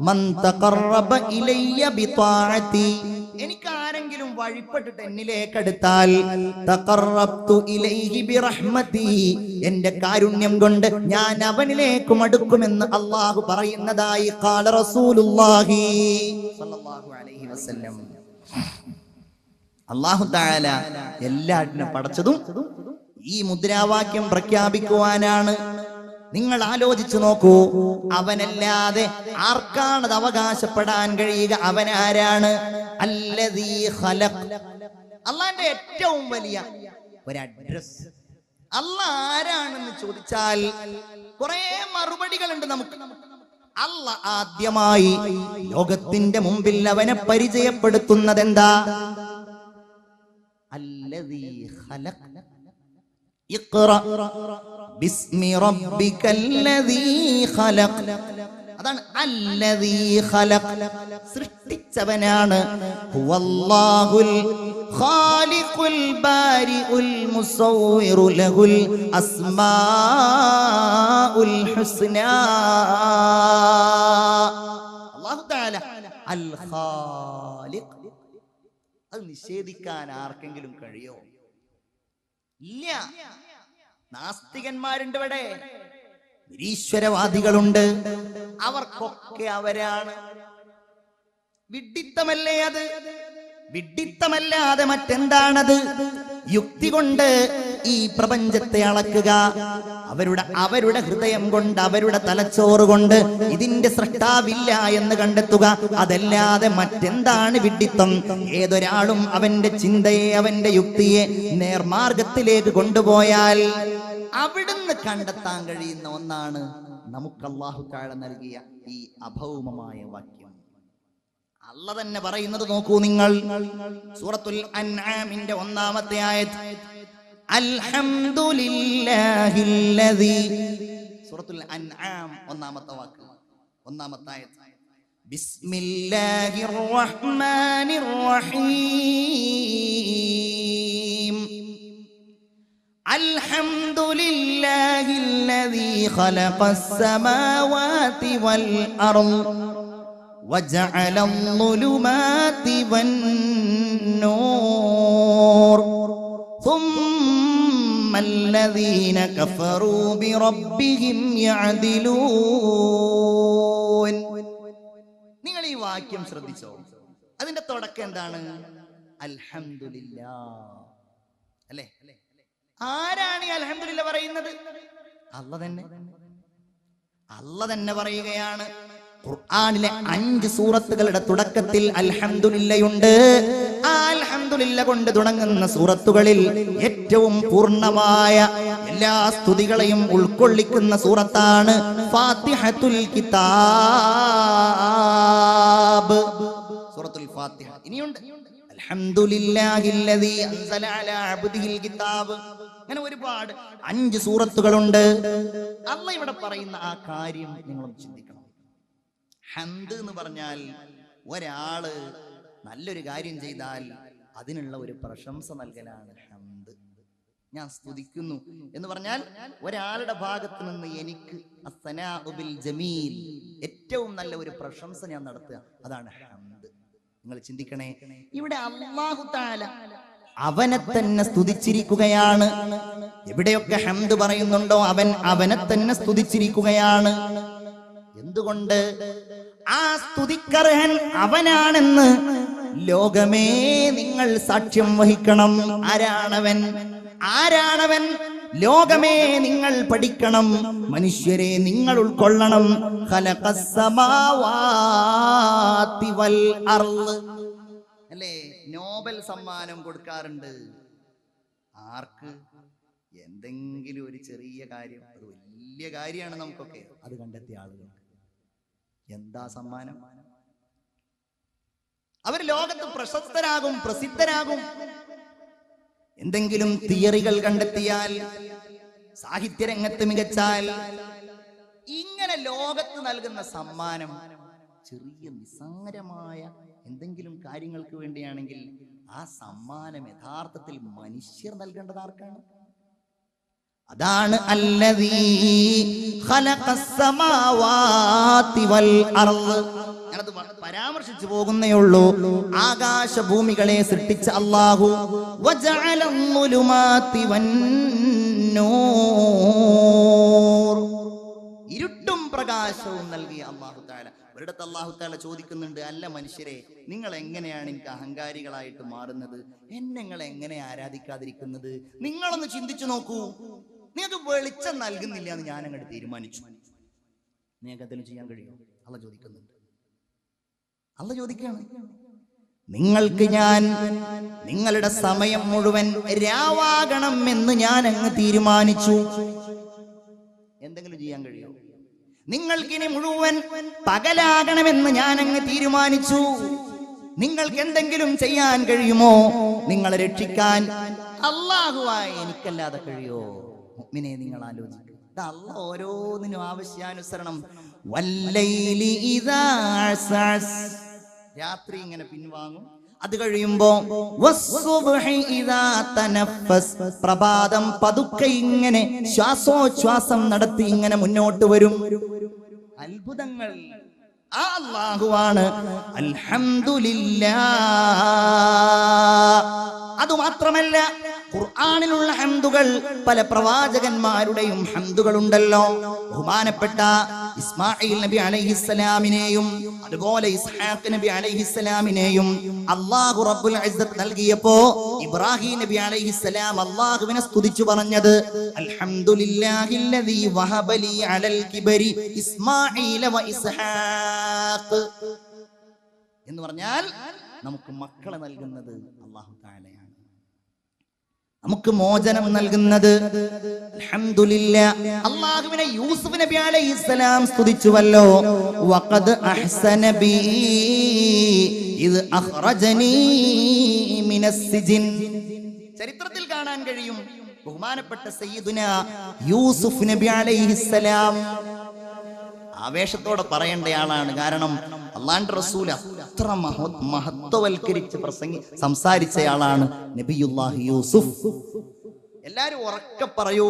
മൻ തഖറബ ഇലയ്യ ബിതാഅതി, എനിക്ക് ആരെങ്കിലും വഴിപ്പെട്ടിട്ട് എന്നിലേക്ക് അടുത്താൽ തഖറബ്തു ഇലൈഹി ബിറഹ്മതി, എന്റെ കാരുണ്യം കൊണ്ട് ഞാൻ അവനിലേക്കും അടുക്കുമെന്ന് അല്ലാഹു പറയുന്നതായി ഖാല റസൂലുള്ളാഹി സ്വല്ലല്ലാഹു അലൈഹി വസല്ലം. അല്ലാഹു തആല എല്ലാറ്റിനും പടച്ചതും ഈ മുദ്രാവാക്യം പ്രഖ്യാപിക്കുവാനാണ്. നിങ്ങൾ ആലോചിച്ചു നോക്കൂ, അവനല്ലാതെ ആർക്കാണത് അവകാശപ്പെടാൻ കഴിയുക? അവനാരാണ്? അല്ലദീ ഖലഖ്. അല്ലാഹുവിന്റെ ഏറ്റവും വലിയ ഒരു അഡ്രസ്. അല്ലാഹ് ആരാണെന്ന് ചോദിച്ചാൽ കുറെ മറുപടികളുണ്ട് നമുക്ക്. അല്ലാഹ് ആദ്യമായി ലോകത്തിന്റെ മുമ്പിൽ അവനെ പരിചയപ്പെടുത്തുന്നത് എന്താ? അല്ലദീ ഖലഖ്. ഇഖ്റ ബിസ്മി റബ്ബിക്കല്ലദീ ഖലഖ്. അതാണ് അല്ലദീ ഖലഖ്, സൃഷ്ടിച്ചവനാണ്. ഹുവല്ലാഹുൽ ഖാലിഖുൽ ബാരിഉൽ മുസവ്വിറു ലഹുൽ അസ്മാഉൽ ഹുസ്നാ. അല്ലാഹു തആല അൽ ഖാലിഖ്. അത് നിഷേധിക്കാൻ ആർക്കെങ്കിലും കഴിയോ? ഇല്ല. നാസ്തികന്മാരുണ്ട് ഇവിടെ, നിരീശ്വരവാദികളുണ്ട്. അവർക്കൊക്കെ അവരാണ്. വിഡ്ഢിത്തമല്ലേ അത്? വിഡ്ഢിത്തമല്ലാതെ മറ്റെന്താണത്? യുക്തി കൊണ്ട് ഈ പ്രപഞ്ചത്തെ അളക്കുക, അവരുടെ ഹൃദയം കൊണ്ട്, അവരുടെ തലച്ചോറ് കൊണ്ട് ഇതിന്റെ സൃഷ്ടാവില്ല എന്ന് കണ്ടെത്തുക. അതല്ലാതെ മറ്റെന്താണ് വിഡ്ഢിത്തം? ഏതൊരാളും അവന്റെ ചിന്തയെ, അവന്റെ യുക്തിയെ നേർമാർഗത്തിലേക്ക് കൊണ്ടുപോയാൽ അവിടുന്ന് കണ്ടെത്താൻ കഴിയുന്ന ഒന്നാണ് നമുക്ക് അല്ലാഹു തആല നൽകിയ ഈ അഭൗമമായ വാക്യം. അല്ലാഹ് തന്നെ പറയുന്നത് നോക്കൂ നിങ്ങൾ. സൂറത്തുൽ അൻആമിന്റെ 1-ാമത്തെ ആയത്ത്, അൽഹംദുലില്ലാഹില്ലദീ. സൂറത്തുൽ അൻആം 1-ാമത്തെ വാക്ക്, 1-ാമത്തെ ആയത്ത്. ബിസ്മില്ലാഹിർ റഹ്മാനിർ റഹീം. അൽഹംദുലില്ലാഹില്ലദീ ഖലഖസ് സമാവാതി വൽ അർള് وجعل الظلمات والنور ثم الذين كفروا بربهم يعدلون. നിങ്ങൾ ഈ വാക്യം ശ്രദ്ധിച്ചോ? അതിന്റെ തുടക്കം എന്താണ്? അൽഹംദുലില്ലാഹ് അല്ലേ? ആരാണ് ഈ അൽഹംദുലില്ലാഹ് പറയുന്നത്? അല്ലാഹ് തന്നെ പറയുകയാണ്. ഖുർആനിലെ 5 സൂറത്തുകളുടെ തുടക്കത്തിൽ അൽഹംദുലില്ലയുണ്ട്. ആ അൽഹംദുലില്ല കൊണ്ട് തുടങ്ങുന്ന സൂറത്തുകളിൽ ഏറ്റവും പൂർണ്ണമായ എല്ലാ സ്തുതികളെയും ഉൾക്കൊള്ളിക്കുന്ന സൂറത്താണ് ഫാത്തിഹത്തുൽ കിതാബ്, സൂറത്തുൽ ഫാത്തിഹ. ഇനിയുണ്ട് അൽഹംദുലില്ലാഹില്ലദീ അൻസല അലാ അബ്ദിഹിൽ കിതാബ്. അങ്ങനെ ഒരുപാട് 5 സൂറത്തുകളുണ്ട്. അല്ലാഹ് ഇവിടെ പറയുന്ന ആ കാര്യം നിങ്ങളൊന്ന് ചിന്തിക്കണം. ഹംദ് എന്ന് പറഞ്ഞാൽ ഒരാള് നല്ലൊരു കാര്യം ചെയ്താൽ അതിനുള്ള ഒരു പ്രശംസ നൽകലാണ് ഹംദ്. ഞാൻ സ്തുതിക്കുന്നു എന്ന് പറഞ്ഞാൽ ഒരാളുടെ ഭാഗത്ത് നിന്ന് എനിക്ക് അസ്സനാഉ ബിൽ ജമീൽ, ഏറ്റവും നല്ല ഒരു പ്രശംസ ഞാൻ നടത്തുക, അതാണ് ഹംദ്. നിങ്ങൾ ചിന്തിക്കണേ, ഇവിടെ അല്ലാഹു തആല അവനെ തന്നെ സ്തുതിച്ചിരിക്കുകയാണ്. എവിടെയൊക്കെ ഹംദ് പറയുന്നുണ്ടോ അവനെ തന്നെ സ്തുതിച്ചിരിക്കുകയാണ്. എന്തുകൊണ്ട്? ആ സ്തുതിക്കർഹൻ അവനാണെന്ന് ലോകമേ നിങ്ങൾ സാക്ഷ്യം വഹിക്കണം. ആരാണവൻ? ലോകമേ നിങ്ങൾ പഠിക്കണം, മനുഷ്യരെ നിങ്ങൾ ഉൾക്കൊള്ളണം. ഖലഖസ് സമാവാതി വൽ അർള്. അല്ലേ, നോബൽ സമ്മാനം കൊടുക്കാറുണ്ട്. ആർക്ക്? എന്തെങ്കിലും ഒരു ചെറിയ കാര്യം, അത് വലിയ കാര്യമാണ് നമുക്കൊക്കെ, അത് കണ്ടെത്തിയ ആളുകൾക്ക് എന്താ സമ്മാനം? അവർ ലോകത്ത് പ്രശസ്തരാകും, പ്രസിദ്ധരാകും. എന്തെങ്കിലും തിയറികൾ കണ്ടെത്തിയാൽ, സാഹിത്യരംഗത്ത് മികച്ചാൽ, ഇങ്ങനെ ലോകത്ത് നൽകുന്ന സമ്മാനം ചെറിയ നിസ്സാരമായ എന്തെങ്കിലും കാര്യങ്ങൾക്ക് വേണ്ടിയാണെങ്കിൽ ആ സമ്മാനം യഥാർത്ഥത്തിൽ മനുഷ്യർ നൽകേണ്ടത് ആർക്കാണ്? അതാണ് അല്ലദീ ഖലഖസ് സമാവാതി വൽ അർള്. ഞാനത് പരാമർശിച്ചു പോകുന്നേയുള്ളൂ. ആകാശഭൂമികളെ സൃഷ്ടിച്ച അല്ലാഹു വജഅലന്നുലുമാതി വന്നൂർ, ഇരുട്ടും പ്രകാശവും നൽകിയ അല്ലാഹു തആല. ഒരിടത്ത് അല്ലാഹു തആല ചോദിക്കുന്നുണ്ട്, അല്ല മനുഷ്യരെ, നിങ്ങൾ എങ്ങനെയാണ് എനിക്ക് അഹങ്കാരികളായിട്ട് മാറുന്നത്? നിങ്ങൾ എങ്ങനെ ആരാധിക്കാതിരിക്കുന്നത്? നിങ്ങളൊന്ന് ചിന്തിച്ചു നോക്കൂ. നിങ്ങൾക്ക് വെളിച്ചം നൽകുന്നില്ല എന്ന് ഞാൻ അങ്ങോട്ട് തീരുമാനിച്ചു, നിങ്ങൾക്ക് എന്തെങ്കിലും ചെയ്യാൻ കഴിയുമോ? അല്ലാഹു ചോദിക്കുന്നുണ്ട്. അല്ലാഹു ചോദിക്കുകയാണ്, നിങ്ങൾക്ക് ഞാൻ നിങ്ങളുടെ സമയം മുഴുവൻ രാവാകണം എന്ന് ഞാൻ അങ്ങ് തീരുമാനിച്ചു, എന്തെങ്കിലും ചെയ്യാൻ കഴിയുമോ? നിങ്ങൾക്കിനി മുഴുവൻ പകലാകണമെന്ന് ഞാൻ അങ്ങ് തീരുമാനിച്ചു, നിങ്ങൾക്ക് എന്തെങ്കിലും ചെയ്യാൻ കഴിയുമോ? നിങ്ങളെ രക്ഷിക്കാൻ അല്ലാഹുവായ എനിക്കല്ലാതെ കഴിയോ? മുഅ്മിനേ, നിങ്ങൾ ആലോചിക്കുക. അല്ലാഹു ഓരോന്നിനും ആവശ്യാനുസരണം. വല്ലൈലി ഇദാ അസ്അസ്, രാത്രി ഇങ്ങനെ പിൻവാങ്ങും. അത് കഴിയുമ്പോ വസ്സുബ്ഹി ഇദാ തനഫസ്, പ്രഭാതം പതുക്കെ ഇങ്ങനെ ശ്വാസോച്ഛ്വാസം നടത്തി ഇങ്ങനെ മുന്നോട്ട് വരും. അത്ഭുതങ്ങൾ ആ അല്ലാഹുവാണ്. അൽഹംദുലില്ലാഹ്. അതുമാത്രമല്ല, ഖുർആനിലുള്ള ഹംദുകൾ പല പ്രവാചകന്മാരുടെയും ഹംദുകൾ ഉണ്ടല്ലോ. ബഹുമാനപ്പെട്ട ഇസ്മാഈൽ നബി അലൈഹിസ്സലാമിനെയും അതുപോലെ ഇസ്ഹാഖ് നബി അലൈഹിസ്സലാമിനെയും അല്ലാഹു റബ്ബുൽ ഇസ്സത്ത് നൽകിയപ്പോ ഇബ്രാഹിം നബി അലൈഹിസ്സലാം അല്ലാഹുവിനെ സ്തുതിച്ചു പറഞ്ഞത് അൽഹംദുലില്ലാഹില്ലദീ വഹബലി അലൽ കിബരി ഇസ്മാഈല വ ഇസ്ഹാഖ് എന്ന് പറഞ്ഞാൽ നമുക്ക് മക്കളെ നൽകുന്നത് അല്ലാഹു തആലയാണ്. നമുക്ക് മോചനം നൽകുന്നത് അൽഹംദുലില്ലാഹ്. അല്ലാഹുവിനെ യൂസുഫ് നബി അലൈഹിസ്സലാം സ്തുതിച്ചുവല്ലോ. വഖദ് അഹ്സന ബി ഇദ് അഖ്റജനി മിനസ് സിജിൻ. ചരിത്രത്തിൽ കാണാൻ കഴിയും, ബഹുമാനപ്പെട്ട സയ്യിദുന യൂസുഫ് നബി അലൈഹിസ്സലാം ആവേശത്തോടെ പറയേണ്ടയാളാണ്. കാരണം അല്ലാഹുവിന്റെ റസൂൽ അത്ര മഹത്വവൽക്കരിച്ച് സംസാരിച്ചയാളാണ് നബിയുല്ലാഹി യൂസുഫ്. എല്ലാരും ഉറക്കെ പറയൂ,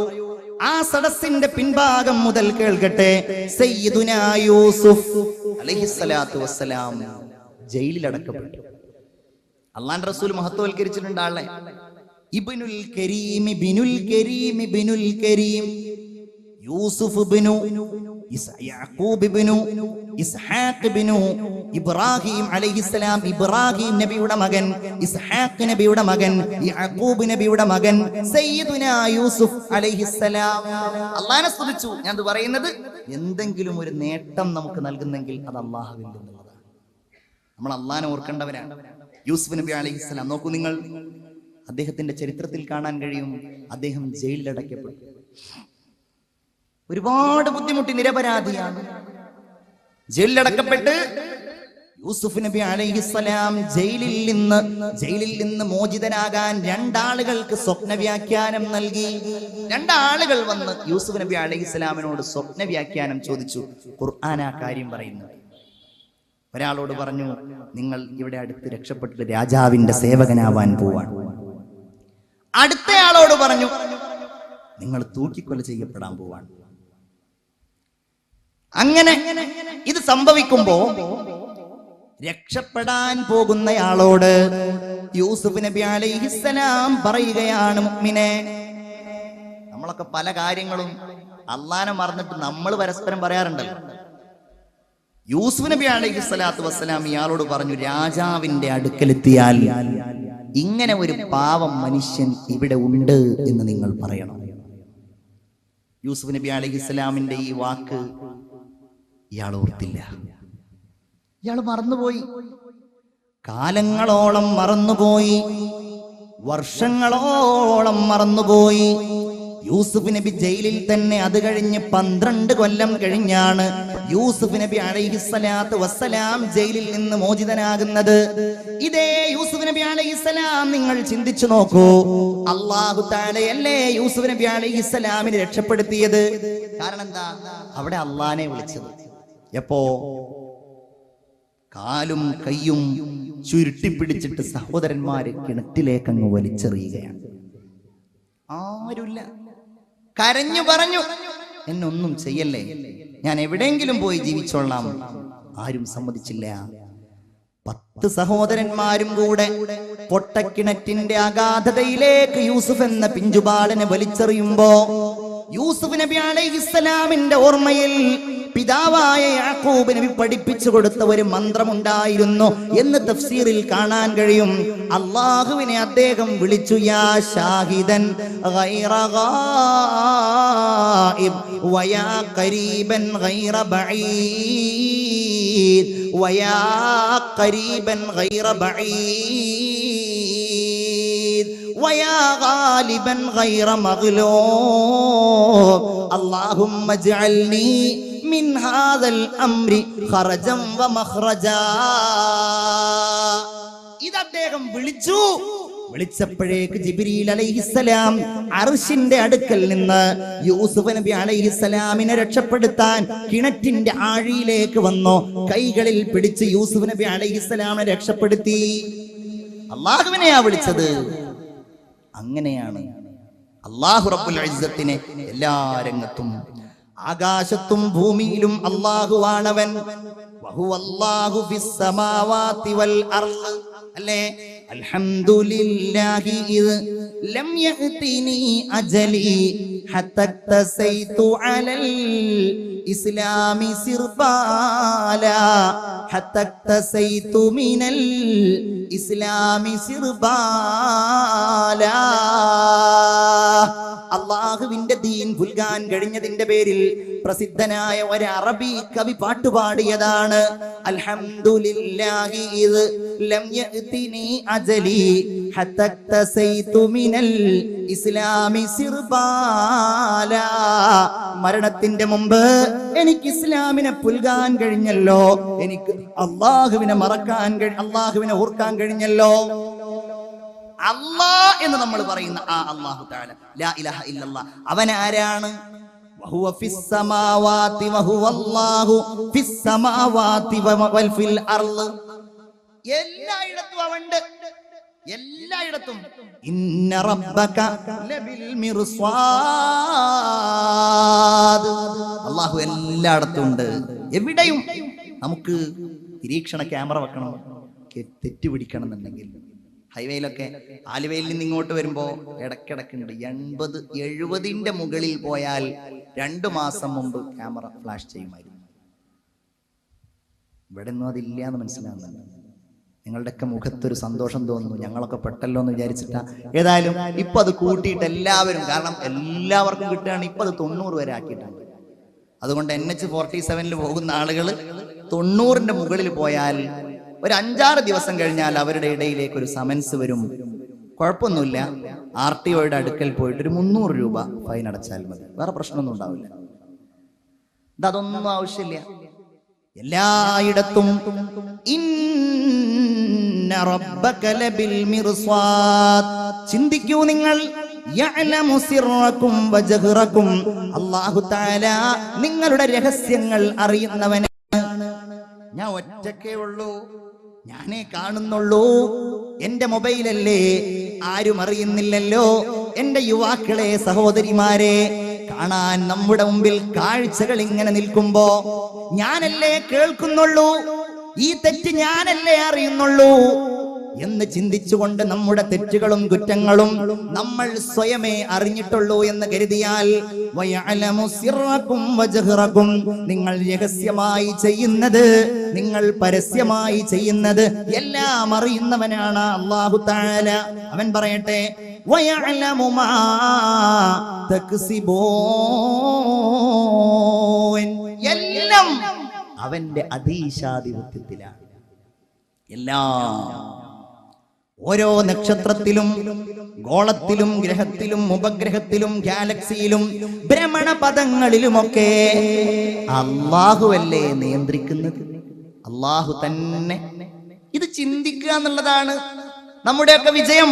ആ സദസ്സിന്റെ പിൻഭാഗം മുതൽ കേൾക്കട്ടെ. സയ്യിദുനാ യൂസുഫ് അലൈഹിസ്സലാത്തു വസ്സലാം ജയിലിൽ അടക്കപ്പെട്ടു. അല്ലാഹുവിന്റെ റസൂൽ മഹത്വവൽക്കരിച്ചിട്ടുണ്ട് ആളെ. ഇബ്നുൽ കരീം ഇബ്നുൽ കരീം ഇബ്നുൽ കരീം, യൂസുഫ് ഇബ്നു യാക്കൂബ് ഇബ്നു ഇസ്ഹാഖ് ഇബ്നു ഇബ്രാഹിം അലൈഹിസ്സലാം, ഇബ്രാഹിം നബിയുടെ മകൻ, ഇസ്ഹാഖ് നബിയുടെ മകൻ, യാക്കൂബ് നബിയുടെ മകൻ സയ്യിദുനാ യൂസുഫ് അലൈഹിസ്സലാം. അല്ലാഹുവിനെ സ്തുതിച്ചു. ഞാൻ പറയുന്നത്, എന്തെങ്കിലും ഒരു നേട്ടം നമുക്ക് നൽകുന്നെങ്കിൽ അത് അല്ലാഹുവിൽ നിന്നുള്ളതാണ്. നമ്മൾ അല്ലാഹുവിനെ ഓർക്കേണ്ടവരാണ്. യൂസുഫ് നബി അലൈഹിസ്സലാം നോക്കൂ നിങ്ങൾ, അദ്ദേഹത്തിന്റെ ചരിത്രത്തിൽ കാണാൻ കഴിയും, അദ്ദേഹം ജയിലിലടയ്ക്കപ്പെട്ടു. ഒരുപാട് ബുദ്ധിമുട്ടി, നിരപരാധിയാണ്. ജയിലിലടക്കപ്പെട്ട് യൂസുഫ് നബി അലൈഹിസ്സലാം ജയിലിൽ നിന്ന് മോചിതനാകാൻ രണ്ടാളുകൾക്ക് സ്വപ്ന വ്യാഖ്യാനം നൽകി. രണ്ടാളുകൾ വന്ന് യൂസുഫ് നബി അലൈഹിസ്സലാമിനോട് സ്വപ്ന വ്യാഖ്യാനം ചോദിച്ചു. ഖുർആൻ ആ കാര്യം പറയുന്നു. ഒരാളോട് പറഞ്ഞു, നിങ്ങൾ ഇവിടെ അടുത്ത് രക്ഷപ്പെട്ട് രാജാവിന്റെ സേവകനാവാൻ പോവാണ്. അടുത്തയാളോട് പറഞ്ഞു, നിങ്ങൾ തൂക്കിക്കൊല ചെയ്യപ്പെടാൻ പോവാണ്. അങ്ങനെ ഇത് സംഭവിക്കുമ്പോ രക്ഷപ്പെടാൻ പോകുന്നയാളോട് യൂസുഫ് നബി അലൈഹിസ്സലാം പറയുകയാണ്, മുഅ്മിനെ, നമ്മളൊക്കെ പല കാര്യങ്ങളും അള്ളാനെ മറന്നിട്ട് നമ്മൾ പരസ്പരം പറയാറുണ്ടല്ലോ. യൂസുഫ് നബി അലൈഹിസ്സലാത്തു വസ്സലാം ഇയാളോട് പറഞ്ഞു, രാജാവിന്റെ അടുക്കലെത്തിയാൽ ഇങ്ങനെ ഒരു പാവം മനുഷ്യൻ ഇവിടെ ഉണ്ട് എന്ന് നിങ്ങൾ പറയണം. യൂസുഫ് നബി അലൈഹിസ്സലാമിന്റെ ഈ വാക്ക് ഇയാൾ ഓർത്തില്ല. ഇയാൾ മറന്നുപോയി. കാലങ്ങളോളം മറന്നുപോയി, വർഷങ്ങളോളം മറന്നുപോയി. യൂസുഫ് നബി ജയിലിൽ തന്നെ. അത് കഴിഞ്ഞ് 12 കൊല്ലം കഴിഞ്ഞാണ് യൂസുഫ് നബി അലൈഹിസ്സലാത്തു വസ്സലാം ജയിലിൽ നിന്ന് മോചിതനാകുന്നത്. ഇതേ യൂസുഫ് നബി അലൈഹിസ്സലാം നിങ്ങൾ ചിന്തിച്ചു നോക്കൂ. അല്ലാഹു തആലയല്ലേ യൂസുഫ് നബി അലൈഹിസ്സലാമിനെ രക്ഷപ്പെടുത്തിയത്? കാരണം എന്താ? അവിടെ അള്ളാനെ വിളിച്ചത് എപ്പോ? കാലും കയ്യും ചുരുട്ടിപ്പിടിച്ചിട്ട് സഹോദരന്മാര് കിണറ്റിലേക്ക് അങ്ങ് വലിച്ചെറിയുകയാണ്. ആരുമില്ല. കരഞ്ഞു പറഞ്ഞു, എന്നൊന്നും ചെയ്യല്ലേ, ഞാൻ എവിടെയെങ്കിലും പോയി ജീവിച്ചോളാം. ആരും സമ്മതിച്ചില്ല. 10 സഹോദരന്മാരും കൂടെ പൊട്ടക്കിണറ്റിന്റെ അഗാധതയിലേക്ക് യൂസുഫ് എന്ന പിഞ്ചുബാലനെ വലിച്ചെറിയുമ്പോ യൂസുഫ് നബി അലൈഹിസ്സലാമിന്റെ ഓർമ്മയിൽ പിതാവായ യാക്കൂബ് നബി പഠിപ്പിച്ചു കൊടുത്ത ഒരു മന്ത്രമുണ്ടായിരുന്നു എന്ന് തഫ്സീറിൽ കാണാൻ കഴിയും. അല്ലാഹുവിനെ അദ്ദേഹം വിളിച്ചു, യാ ഷാഹിദൻ ഗൈറ ഗായിബ് വയാ ഖരീബൻ ഗൈറ ബഈദ് വയാ ഖരീബൻ ഗൈറ ബഈദ് വയാ ഗാലിബൻ ഗൈറ മഗ്ലൂബ് അല്ലാഹുമ്മ ഇജ്അൽനി മിൻ ഹാദൽ അംരി ഖറജൻ വ മഖ്റജാ. ഇത് അദ്ദേഹം വിളിച്ചു. വിളിച്ചപ്പോഴേക്ക് ജിബ്രീൽ അലൈഹിസ്സലാം അർശിന്റെ അടുക്കൽ നിന്ന് യൂസുഫ് നബി അലൈഹിസ്സലാമിനെ രക്ഷപ്പെടുത്താൻ കിണറ്റിന്റെ ആഴിയിലേക്ക് വന്നു. കൈകളിൽ പിടിച്ച് യൂസുഫ് നബി അലൈഹിസ്സലാമിനെ രക്ഷപ്പെടുത്തി. അല്ലാഹുവിനെയാ വിളിച്ചത്. അങ്ങനെയാണ് അല്ലാഹു റബ്ബുൽ ഇസ്സത്തിനെ എല്ലാ ആകാശത്തും ഭൂമിയിലും അല്ലാഹുവാണവൻ. വഹുവല്ലാഹു ഫിസ് സമാവാതി വൽ അർള്. അല്ലേ? അൽഹംദുലില്ലാഹി ഇദ് ലം യഅതിനി അജലി ഹത്ത തസൈതു അലൽ ഇസ്ലാമി സിർബാല ഹത്ത തസൈതു മിനൽ ഇസ്ലാമി സിർബാല. അള്ളാഹുവിന്റെ ദീൻ പുൽകാൻ കഴിഞ്ഞതിന്റെ പേരിൽ പ്രസിദ്ധനായ ഒരു അറബി കവി പാട്ടുപാടിയതാണ്, അൽഹംദുലില്ലാഹി ഇദ് ലം യഅതിനി അജലി ഹത്ത തസൈതു മിനൽ ഇസ്ലാമി സിർബാല. മരണത്തിന്റെ മുമ്പ് എനിക്ക് ഇസ്ലാമിനെ പുൽകാൻ കഴിഞ്ഞല്ലോ, എനിക്ക് അള്ളാഹുവിനെ അള്ളാഹുവിനെ ഓർക്കാൻ കഴിഞ്ഞല്ലോ. അല്ലാഹ് എന്ന് നമ്മൾ പറയുന്ന ആ അല്ലാഹു തആല, ലാ ഇലാഹ ഇല്ലല്ലാഹ്, അവൻ ആരാണ്? വഹുവ ഫിസ് സമാവാതി വഹുവല്ലാഹു ഫിസ് സമാവാതി വൽ ഫിൽ അർള്. എല്ലായിടത്തും അവനുണ്ട്, എല്ലായിടത്തും. ഇന്ന റബ്ബക ലബിൽ മിർസാദ്. അല്ലാഹു എല്ലായിടത്തും ഉണ്ട്, എവിടെയും. നമുക്ക് നിരീക്ഷണ ക്യാമറ വെക്കണം, തെറ്റ് പിടിക്കണം എന്നുണ്ടെങ്കിൽ ഹൈവേയിലൊക്കെ ആലുവയിൽ നിന്ന് ഇങ്ങോട്ട് വരുമ്പോ ഇടക്കിടക്കുണ്ട് 80-70ന്റെ മുകളിൽ പോയാൽ 2 മാസം മുമ്പ് ക്യാമറ ഫ്ലാഷ് ചെയ്യുമായിരുന്നു. ഇവിടെ ഒന്നും അതില്ല എന്ന് മനസ്സിലാവുന്നുണ്ട്. നിങ്ങളുടെയൊക്കെ മുഖത്തൊരു സന്തോഷം തോന്നുന്നു, ഞങ്ങളൊക്കെ പെട്ടല്ലോ എന്ന് വിചാരിച്ചിട്ടാ. ഏതായാലും ഇപ്പൊ അത് കൂട്ടിയിട്ട് എല്ലാവരും, കാരണം എല്ലാവർക്കും കിട്ടുകയാണ്. ഇപ്പൊ അത് 90 വരെ ആക്കിയിട്ടുണ്ട്. അതുകൊണ്ട് NH-47 പോകുന്ന ആളുകൾ 90ന്റെ മുകളിൽ പോയാൽ ഒരു 5-6 ദിവസം കഴിഞ്ഞാൽ അവരുടെ ഇടയിലേക്ക് ഒരു സമൻസ് വരും. കുഴപ്പമൊന്നുമില്ല, RTOയുടെ അടുക്കൽ പോയിട്ട് ഒരു 300 രൂപ ഫൈൻ അടച്ചാൽ മതി, വേറെ പ്രശ്നമൊന്നും ഉണ്ടാവില്ല. ഇതൊന്നും ആവശ്യമില്ല. എല്ലായിടത്തും ഇന്ന റബ്ബക ലബിൽ മിർസാദ്. ചിന്തിക്കൂ നിങ്ങൾ, യഅലമു സിർറകും വജഹ്റകും. അല്ലാഹു തആല നിങ്ങളുടെ രഹസ്യങ്ങൾ അറിയുന്നവനാണ്. ഞാൻ ഒറ്റക്കേ ഉള്ളൂ, ഞാനേ കാണുന്നുള്ളൂ, എന്റെ മൊബൈലല്ലേ, ആരും അറിയുന്നില്ലല്ലോ. എന്റെ യുവാക്കളെ, സഹോദരിമാരെ, കാണാൻ നമ്മുടെ മുമ്പിൽ കാഴ്ചകൾ ഇങ്ങനെ നിൽക്കുമ്പോ ഞാനല്ലേ കേൾക്കുന്നുള്ളൂ, ഈ തെറ്റ് ഞാനല്ലേ അറിയുന്നുള്ളൂ എന്ന് ചിന്തിച്ചുകൊണ്ട് നമ്മുടെ തെറ്റുകളും കുറ്റങ്ങളും നമ്മൾ സ്വയമേ അറിഞ്ഞിട്ടുള്ളൂ എന്ന് കരുതിയാൽ, വയഅലമു സിർറകും വജഹ്റകും, നിങ്ങൾ രഹസ്യമായി ചെയ്യുന്നത്, നിങ്ങൾ പരസ്യമായി ചെയ്യുന്നത് എല്ലാം അറിയുന്നവനാണ് അല്ലാഹു തആല. അവൻ പറയട്ടെ, വയഅലമു മാ തക്സിബൂൻ, എല്ലാം അവന്റെ അധീശാധിപത്യത്തിലാണ്. എല്ലാം, ഓരോ നക്ഷത്രത്തിലും ഗോളത്തിലും ഗ്രഹത്തിലും ഉപഗ്രഹത്തിലും ഗാലക്സിയിലും ഭ്രമണപഥങ്ങളിലുമൊക്കെ അല്ലാഹുവല്ലേ നിയന്ത്രിക്കുന്നത്, അല്ലാഹു തന്നെ. ഇത് ചിന്തിക്കുക എന്നുള്ളതാണ് നമ്മുടെയൊക്കെ വിജയം.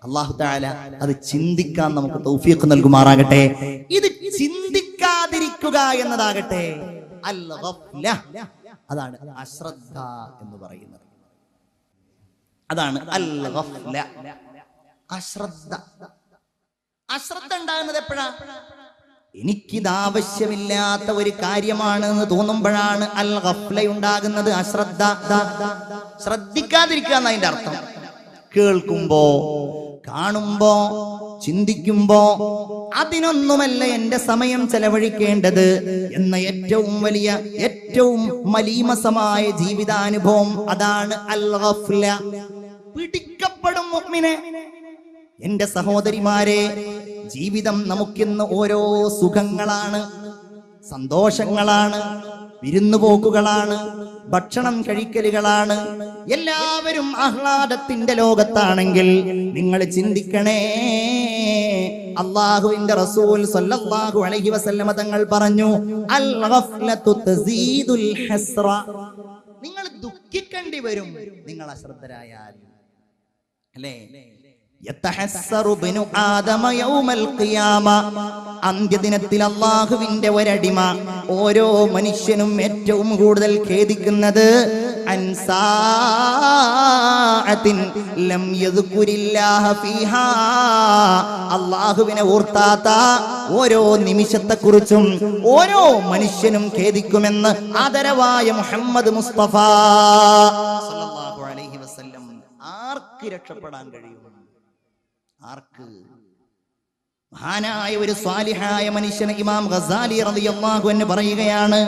അല്ലാഹു തആല അത് ചിന്തിക്കാൻ നമുക്ക് തൗഫീഖ് നൽകുമാറാകട്ടെ. ഇത് ചിന്തിക്കാതിരിക്കുക എന്നതാകട്ടെ അൽ ഗഫ്ല, അതാണ് അശ്രദ്ധ എന്ന് പറയുന്നത്. അതാണ് അൽ ഗഫ്ല, അശ്രദ്ധ. അശ്രദ്ധ ഉണ്ടാകുന്നത് എപ്പോഴാ? എനിക്കിത് ആവശ്യമില്ലാത്ത ഒരു കാര്യമാണ് എന്ന് തോന്നുമ്പോഴാണ് അൽ ഗഫ്ല ഉണ്ടാകുന്നത്. അശ്രദ്ധ, ശ്രദ്ധിക്കാതിരിക്കുക എന്നതിന്റെ അർത്ഥം. കേൾക്കുമ്പോ, കാണുമ്പോ, ചിന്തിക്കുമ്പോ അതിനൊന്നുമല്ല എന്റെ സമയം ചെലവഴിക്കേണ്ടത് എന്ന ഏറ്റവും വലിയ, ഏറ്റവും മലീമസമായ ജീവിതാനുഭവം അതാണ് അൽ ഗഫ്ല. പിടിക്കപ്പെടും മുഅ്മിനെ. എന്റെ സഹോദരിമാരെ, ജീവിതം നമുക്കിന്ന് ഓരോ സുഖങ്ങളാണ്, സന്തോഷങ്ങളാണ്, വിരുന്നുപോക്കുകളാണ്, ഭക്ഷണം കഴിക്കലുകളാണ്. എല്ലാവരും ആഹ്ലാദത്തിന്റെ ലോകത്താണെങ്കിൽ നിങ്ങൾ ചിന്തിക്കണേ, അല്ലാഹുവിന്റെ റസൂൽ സ്വല്ലല്ലാഹു അലൈഹി വസല്ലമ തങ്ങൾ പറഞ്ഞു, അൽ ഗഫ്ലതു തസീദുൽ ഹസ്റ. നിങ്ങൾ ദുഃഖിക്കേണ്ടി വരും നിങ്ങൾ അശ്രദ്ധരായാൽ, അല്ലേ? യതഹസ്സറു ബിനു ആദമ യൗമൽ ഖിയാമ, അന്ത്യദിനത്തിൽ അല്ലാഹുവിന്റെ ഒരടിമ, ഓരോ മനുഷ്യനും ഏറ്റവും കൂടുതൽ ഖേദിക്കുന്നത് അൻസാഅത്തിൻ ലം യദ്കുരില്ലാഹ ഫീഹാ, അല്ലാഹുവിനെ ഓർത്താത്ത ഓരോ നിമിഷത്തെക്കുറിച്ചും ഓരോ മനുഷ്യനും ഖേദിക്കുമെന്ന് ആദരവായ മുഹമ്മദ് മുസ്തഫ സല്ലല്ലാഹു അലൈഹി വസല്ലം. ആർക്ക് രക്ഷപ്പെടാൻ കഴിയും? ആർക്ക്? മഹാനായ ഒരു സ്വാലിഹായ മനുഷ്യന് ഇമാം ഗസാലി റളിയല്ലാഹു അൻഹു പറയുകയാണ്,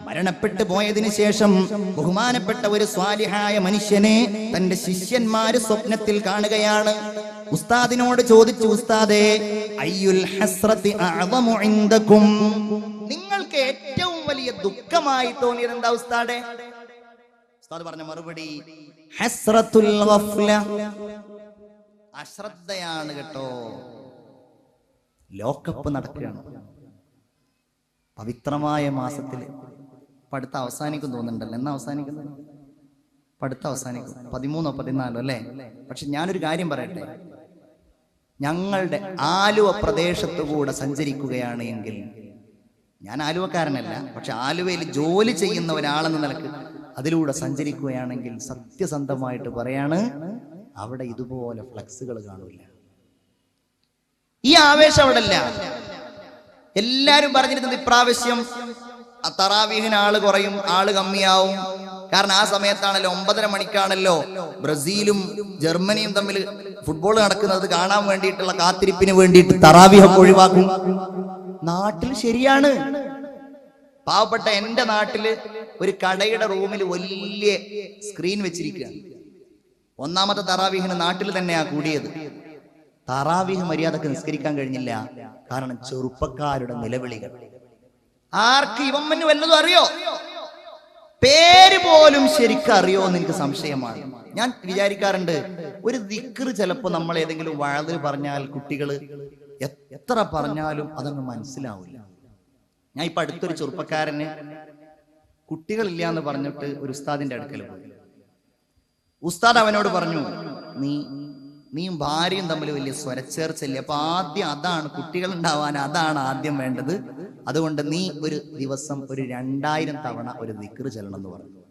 മരണപ്പെട്ടു പോയതിനു ശേഷം ബഹുമാനപ്പെട്ട ഒരു സ്വാലിഹായ മനുഷ്യനെ തന്റെ ശിഷ്യന്മാര് സ്വപ്നത്തിൽ കാണുകയാണ്. ഉസ്താദിനോട് ചോദിച്ചു, ഉസ്താദേ, അയ്യുൽ ഹസ്രത്തി അഅ്ളമു ഇൻദകും, നിങ്ങൾക്ക് ഏറ്റവും വലിയ ദുഃഖമായി തോന്നിയത് എന്താ ഉസ്താദേ? ഉസ്താദ് പറഞ്ഞ മറുപടി, ഹസ്രത്തുൽ ഗഫ്ല, അശ്രദ്ധയാണ് കേട്ടോ. ലോകകപ്പ് നടക്കുകയാണ്, പവിത്രമായ മാസത്തില്. പഠിത്തം അവസാനിക്കും തോന്നുന്നുണ്ടല്ലോ. എന്നാ അവസാനിക്കുന്നത്? പഠിത്തം അവസാനിക്കും 13 or 14 അല്ലേ? പക്ഷെ ഞാനൊരു കാര്യം പറയട്ടെ, ഞങ്ങളുടെ ആലുവ പ്രദേശത്തുകൂടെ സഞ്ചരിക്കുകയാണ് എങ്കിൽ, ഞാൻ ആലുവക്കാരനല്ല, പക്ഷെ ആലുവയിൽ ജോലി ചെയ്യുന്ന ഒരാളെന്ന നിലക്ക് അതിലൂടെ സഞ്ചരിക്കുകയാണെങ്കിൽ സത്യസന്ധമായിട്ട് പറയാണ്, അവിടെ ഇതുപോലെ ഫ്ലക്സുകൾ കാണൂല. ഈ ആവേശം അവിടെ അല്ല. എല്ലാരും പറഞ്ഞിരുന്നത് ഇപ്രാവശ്യം തറാവീഹിന് ആള് കുറയും, ആള് കമ്മിയാവും. കാരണം ആ സമയത്താണല്ലോ 9:30 മണിക്കാണല്ലോ ബ്രസീലും ജർമ്മനിയും തമ്മിൽ ഫുട്ബോൾ നടക്കുന്നത്. കാണാൻ വേണ്ടിയിട്ടുള്ള കാത്തിരിപ്പിന് വേണ്ടിയിട്ട് തറാവീഹൊക്കെ ഒഴിവാക്കും. നാട്ടിൽ ശരിയാണ്. പാവപ്പെട്ട എന്റെ നാട്ടില് ഒരു കടയുടെ റൂമിൽ വലിയ സ്ക്രീൻ വെച്ചിരിക്കുകയാണ്. 1ാമത്തെ തറാവീഹിന് നാട്ടിൽ തന്നെയാ കൂടിയത്. തറാവീഹ് മര്യാദക്ക് നിസ്കരിക്കാൻ കഴിഞ്ഞില്ല. കാരണം ചെറുപ്പക്കാരുടെ നിലവിളികൾ. ആർക്ക് ഇവമ്മന് വല്ലതും അറിയോ? പേര് പോലും ശരിക്കും അറിയോ എന്ന് എനിക്ക് സംശയമാണ്. ഞാൻ വിചാരിക്കാറുണ്ട്, ഒരു ദിക്ർ ചിലപ്പോ നമ്മൾ ഏതെങ്കിലും വഅദിൽ പറഞ്ഞാൽ കുട്ടികള് എത്ര പറഞ്ഞാലും അതങ്ങ് മനസ്സിലാവില്ല. ഞാൻ ഇപ്പൊ അടുത്തൊരു ചെറുപ്പക്കാരന് കുട്ടികളില്ല എന്ന് പറഞ്ഞിട്ട് ഒരു ഉസ്താദിന്റെ അടുക്കൽ പോയി. ഉസ്താദ് അവനോട് പറഞ്ഞു, നീയും ഭാര്യയും തമ്മിൽ വലിയ സ്വരച്ചേർച്ചയില്ല, അപ്പൊ ആദ്യം അതാണ്, കുട്ടികൾ ഉണ്ടാവാൻ അതാണ് ആദ്യം വേണ്ടത്. അതുകൊണ്ട് നീ ഒരു ദിവസം ഒരു 2000 തവണ ഒരു ദിക്ർ ചെല്ലണം എന്ന് പറഞ്ഞു.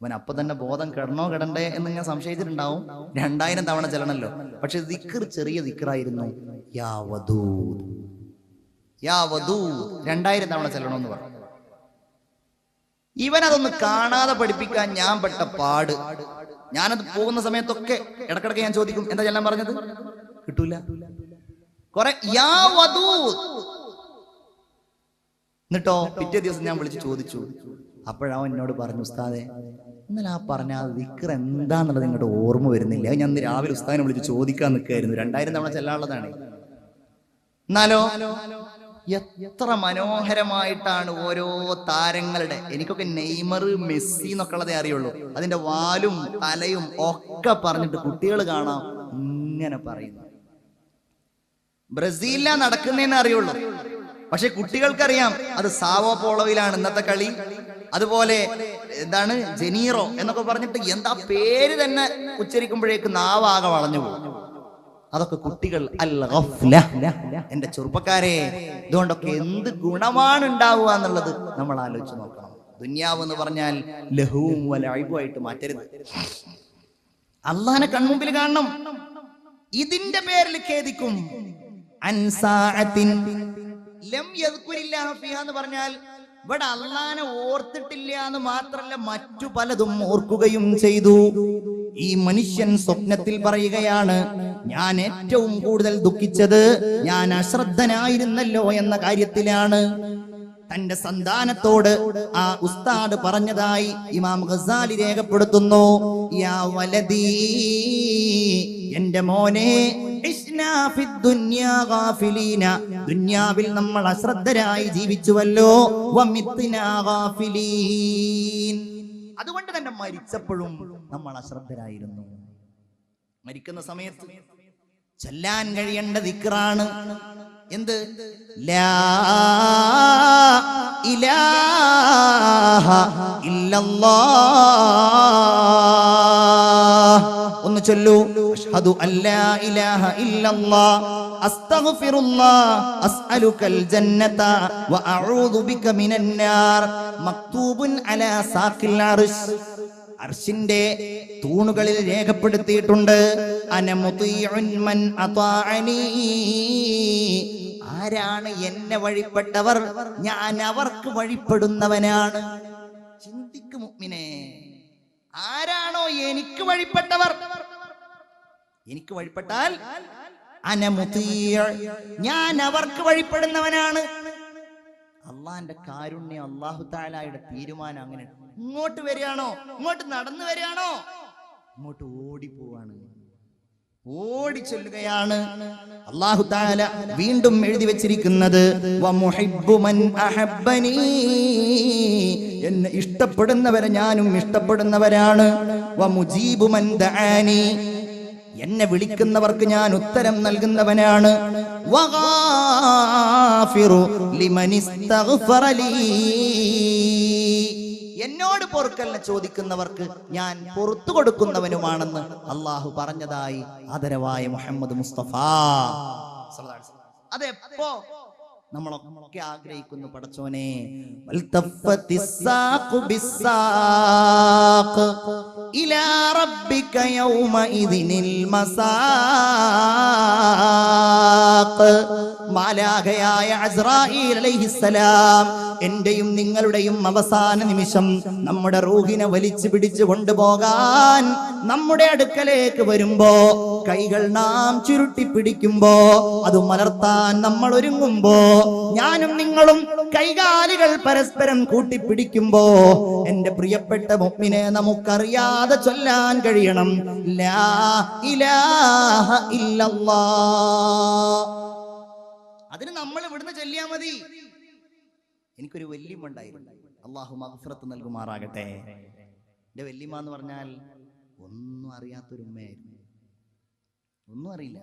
അവൻ അപ്പൊ തന്നെ ബോധം കിടണ്ടേ എന്ന് ഞാൻ സംശയിച്ചിട്ടുണ്ടാവും. 2000 തവണ ചെല്ലണല്ലോ. പക്ഷെ ദിക്ർ ചെറിയ ദിക്റായിരുന്നു. യാ വദൂദ്, യാ വദൂദ് 2000 തവണ ചെല്ലണമെന്ന് പറഞ്ഞു. ഇവനതൊന്ന് കാണാതെ പഠിപ്പിക്കാൻ ഞാൻ പെട്ട പാട്. ഞാനത് പോകുന്ന സമയത്തൊക്കെ ഇടക്കിടക്ക് ഞാൻ ചോദിക്കും, എന്താ ചെല്ലാൻ പറഞ്ഞത്? കിട്ടൂല. കുറെ യാ വദൂദ്. എന്നിട്ടോ പിറ്റേ ദിവസം ഞാൻ വിളിച്ച് ചോദിച്ചു. അപ്പോഴവൻ എന്നോട് പറഞ്ഞു, ഉസ്താദെ ഇന്നലെ ആ പറഞ്ഞ ദിക്ർ എന്താന്നുള്ളത് നിങ്ങളുടെ ഓർമ്മ വരുന്നില്ല. ഞാൻ ഇന്ന് രാവിലെ ഉസ്താദിനെ വിളിച്ച് ചോദിക്കാൻ നിൽക്കായിരുന്നു. 2000 തവണ ചെല്ലാനുള്ളതാണ്. എന്നാലോ എത്ര മനോഹരമായിട്ടാണ് ഓരോ താരങ്ങളുടെ, എനിക്കൊക്കെ നെയ്മർ, മെസ്സി എന്നൊക്കെ ഉള്ളതേ അറിയുള്ളൂ, അതിന്റെ വാലും തലയും ഒക്കെ പറഞ്ഞിട്ട് കുട്ടികൾ കാണാം ഇങ്ങനെ പറയുന്നു. ബ്രസീലിലാ നടക്കുന്നതെന്ന് അറിയുള്ളൂ, പക്ഷെ കുട്ടികൾക്കറിയാം അത് സാവോ പോളോയിലാണ് ഇന്നത്തെ കളി. അതുപോലെ എന്താണ് ജനീറോ എന്നൊക്കെ പറഞ്ഞിട്ട് എന്താ പേര് തന്നെ ഉച്ചരിക്കുമ്പോഴേക്ക് നാവാകെ വളഞ്ഞു പോകും. അതൊക്കെ കുട്ടികൾ. അൽ ഗഫ്ല. എന്റെ ചെറുപ്പക്കാരെ, ഇതുകൊണ്ടൊക്കെ എന്ത് ഗുണമാണ് ഉണ്ടാവുക എന്നുള്ളത് നമ്മൾ ആലോചിച്ച് നോക്കണം. ദുനിയാവ് എന്ന് പറഞ്ഞാൽ ലഹുവും വലഇബുമായിട്ട് മാറ്റരുത്. അള്ളാഹനെ കൺമുമ്പിൽ കാണണം. ഇതിന്റെ പേരിൽ ഖേദിക്കും. അൻസാഅത്തിൻ ലം യദ്കുരില്ലാഹ ഫിഹാ എന്ന് പറഞ്ഞാൽ ഇവിടെ അള്ളാഹനെ ഓർത്തിട്ടില്ല എന്ന് മാത്രല്ല, മറ്റു പലതും ഓർക്കുകയും ചെയ്തു. ഈ മനുഷ്യൻ സ്വപ്നത്തിൽ പറയുകയാണ്, ഞാൻ ഏറ്റവും കൂടുതൽ ദുഃഖിച്ചത് ഞാൻ അശ്രദ്ധനായിരുന്നല്ലോ എന്ന കാര്യത്തിലാണ്. തന്റെ സന്താനത്തോട് ആ ഉസ്താദ് പറഞ്ഞതായി ഇമാം ഗസാലി രേഖപ്പെടുത്തുന്നു. യാ വലദീ, എന്റെ മോനെ, ദുനിയാവിൽ നമ്മൾ അശ്രദ്ധരായി ജീവിച്ചുവല്ലോ. അതുകൊണ്ട് തന്നെ മരിച്ചപ്പോഴും നമ്മൾ അശ്രദ്ധരായിരുന്നു. മരിക്കുന്ന സമയത്ത് ചൊല്ലാൻ കഴിയേണ്ട ദിക്റാണ് എന്ത്? ലാ ഇലാഹ ഇല്ലല്ലാഹ്. ഒന്ന് ചൊല്ലൂ. അഷ്ഹദു അല്ലാ ഇലാഹ ഇല്ലല്ലാഹ് അസ്തഗ്ഫിറുല്ലാഹ് അസ്അലുകൽ ജന്നത വ അഊദു ബിക മിനൻ നാർ. മക്തൂബുൻ അലാ സാഖിൽ അർശ്. അർശിന്റെ തൂണുകളിൽ രേഖപ്പെടുത്തിയിട്ടുണ്ട്. അന മുതീഉൻ മൻ അതാഅനി. ആരാണ് എന്നെ വഴിപ്പെട്ടവർ, ഞാൻ അവർക്ക് വഴിപ്പെടുന്നവനാണ്. ചിന്തിക്കു മുഅ്മിനേ, ആരാണോ എനിക്ക് വഴിപ്പെട്ടവർ, എനിക്ക് വഴിപ്പെട്ടാൽ അന മുതീഉ, ഞാൻ അവർക്ക് വഴിപ്പെടുന്നവനാണ്. അള്ളാന്റെ കാരുണ്യം, അല്ലാഹു തആലയുടെ തീരുമാനം അങ്ങനെ. ഇങ്ങോട്ട് വരികയാണോ, ഇങ്ങോട്ട് നടന്നു വരികയാണോ, ഇങ്ങോട്ട് ഓടിപ്പോവാണ്, ഓടി ചൊല്ലുകയാണ്. അല്ലാഹു തആല വീണ്ടും എഴുതി വെച്ചിരിക്കുന്നത് വമുഹിബ്ബു മൻ അഹബ്ബനി, എന്നെ ഇഷ്ടപ്പെടുന്നവരെ ഞാനും ഇഷ്ടപ്പെടുന്നവരാണ്. വമുജീബു മൻ ദആനി, എന്നെ വിളിക്കുന്നവർക്ക് ഞാൻ ഉത്തരം നൽകുന്നവനാണ്. വഗാഫിറു ലിമനിസ്തഗ്ഫറ ലീ, എന്നോട് പൊറുക്കലിനെ ചോദിക്കുന്നവർക്ക് ഞാൻ പുറത്തു കൊടുക്കുന്നവനുമാണെന്ന് അള്ളാഹു പറഞ്ഞതായി ആദരവായ മുഹമ്മദ് മുസ്തഫ. അതെപ്പോ നമ്മളൊക്കെ ആഗ്രഹിക്കുന്നു, പടച്ചോനെ വൽതഫത്തിസ്സാഖു ബിസ്സാഖ് ഇലാ റബ്ബിക യൗമഇദിനിൽ മസാഖ്. മാലാഖയായ അസ്രായീൽ അലൈഹിസ്സലാം എന്റെയും നിങ്ങളുടെയും അവസാന നിമിഷം നമ്മുടെ റൂഹിനെ വലിച്ചു പിടിച്ചു കൊണ്ടുപോകാൻ നമ്മുടെ അടുക്കലേക്ക് വരുമ്പോ, കൈകൾ നാം ചുരുട്ടി പിടിക്കുമ്പോ, അത് മലർത്താൻ നമ്മൾ ഒരുങ്ങുമ്പോ, ഞാനും നിങ്ങളും കൈകാലുകൾ പരസ്പരം കൂട്ടിപ്പിടിക്കുമ്പോ, എന്റെ പ്രിയപ്പെട്ട മുഅ്മിനെ നമുക്കറിയാതെ ചൊല്ലാൻ കഴിയണം ലാ ഇലാഹ ഇല്ലല്ലാഹ്. അതിന് നമ്മൾ ഇവിടുന്ന് ചൊല്ലിയാ മതി. എനിക്കൊരു വല്യമ്മ ഉണ്ടായിരുന്നു, അല്ലാഹു മഗ്ഫിറത്ത് നൽകുമാറാകട്ടെ. എന്റെ വല്യമ്മ എന്ന് പറഞ്ഞാൽ ഒന്നും അറിയാത്തൊരു ഉമ്മയായിരുന്നു. ഒന്നും അറിയില്ല.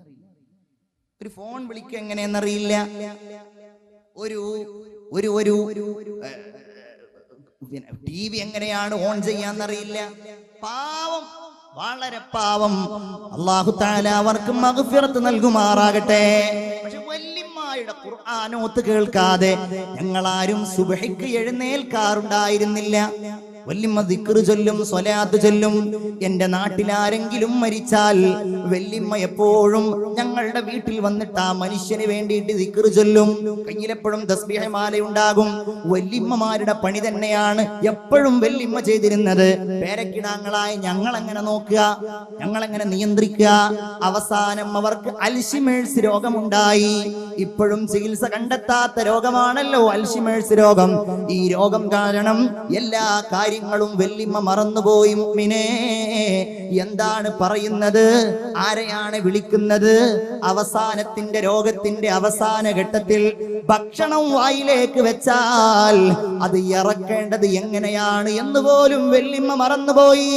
ഒരു ഫോൺ വിളിക്കുക എങ്ങനെയെന്നറിയില്ല. ഒരു ഒരു ഒരു TV എങ്ങനെയാണ് ഓൺ ചെയ്യാന്നറിയില്ല. പാവം, വളരെ പാവം. അല്ലാഹു തആല അവർക്ക് മഗ്ഫിറത്ത് നൽകുമാറാകട്ടെ. പക്ഷെ വല്യമ്മയുടെ ഖുർആനോത്ത് കേൾക്കാതെ ഞങ്ങളാരും സുബ്ഹിക്ക് എഴുന്നേൽക്കാറുണ്ടായിരുന്നില്ല. വല്യമ്മ ദിക്റ് ചൊല്ലും, സ്വലാത്ത് ചൊല്ലും. എന്റെ നാട്ടിലാരെങ്കിലും മരിച്ചാൽ വല്യമ്മ എപ്പോഴും ഞങ്ങളുടെ വീട്ടിൽ വന്നിട്ട് ആ മനുഷ്യന് വേണ്ടിയിട്ട് ദിക്റ് ചൊല്ലും. കയ്യിലെപ്പോഴും തസ്ബീഹ് മാലയുണ്ടാകും. വല്യമ്മമാരുടെ പണി തന്നെയാണ് എപ്പോഴും വല്യമ്മ ചെയ്തിരുന്നത്. പേരക്കിടാങ്ങളായ ഞങ്ങൾ എങ്ങനെ നോക്കുക, ഞങ്ങൾ എങ്ങനെ നിയന്ത്രിക്കുക. അവസാനം അവർക്ക് അൽഷിമേഴ്സ് രോഗമുണ്ടായി. ഇപ്പോഴും ചികിത്സ കണ്ടെത്താത്ത രോഗമാണല്ലോ അൽഷിമേഴ്സ് രോഗം. ഈ രോഗം കാരണം എല്ലാ കാര്യങ്ങളും വല്യമ്മ മറന്നുപോയി. മുഅ്മിനേ, എന്താണ് പറയുന്നത്? ആരെയാണ് വിളിക്കുന്നത്? അവസാനത്തിന്റെ രോഗത്തിന്റെ അവസാന ഘട്ടത്തിൽ ഭക്ഷണം വായിലേക്ക് വെച്ചാൽ അത് ഇറക്കേണ്ടത് എങ്ങനെയാണ് എന്ന് പോലും വല്യമ്മ മറന്നുപോയി.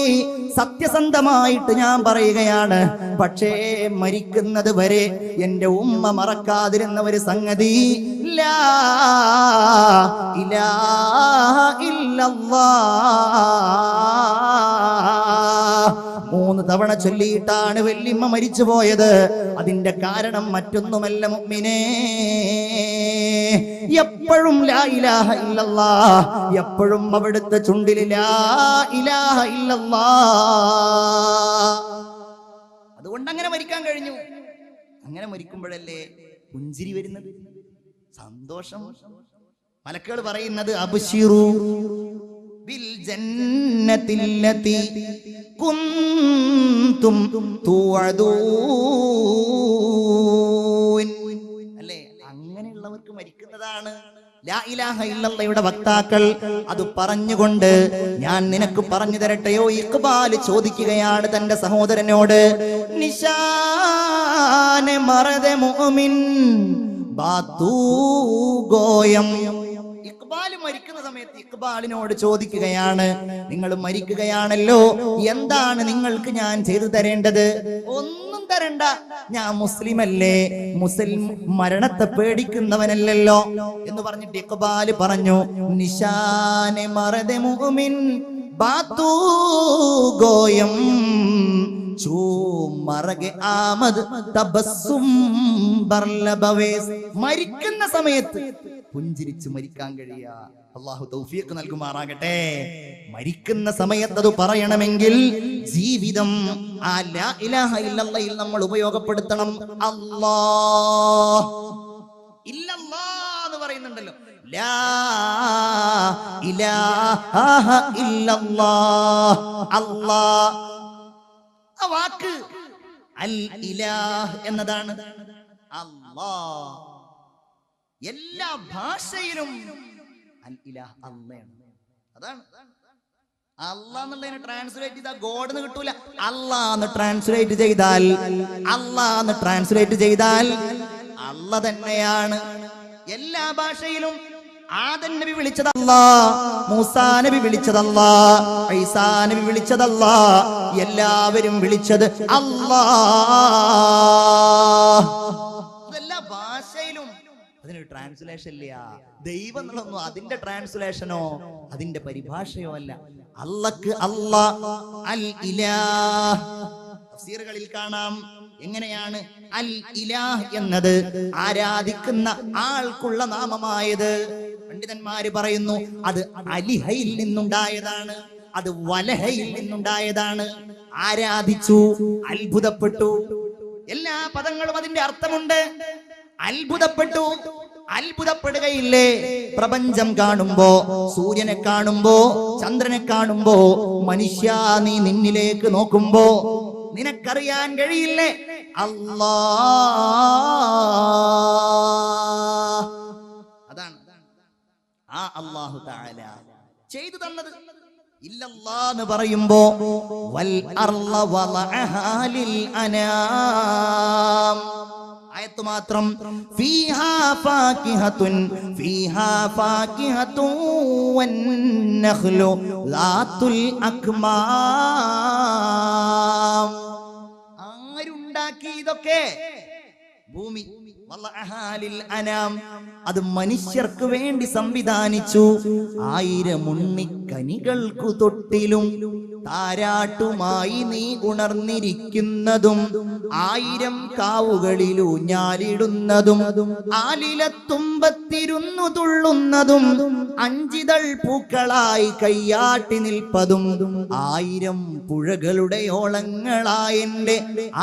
സത്യസന്ധമായിട്ട് ഞാൻ പറയുകയാണ്. പക്ഷേ മരിക്കുന്നത് വരെ എന്റെ ഉമ്മ മറക്കാതിരുന്ന ഒരു സംഗതി, ലാ ഇലാഹ ഇല്ലല്ലാഹ് 3 തവണ ചൊല്ലിയിട്ടാണ് വല്യമ്മ മരിച്ചു പോയത്. അതിന്റെ കാരണം മറ്റൊന്നുമല്ല മുഅ്മിനേ, എപ്പോഴും ലാ ഇലാഹ ഇല്ലല്ലാഹ്, എപ്പോഴും അവിടുത്തെ ചുണ്ടിൽ ലാ ഇലാഹ ഇല്ലല്ലാഹ്. അതുകൊണ്ട് അങ്ങനെ മരിക്കാൻ കഴിഞ്ഞു. അങ്ങനെ മരിക്കുമ്പോഴല്ലേ പുഞ്ചിരി വരുന്നത്, സന്തോഷം. മലക്കുകൾ പറയുന്നത് അബ്ശിറൂ ബിൽ ജന്നത്തില്ലതി കുന്തും തുഅദൂൻ. അല്ലേ, അങ്ങനെയുള്ളവർക്ക് മരിക്കുന്നതാണ് ലാ ഇലാഹ ഇല്ലല്ലാഹയുടെ വക്താക്കൾ. അത് പറഞ്ഞുകൊണ്ട് ഞാൻ നിനക്ക് പറഞ്ഞു തരട്ടെയോ? ഇഖ്ബാൽ ചോദിക്കുകയാണ് തന്റെ സഹോദരനോട്. നിശാനെ മറദെ മുഅ്മിൻ ബാതൂ ഗോയം. ഇഖ്ബാൽ മരിക്കുന്ന സമയത്ത് ഇഖ്ബാലിനോട് ചോദിക്കുകയാണ്, നിങ്ങൾ മരിക്കുകയാണല്ലോ, എന്താണ് നിങ്ങൾക്ക് ഞാൻ ചെയ്തു തരേണ്ടത്? ഒന്നും തരണ്ട, ഞാൻ മുസ്ലിമല്ലേ, മുസ്ലിം മരണത്തെ പേടിക്കുന്നവനല്ലല്ലോ എന്ന് പറഞ്ഞിട്ട് ഇഖ്ബാൽ പറഞ്ഞു, നിശാനെ മറദെ മുഅ്മിൻ ബാതൂ ഗോയം ചൂ മറകെ ആമദ് തബസ്സും ബർലബവേസ്. മരിക്കുന്ന സമയത്ത് പുഞ്ചിരിച്ച് മരിക്കാൻ കഴിയുക, അല്ലാഹു തൗഫീഖ് നൽകുമാറാകട്ടെ. മരിക്കുന്ന സമയത്ത് അത് പറയണമെങ്കിൽ ജീവിതം ആ ലാ ഇലാഹ ഇല്ലല്ലാഹയിൽ നമ്മൾ ഉപയോഗപ്പെടുത്തണം. അല്ലാഹ് ഇല്ലല്ലാഹ് എന്ന് പറയുന്നുണ്ടല്ലോ, ലാ ഇലാഹ ഇല്ലല്ലാഹ്. അല്ലാഹ് ആ വാക്ക് അൽ ഇലാഹ് എന്നതാണ്. അല്ലാഹ് എല്ലാ ഭാഷയിലും അൽ ഇലാഹ് അല്ലാഹ്. അതാണ് അല്ലാഹ് എന്നുള്ളതിനെ ട്രാൻസ്ലേറ്റ് ചെയ്താൽ ഗോഡ് എന്ന് കിട്ടൂല. അല്ലാഹ് എന്ന് ട്രാൻസ്ലേറ്റ് ചെയ്താൽ, അല്ലാഹ് എന്ന് ട്രാൻസ്ലേറ്റ് ചെയ്താൽ അല്ലാഹ് തന്നെയാണ് എല്ലാ ഭാഷയിലും. ആദം നബി വിളിച്ചത് അല്ലാഹ്, മൂസാ നബി വിളിച്ചത് അല്ലാഹ്, ഈസാ നബി വിളിച്ചത് അല്ലാഹ്, എല്ലാവരും വിളിച്ചത് അല്ലാഹ്. എല്ലാ ഭാഷയിലും അതിനൊരു ട്രാൻസ്ലേഷൻ ഇല്ല. ദൈവം എന്നുള്ളതൊന്നും അതിന്റെ ട്രാൻസ്ലേഷനോ അതിന്റെ പരിഭാഷയോ അല്ല. അല്ലാഹ്ക്ക് അല്ലാഹ് അൽ ഇലാഹ്. തഫ്സീറുകളിൽ കാണാം എങ്ങനെയാണ് അൽ ഇലാഹ് എന്നത് ആരാധിക്കുന്ന ആൾക്കുള്ള നാമമായത്. പണ്ഡിതന്മാര് പറയുന്നു അത് അലിഹയിൽ നിന്നുണ്ടായതാണ്, അത് വലഹയിൽ നിന്നുണ്ടായതാണ്. ആരാധിച്ചു, അത്ഭുതപ്പെട്ടു. എല്ലാ പദങ്ങളും അതിന്റെ അർത്ഥമുണ്ട്. അത്ഭുതപ്പെട്ടു, അത്ഭുതപ്പെടുകയില്ലേ? പ്രപഞ്ചം കാണുമ്പോ, സൂര്യനെ കാണുമ്പോ, ചന്ദ്രനെ കാണുമ്പോ, മനുഷ്യ നീ നിന്നിലേക്ക് നോക്കുമ്പോ നിനക്കറിയാൻ കഴിയില്ലേ അല്ലാഹ്? അതാണ് ആ അല്ലാഹു തആല ചെയ്തു തന്നത്. ഇല്ലല്ലാഹ് എന്ന് പറയുമ്പോ വൽ അർള വലഅഹാ ലിൽ അനാം. ആയത്ത് മാത്രം ഫീഹാ ഫാകിഹത്തുൻ ഫീഹാ ഫാകിഹത്തുൻ വന്നഖ്ലു ലാത്തുൽ അക്മാം. ആരുണ്ടാക്കി ഇതൊക്കെ? ഭൂമി. വലഅഹാ ലിൽ അനാം, അത് മനുഷ്യർക്ക് വേണ്ടി സംവിധാനിച്ചു. 1000 ഉണ്ണിക്കനികൾക്കു തൊട്ടിലും താരാട്ടുമായി നീ ഉണർന്നിരിക്കുന്നതും 1000 കാവുകളിലൂഞ്ഞാലിടുന്നതും ആലിലത്തുമ്പത്തിരുന്നു തുള്ളുന്നതും 5 ഇതൾ പൂക്കളായി കയ്യാട്ടി നിൽപ്പതും 1000 പുഴകളുടെ ഓളങ്ങളായെന്റെ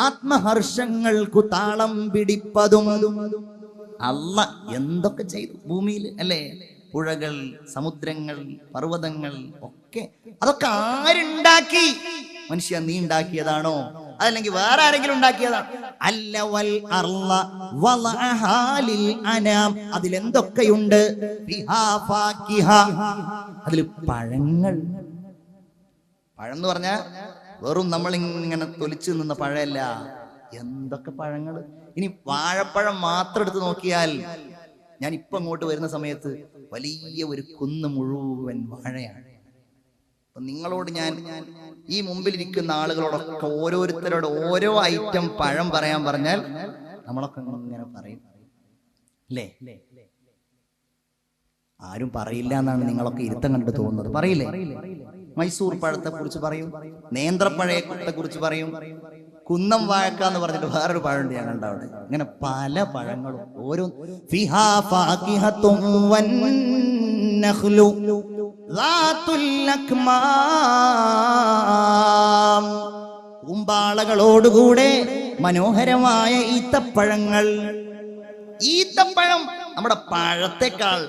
ആത്മഹർഷങ്ങൾക്കു താളം പിടിപ്പതും. അല്ല എന്തൊക്കെ ചെയ്തു ഭൂമിയിൽ അല്ലേ? പുഴകൾ, സമുദ്രങ്ങൾ, പർവ്വതങ്ങൾ ഒക്കെ അതൊക്കെ ആരുണ്ടാക്കി? മനുഷ്യ നീ ഉണ്ടാക്കിയതാണോ? അതല്ലെങ്കിൽ വേറെ ആരെങ്കിലും ഉണ്ടാക്കിയതാണോ? അല്ല. വൽ അർള വളഅഹാ ലിൽ അനാം. അതിലെന്തൊക്കെയുണ്ട്? ഫിഹാ ഫാകിഹ. അതിൽ പഴങ്ങൾ. പഴം എന്ന് പറഞ്ഞാൽ വെറും നമ്മൾ ഇങ്ങനെ തൊലിച്ചു നിന്ന പഴമല്ല. എന്തൊക്കെ പഴങ്ങൾ! ഇനി വാഴപ്പഴം മാത്രം എടുത്ത് നോക്കിയാൽ, ഞാൻ ഇപ്പൊ അങ്ങോട്ട് വരുന്ന സമയത്ത് വലിയ ഒരു കുന്ന് മുഴുവൻ വാഴയാണ്. അപ്പൊ നിങ്ങളോട് ഞാൻ ഈ മുമ്പിലിരിക്കുന്ന ആളുകളോടൊക്കെ ഓരോരുത്തരോട് ഓരോ ഐറ്റം പഴം പറയാൻ പറഞ്ഞാൽ നമ്മളൊക്കെ ഇങ്ങനെ പറയും അല്ലേ? ആരും പറയില്ല എന്നാണ് നിങ്ങളൊക്കെ ഇരുത്തം കണ്ടിട്ട് തോന്നുന്നത്. പറയില്ലേ? മൈസൂർ പഴത്തെ കുറിച്ച് പറയും, നേന്ത്രപ്പഴത്തെ കുറിച്ച് പറയും, കുന്നം വാഴക്ക എന്ന് പറഞ്ഞിട്ട് വേറൊരു പഴമുണ്ട് ഞങ്ങളുടെ അവിടെ. ഇങ്ങനെ പല പഴങ്ങളും ഓരോ. ഫിഹാ ഫാകിഹത്തും വന്നഖ്ലു ളാതുൽ അക്മാം. കൂമ്പാളകളോടുകൂടെ മനോഹരമായ ഈത്തപ്പഴങ്ങൾ. ഈത്തപ്പഴം നമ്മുടെ പഴത്തെക്കാൾ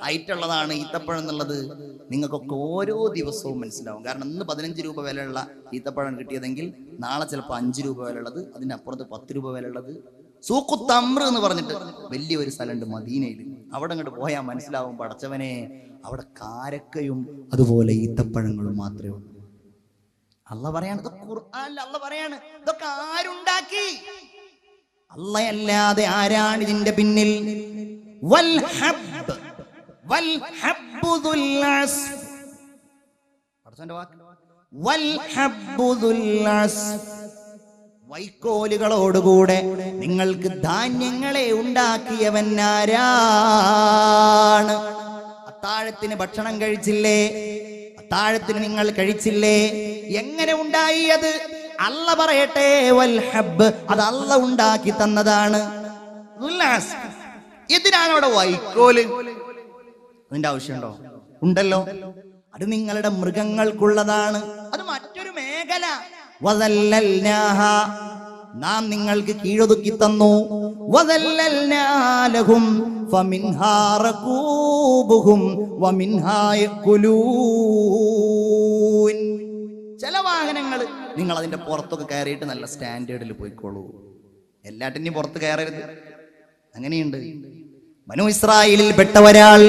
ആയിട്ടുള്ളതാണ് ഈത്തപ്പഴം എന്നുള്ളത് നിങ്ങൾക്കൊക്കെ ഓരോ ദിവസവും മനസ്സിലാവും. കാരണം ഇന്ന് 15 രൂപ വിലയുള്ള ഈത്തപ്പഴം കിട്ടിയതെങ്കിൽ നാളെ ചിലപ്പോൾ 5 രൂപ വിലയുള്ളത്, അതിൻ്റെ അപ്പുറത്ത് 10 രൂപ വിലയുള്ളത്. സൂഖുത്തമ്ര എന്ന് പറഞ്ഞിട്ട് വലിയൊരു സ്ഥലമുണ്ട് മദീനയിൽ. അവിടെ അങ്ങോട്ട് പോയാൽ മനസ്സിലാവും, പടച്ചവനെ അവിടെ കാരക്കയും അതുപോലെ ഈത്തപ്പഴങ്ങളും മാത്രമേ ഉള്ളൂ. അള്ളാഹ് പറയാണ്, ഖുർആനിൽ അള്ളാഹ് പറയാണ്, ഇതൊക്കെ ആരുണ്ടാക്കി? അല്ലാഹയല്ലാതെ ആരാണ് ഇതിന്റെ പിന്നിൽ? വൽ ഹബ്ബ് വൽ ഹബ്ബു ദുൽ അസ്ഫ്. പടച്ചവന്റെ വാക്ക് വൽ ഹബ്ബു ദുൽ അസ്ഫ്. വൈക്കോലുകളോടുകൂടെ നിങ്ങൾക്ക് ധാന്യങ്ങളെ ഉണ്ടാക്കിയവൻ ആരാണ്? അത്താഴത്തിന് ഭക്ഷണം കഴിച്ചില്ലേ? അത്താഴത്തിന് നിങ്ങൾ കഴിച്ചില്ലേ? എങ്ങനെ ഉണ്ടായി അത്? അല്ല പറയട്ടെ, വൽ ഹബ്ബ്, അത് അല്ല ഉണ്ടാക്കി തന്നതാണ്. എന്തിനാണ് അവിടെ വൈക്കോല്? അതിന്റെ ആവശ്യമുണ്ടോ? ഉണ്ടല്ലോ. അത് നിങ്ങളുടെ മൃഗങ്ങൾക്കുള്ളതാണ്. അത് മറ്റൊരു മേഖല. വദല്ലൽനാഹ, നാം നിങ്ങൾക്ക് കീഴൊതുക്കി തന്നു. വദല്ലൽനാലഹും ഫമിൻഹാ റകൂബുഹും വമിൻഹാ യഖുലൂൻ. ചില വാഹനങ്ങൾ നിങ്ങൾ അതിന്റെ പുറത്തൊക്കെ കയറിയിട്ട് നല്ല സ്റ്റാൻഡേർഡിൽ പോയിക്കോളൂ. എല്ലാറ്റിനും പുറത്ത് കയറരുത്. അങ്ങനെയുണ്ട്. ബനൂ ഇസ്രായേലിൽ പെട്ട ഒരാൾ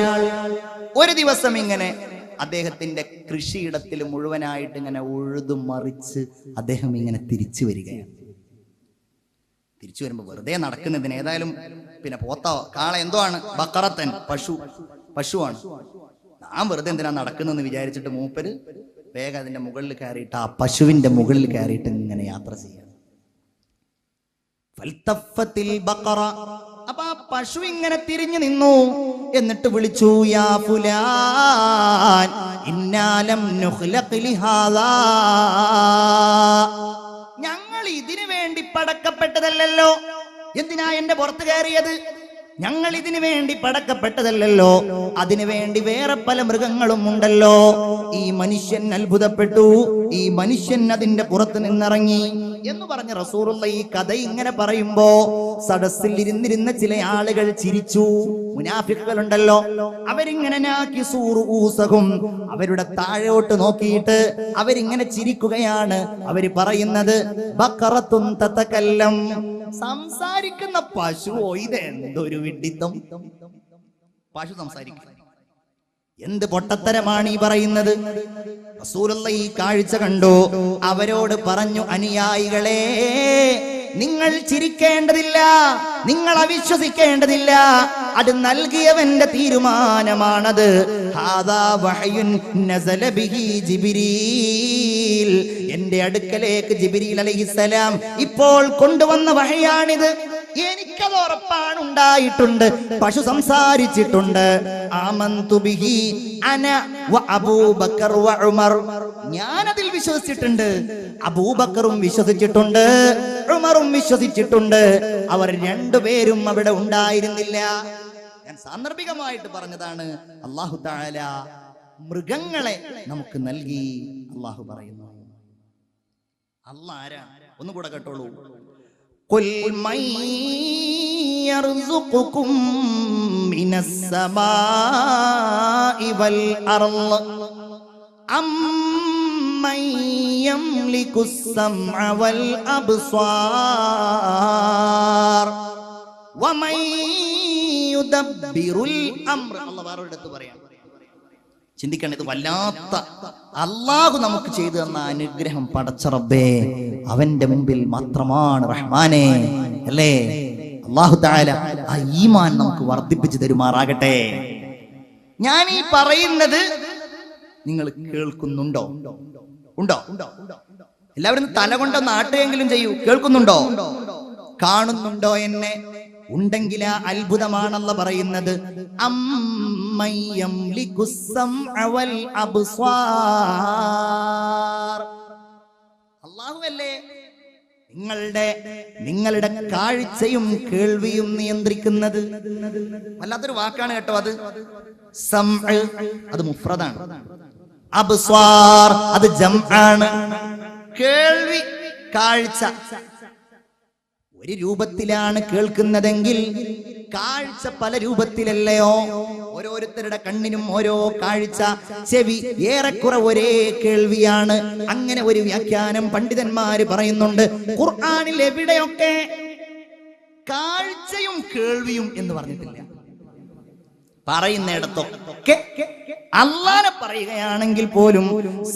ഒരു ദിവസം ഇങ്ങനെ അദ്ദേഹത്തിന്റെ കൃഷിയിടത്തിൽ മുഴുവനായിട്ട് ഇങ്ങനെ ഉഴുതു മറിച്ച് അദ്ദേഹം ഇങ്ങനെ തിരിച്ചു വരികയാണ്. തിരിച്ചു വരുമ്പോ വെറുതെ നടക്കുന്നതിന്, ഏതായാലും പിന്നെ പോത്തോ കാള എന്തോ ആണ്, ബക്കറത്തൻ, പശുവാണ്. നാം വെറുതെ എന്തിനാ നടക്കുന്നതെന്ന് വിചാരിച്ചിട്ട് മൂപ്പര് വേഗം അതിന്റെ മുകളിൽ കയറിയിട്ട് ആ പശുവിന്റെ മുകളിൽ കയറിയിട്ട് ഇങ്ങനെ യാത്ര ചെയ്യാം. അപ്പൊ ആ പശു ഇങ്ങനെ തിരിഞ്ഞു നിന്നു. എന്നിട്ട് വിളിച്ചു, യാ ഫുലാൻ ഇന്നാലം നുഖ്ലഖ് ലിഹാദാ. ഞങ്ങൾ ഇതിനു വേണ്ടി പടക്കപ്പെട്ടതല്ലല്ലോ. എന്തിനാ എന്റെ പുറത്ത് കയറിയത്? ഞങ്ങൾ ഇതിനു വേണ്ടി പടക്കപ്പെട്ടതല്ലല്ലോ. അതിനു വേണ്ടി വേറെ പല മൃഗങ്ങളും ഉണ്ടല്ലോ. ഈ മനുഷ്യൻ അത്ഭുതപ്പെട്ടു. ഈ മനുഷ്യൻ അതിന്റെ പുറത്ത് നിന്നിറങ്ങി എന്ന് പറഞ്ഞ റസൂലുള്ളാഹി ഈ കഥ ഇങ്ങനെ പറയുമ്പോ സദസ്സിൽ ഇരുന്നിരുന്ന ചില ആളുകൾ ചിരിച്ചു. മുനാഫിക്കുകളുണ്ടല്ലോ, അവരിങ്ങനെ അവരുടെ താഴോട്ട് നോക്കിയിട്ട് അവരിങ്ങനെ ചിരിക്കുകയാണ്. അവര് പറയുന്നത്, ബഖറത്തുൻ തതകല്ലം, സംസാരിക്കുന്ന പശുവോ? ഇതെന്തൊരു വിഡ്ഢിത്തം! പശു സംസാരിക്കും, എന്ത് പൊട്ടത്തരമാണ് ഈ പറയുന്നത്? റസൂലുള്ളാഹി ഈ കാഴ്ച കണ്ടു. അവരോട് പറഞ്ഞു, അനുയായികളെ, നിങ്ങൾ ചിരിക്കേണ്ടതില്ല, നിങ്ങൾ അവിശ്വസിക്കേണ്ടതില്ല. അത് നൽകിയവന്റെ തീരുമാനമാണത്. ഹാദാ വഹയുൻ നസല ബിഹി ജിബ്രീൽ, എന്റെ അടുക്കലേക്ക് ജിബ്രീൽ അലൈഹിസ്സലാം ഇപ്പോൾ കൊണ്ടുവന്ന വഹയാണിത്. എനിക്കത് ഉറപ്പാണ് ഉണ്ടായിട്ടുണ്ട്. പശു സംസാരിച്ചിട്ടുണ്ട്. ആമന്തു ബിഹി അന വ അബൂബക്കർ വ ഉമർ. ഞാനതിൽ വിശ്വസിച്ചിട്ടുണ്ട്. അബൂബക്കറും വിശ്വസിച്ചിട്ടുണ്ട്, ഉമറും വിശ്വസിച്ചിട്ടുണ്ട്. അവർ രണ്ടുപേരും അവിടെ ഉണ്ടായിരുന്നില്ല. ഞാൻ സാന്ദർഭികമായിട്ട് പറഞ്ഞതാണ്. അല്ലാഹു തആല മൃഗങ്ങളെ നമുക്ക് നൽകി. അല്ലാഹു പറയുന്നു. അല്ലാഹ് ആരാ? ഒന്നുകൂടെ കേട്ടോളൂ. ഖുൽ മൻ യർസുഖുകും മിനസ് സമാഇ വൽ അർള് അമ്മൻ യംലികുസ് സമഅ വൽ അബ്സാർ വമൻ യുദബ്ബിറുൽ അംർ. അല്ലാഹു വേറൊരിടത്ത് പറയാം. ചിന്തിക്കണം, ഇത് വല്ലാത്ത അല്ലാഹു നമുക്ക് ചെയ്തു തന്ന അനുഗ്രഹം. പടച്ച റബ്ബേ, അവന്റെ മുമ്പിൽ മാത്രമാണ് റഹ്മാനെ, അല്ലേ? അല്ലാഹു തആല ആ ഈമാൻ നമുക്ക് വർദ്ധിപ്പിച്ചു തരുമാറാകട്ടെ. ഞാൻ ഈ പറയുന്നത് നിങ്ങൾ കേൾക്കുന്നുണ്ടോ? ഉണ്ടോ? എല്ലാവരും തല കൊണ്ടൊന്ന് ആട്ടുകയെങ്കിലും ചെയ്യൂ. കേൾക്കുന്നുണ്ടോ? കാണുന്നുണ്ടോ എന്നെ? ഉണ്ടെങ്കിൽ ആ അത്ഭുതമാണല്ല പറയുന്നത്. അല്ലാഹുവല്ലേ നിങ്ങളുടെ കാഴ്ചയും കേൾവിയും നിയന്ത്രിക്കുന്നത്. വല്ലാത്തൊരു വാക്കാണ് കേട്ടോ അത്. സംഅ് അത് മുഫ്രദാണ്, അബ്സ്വാർ അത് ജംആണ്. കേൾവി, കാഴ്ച ഒരു രൂപത്തിലാണ് കേൾക്കുന്നതെങ്കിൽ കാഴ്ച പല രൂപത്തിലല്ലയോ? ഓരോരുത്തരുടെ കണ്ണിനും ഓരോ കാഴ്ച, ചെവി ഏറെക്കുറെ ഒരേ കേൾവിയാണ്. അങ്ങനെ ഒരു വ്യാഖ്യാനം പണ്ഡിതന്മാര് പറയുന്നുണ്ട്. ഖുർആനിൽ എവിടെയൊക്കെ കാഴ്ചയും കേൾവിയും എന്ന് പറഞ്ഞിട്ടില്ല. പറയുന്നിടത്തൊക്കെ അല്ലാഹനെ പറയുകയാണെങ്കിൽ പോലും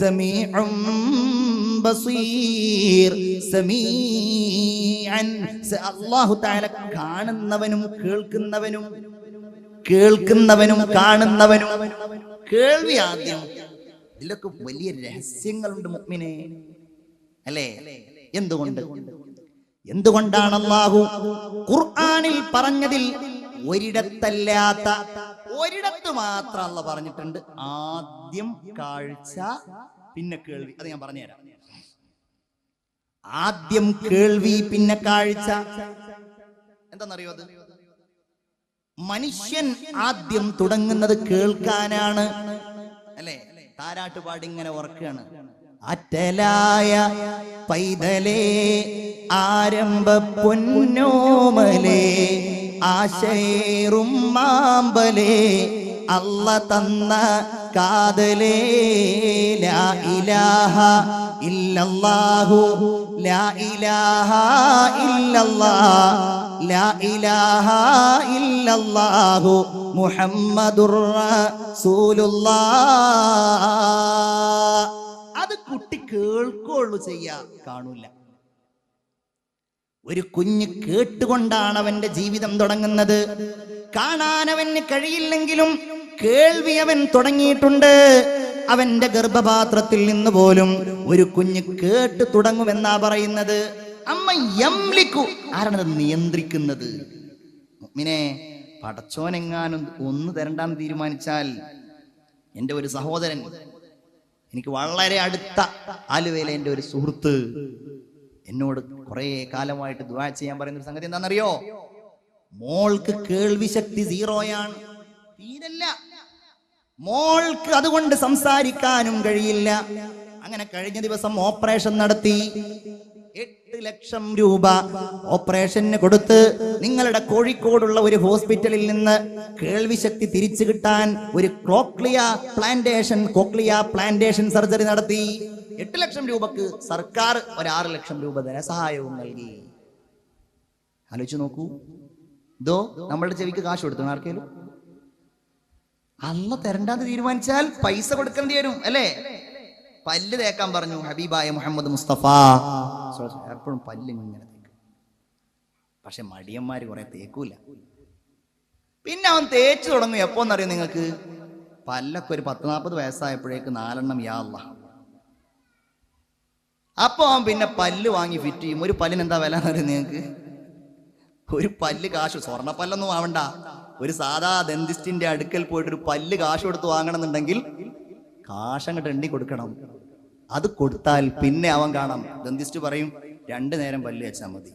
സമീഉം ബസീർ, സമീഅൻ, അല്ലാഹു തആല കാണുന്നവനും കേൾക്കുന്നവനും കാണുന്നവനും. കേൾവി ആദ്യം. ഇതിലൊക്കെ വലിയ രഹസ്യങ്ങളുണ്ട് മുഅ്മിനേ, അല്ലേ? എന്തുകൊണ്ടാണ് അല്ലാഹു ഖുർആനിൽ പറഞ്ഞതിൽ ഒരിടത്തല്ലാത്ത ഒരിടത്ത് മാത്രം അല്ലാഹു പറഞ്ഞിട്ടുണ്ട് ആദ്യം കാഴ്ച പിന്നെ കേൾവി. അത് ഞാൻ പറഞ്ഞുതരാം. ആദ്യം കേൾവി പിന്നെ കാഴ്ച. എന്താണെന്നറിയോ അത്? മനുഷ്യൻ ആദ്യം തുടങ്ങുന്നത് കേൾക്കാനാണ്, അല്ലേ? താരാട്ടുപാടി ഇങ്ങനെ ഉറക്കുകയാണ്. അറ്റലായ പൈതലേ ആരംഭ പൊന്നോമലേ ആശയേറും മാമ്പലേ അല്ല തന്ന കാതലേ ലാ ഇലാഹ ഇല്ലല്ലാഹു ലാ ഇലാഹ ഇല്ലല്ലാഹ് ലാ ഇലാഹ ഇല്ലല്ലാഹു മുഹമ്മദുർ റസൂലുള്ളാഹ്. അത് കുട്ടി കേൾക്കുള്ളൂ, ചെയ്യാ കാണൂല. ഒരു കുഞ്ഞ് കേട്ടുകൊണ്ടാണ് അവന്റെ ജീവിതം തുടങ്ങുന്നത്. കാണാൻ അവന് കഴിയില്ലെങ്കിലും കേൾവി അവൻ തുടങ്ങിയിട്ടുണ്ട്. അവന്റെ ഗർഭപാത്രത്തിൽ നിന്ന് പോലും ഒരു കുഞ്ഞ് കേട്ട് തുടങ്ങുമെന്നാ പറയുന്നത്. അമ്മ യംലിക്കു, ആരാണത് നിയന്ത്രിക്കുന്നത്? മുഅ്മിനേ, പടച്ചോനെങ്ങാനും ഒന്ന് തരണ്ടാന്ന് തീരുമാനിച്ചാൽ, എൻ്റെ ഒരു സഹോദരൻ, എനിക്ക് വളരെ അടുത്ത ആലുവയിലെ എൻ്റെ ഒരു സുഹൃത്ത് എന്നോട് കുറെ കാലമായിട്ട് ദുആ ചെയ്യാൻ പറയുന്ന ഒരു സംഗതി എന്താണെന്നറിയോ? മോൾക്ക് കേൾവി ശക്തി സീറോയാണ്, തീരല്ല. മോൾക്ക് അതുകൊണ്ട് സംസാരിക്കാനും കഴിയില്ല. അങ്ങനെ കഴിഞ്ഞ ദിവസം ഓപ്പറേഷൻ നടത്തി. 8 ലക്ഷം രൂപ ഓപ്പറേഷന് കൊടുത്ത് നിങ്ങളുടെ കോഴിക്കോടുള്ള ഒരു ഹോസ്പിറ്റലിൽ നിന്ന് കേൾവി ശക്തി തിരിച്ചു കിട്ടാൻ ഒരു കോക്ലിയ പ്ലാന്റേഷൻ സർജറി നടത്തി. 8 ലക്ഷം രൂപക്ക് സർക്കാർ ഒരു 6 ലക്ഷം രൂപ ധനസഹായവും നൽകി. ആലോചിച്ച് നോക്കൂ. ഇതോ നമ്മളുടെ ചെവിക്ക് കാശ് കൊടുത്തു ആർക്കേലും? അല്ല തരണ്ടാന്ന് തീരുമാനിച്ചാൽ പൈസ കൊടുക്കേണ്ടി വരും, അല്ലേ? പല്ല് തേക്കാൻ പറഞ്ഞു ഹബീബായ മുഹമ്മദ് മുസ്തഫ. എപ്പോഴും പല്ല് ഇങ്ങനെ തേക്കും. പക്ഷെ മടിയന്മാര് കുറെ തേക്കൂല. പിന്നെ അവൻ തേച്ചു തുടങ്ങും. എപ്പോന്നറിയോ നിങ്ങൾക്ക്? പല്ലൊക്കെ ഒരു 10-40 വയസ്സായപ്പോഴേക്ക് 4 യാ അല്ലാഹ്. അപ്പൊ അവൻ പിന്നെ പല്ല് വാങ്ങി ഫിറ്റ് ചെയ്യും. ഒരു പല്ലിന് എന്താ വില എന്നറിയോ നിങ്ങൾക്ക്? ഒരു പല്ല് കാശ്, സ്വർണ്ണപ്പല്ലൊന്നും ആവണ്ട, ഒരു സാധാ ദന്തിസ്റ്റിന്റെ അടുക്കൽ പോയിട്ട് ഒരു പല്ല് കാശ് കൊടുത്ത് വാങ്ങണമെന്നുണ്ടെങ്കിൽ കാശ് അങ്ങോട്ട് എണ്ണി കൊടുക്കണം. അത് കൊടുത്താൽ പിന്നെ അവൻ കാണാം, ദന്തിസ്റ്റ് പറയും 2 നേരം പല്ല് വെച്ചാൽ മതി.